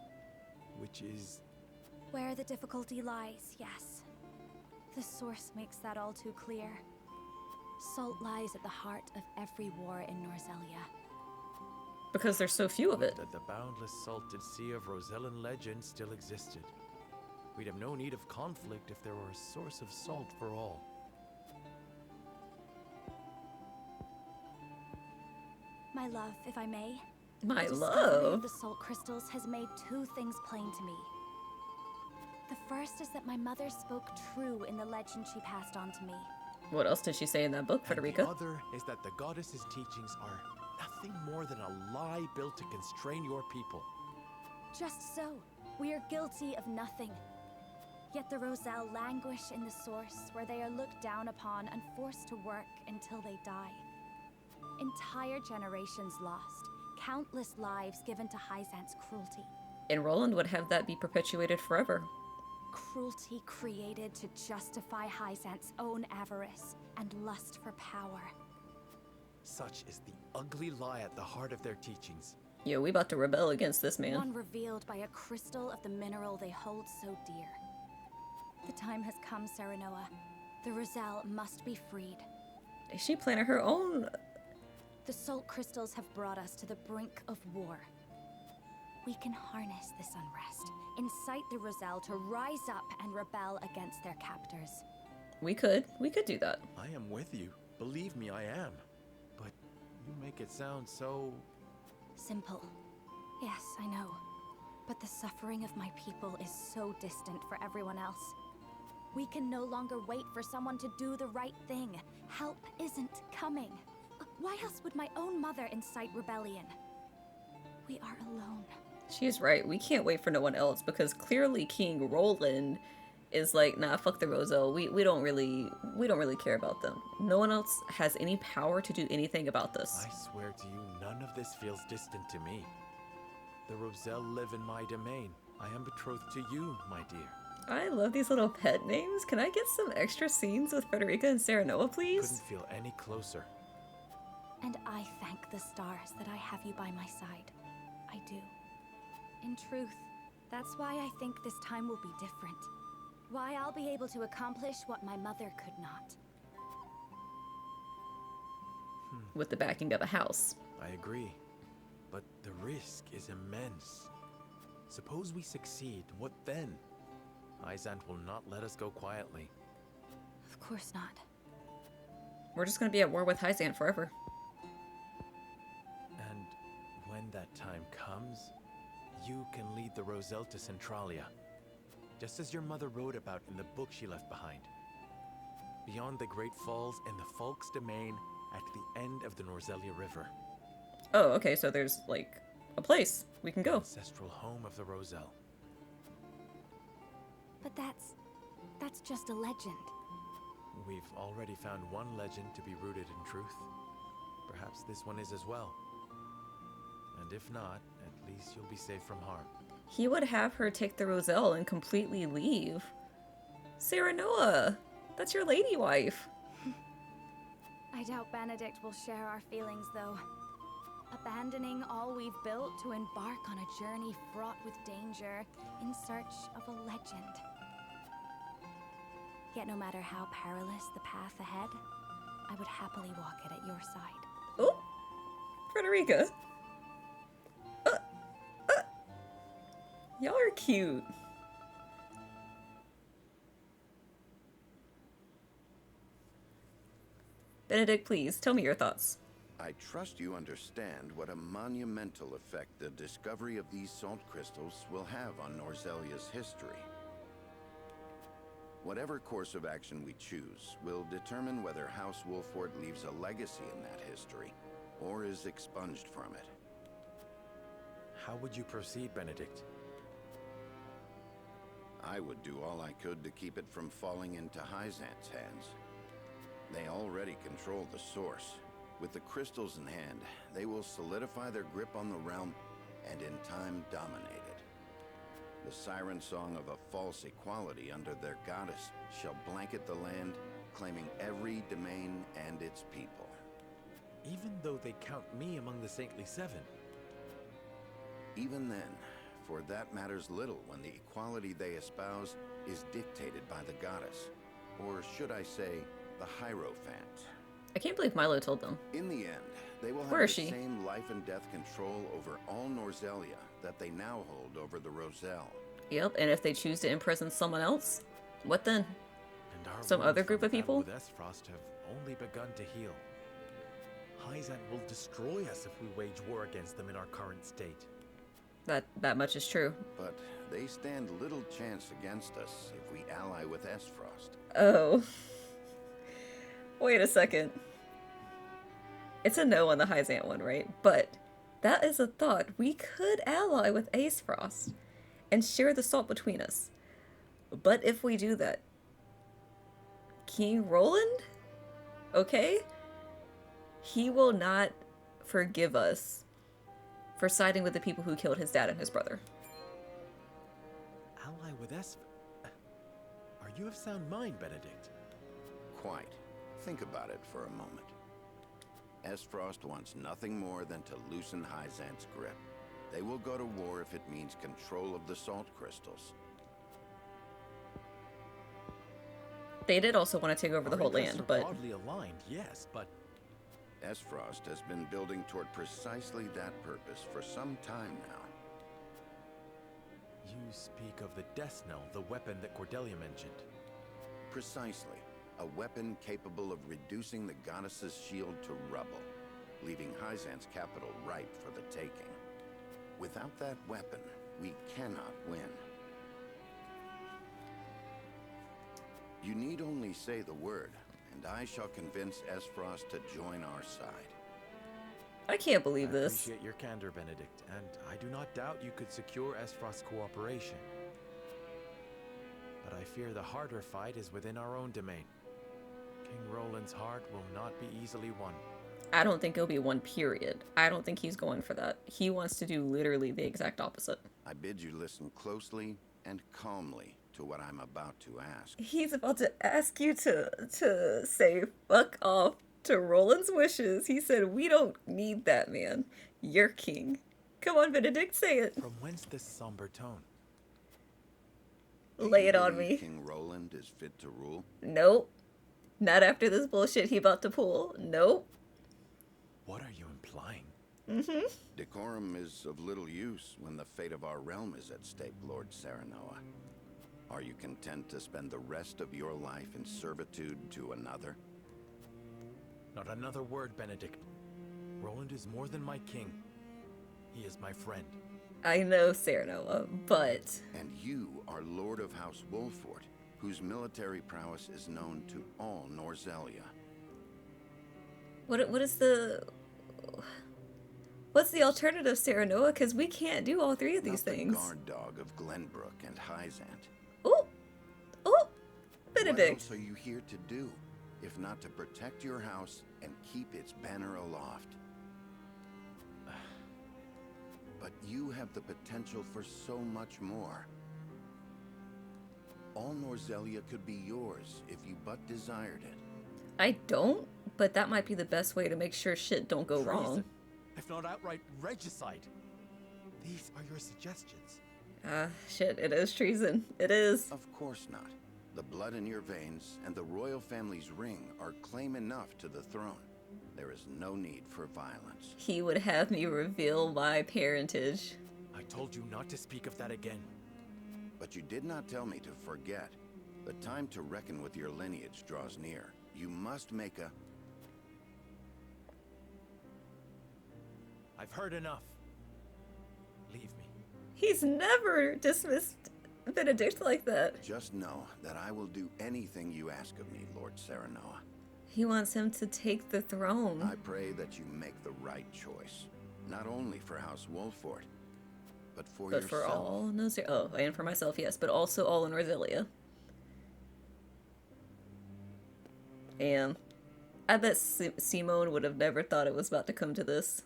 which is... Where the difficulty lies, yes. The source makes that all too clear. Salt lies at the heart of every war in Norzelia. Because there's so few of it. That the boundless salted sea of Rosellan legend still existed. We'd have no need of conflict if there were a source of salt for all. My love, if I may. My the love? discovery of the salt crystals has made two things plain to me. The first is that my mother spoke true in the legend she passed on to me. What else did she say in that book, Frederica? And the other is that the goddess's teachings are nothing more than a lie built to constrain your people. Just so. We are guilty of nothing. Yet the Roselle languish in the source, where they are looked down upon and forced to work until they die. Entire generations lost. Countless lives given to Hyzante's cruelty. And Roland would have that be perpetuated forever. Cruelty created to justify Hyzante's own avarice and lust for power. Such is the ugly lie at the heart of their teachings. Yo, we about to rebel against this man. One revealed by a crystal of the mineral they hold so dear. The time has come, Serenoa. The Roselle must be freed. Is she planning her own? The salt crystals have brought us to the brink of war. We can harness this unrest, incite the Roselle to rise up and rebel against their captors. We could do that. I am with you. Believe me, I am. But you make it sound so... Simple. Yes, I know. But the suffering of my people is so distant for everyone else. We can no longer wait for someone to do the right thing. Help isn't coming. Why else would my own mother incite rebellion? We are alone. She's right. We can't wait for no one else because clearly King Roland is like, nah, fuck the Roselle. We don't really care about them. No one else has any power to do anything about this. I swear to you, none of this feels distant to me. The Roselle live in my domain. I am betrothed to you, my dear. I love these little pet names. Can I get some extra scenes with Frederica and Serenoa, please? Couldn't feel any closer. And I thank the stars that I have you by my side. I do. In truth, that's why I think this time will be different. Why I'll be able to accomplish what my mother could not. With the backing of a house. I agree. But the risk is immense. Suppose we succeed, what then? Hyzante will not let us go quietly. Of course not. We're just gonna be at war with Hyzante forever. And when that time comes, you can lead the Roselle to Centralia. Just as your mother wrote about in the book she left behind. Beyond the Great Falls and the Falk's domain at the end of the Norzelia River. Oh, okay, so there's, like, a place we can go. Ancestral home of the Roselle. But that's just a legend. We've already found one legend to be rooted in truth. Perhaps this one is as well. And if not, at least you'll be safe from harm. He would have her take the Roselle and completely leave. Serenoa! That's your lady wife. I doubt Benedict will share our feelings, though. Abandoning all we've built to embark on a journey fraught with danger in search of a legend. Yet no matter how perilous the path ahead, I would happily walk it at your side. Oh! Frederica! Y'all are cute. Benedict, please, tell me your thoughts. I trust you understand what a monumental effect the discovery of these salt crystals will have on Norzelia's history. Whatever course of action we choose will determine whether House Wolffort leaves a legacy in that history, or is expunged from it. How would you proceed, Benedict? I would do all I could to keep it from falling into Hyzante's hands. They already control the source. With the crystals in hand, they will solidify their grip on the realm and in time dominate it. The siren song of a false equality under their goddess shall blanket the land, claiming every domain and its people. Even though they count me among the Saintly Seven? Even then, for that matters little when the equality they espouse is dictated by the goddess, or should I say, the Hierophant. I can't believe Milo told them. In the end, they will have the same life and death control over all Norzelia that they now hold over the Roselle. Yep, and if they choose to imprison someone else, what then? And our some other group of people? With Aesfrost have only begun to heal. Hyzante will destroy us if we wage war against them in our current state. That much is true. But they stand little chance against us if we ally with Aesfrost. Oh. Wait a second. It's a no on the Hyzante one, right? But that is a thought. We could ally with Aesfrost and share the salt between us. But if we do that, King Roland? Okay? He will not forgive us for siding with the people who killed his dad and his brother. Ally with Aesfrost? Are you of sound mind, Benedict? Quite. Think about it for a moment. Aesfrost wants nothing more than to loosen Hyzante's grip. They will go to war if it means control of the salt crystals. They did also want to take over the whole land, but... broadly aligned, yes, but... Aesfrost has been building toward precisely that purpose for some time now. You speak of the Deathsknell, the weapon that Cordelia mentioned. Precisely. A weapon capable of reducing the goddess's shield to rubble, leaving Hyzante's capital ripe for the taking. Without that weapon, we cannot win. You need only say the word, and I shall convince Aesfrost to join our side. I can't believe this. I appreciate your candor, Benedict, and I do not doubt you could secure Aesfrost's cooperation. But I fear the harder fight is within our own domain. King Roland's heart will not be easily won. I don't think it'll be won, period. I don't think he's going for that. He wants to do literally the exact opposite. I bid you listen closely and calmly to what I'm about to ask. He's about to ask you to say fuck off to Roland's wishes. He said, we don't need that, man. You're king. Come on, Benedict, say it. From whence this somber tone? Lay it on me. King Roland is fit to rule? Nope. Not after this bullshit he about to pull. Nope. What are you implying? Mm-hmm. Decorum is of little use when the fate of our realm is at stake, Lord Serenoa. Are you content to spend the rest of your life in servitude to another? Not another word, Benedict. Roland is more than my king. He is my friend. I know, Serenoa, but... And you are Lord of House Wolffort, whose military prowess is known to all Norzelia. What is the... What's the alternative, Serenoa? Because we can't do all three of these things. The guard dog of Glenbrook and Hyzante. Oh! Oh! Benedict! What else are you here to do, if not to protect your house and keep its banner aloft? But you have the potential for so much more. All Norzelia could be yours if you but desired it. I don't, but that might be the best way to make sure shit don't go wrong. If not outright regicide. These are your suggestions. Shit, it is treason. It is. Of course not. The blood in your veins and the royal family's ring are claim enough to the throne. There is no need for violence. He would have me reveal my parentage. I told you not to speak of that again. But you did not tell me to forget. The time to reckon with your lineage draws near. You must make a... I've heard enough. Leave me. He's never dismissed Benedict like that. Just know that I will do anything you ask of me, Lord Serenoa. He wants him to take the throne. I pray that you make the right choice. Not only for House Wolffort, but for yourself. For all Norzelia. Oh, and for myself, yes. But also all in Norzelia. And I bet Simone would have never thought it was about to come to this.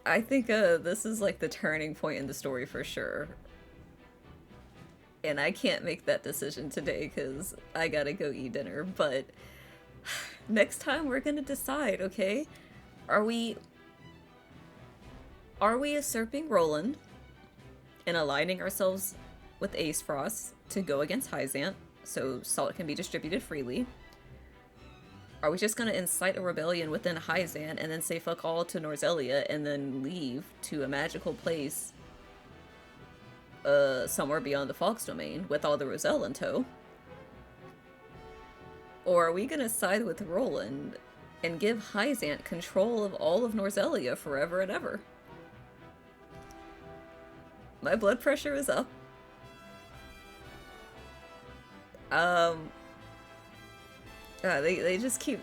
I think this is like the turning point in the story for sure. And I can't make that decision today because I gotta go eat dinner. But next time we're gonna decide, okay? Are we usurping Roland and aligning ourselves with Aesfrost to go against Hyzante so salt can be distributed freely? Are we just going to incite a rebellion within Hyzante and then say fuck all to Norzelia and then leave to a magical place somewhere beyond the Fox domain with all the Roselle in tow? Or are we going to side with Roland and give Hyzante control of all of Norzelia forever and ever? My blood pressure is up.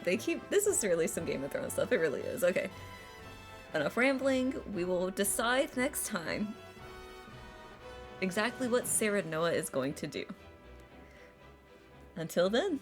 They keep, this is really some Game of Thrones stuff, it really is. Okay. Enough rambling, we will decide next time exactly what Serenoa is going to do. Until then.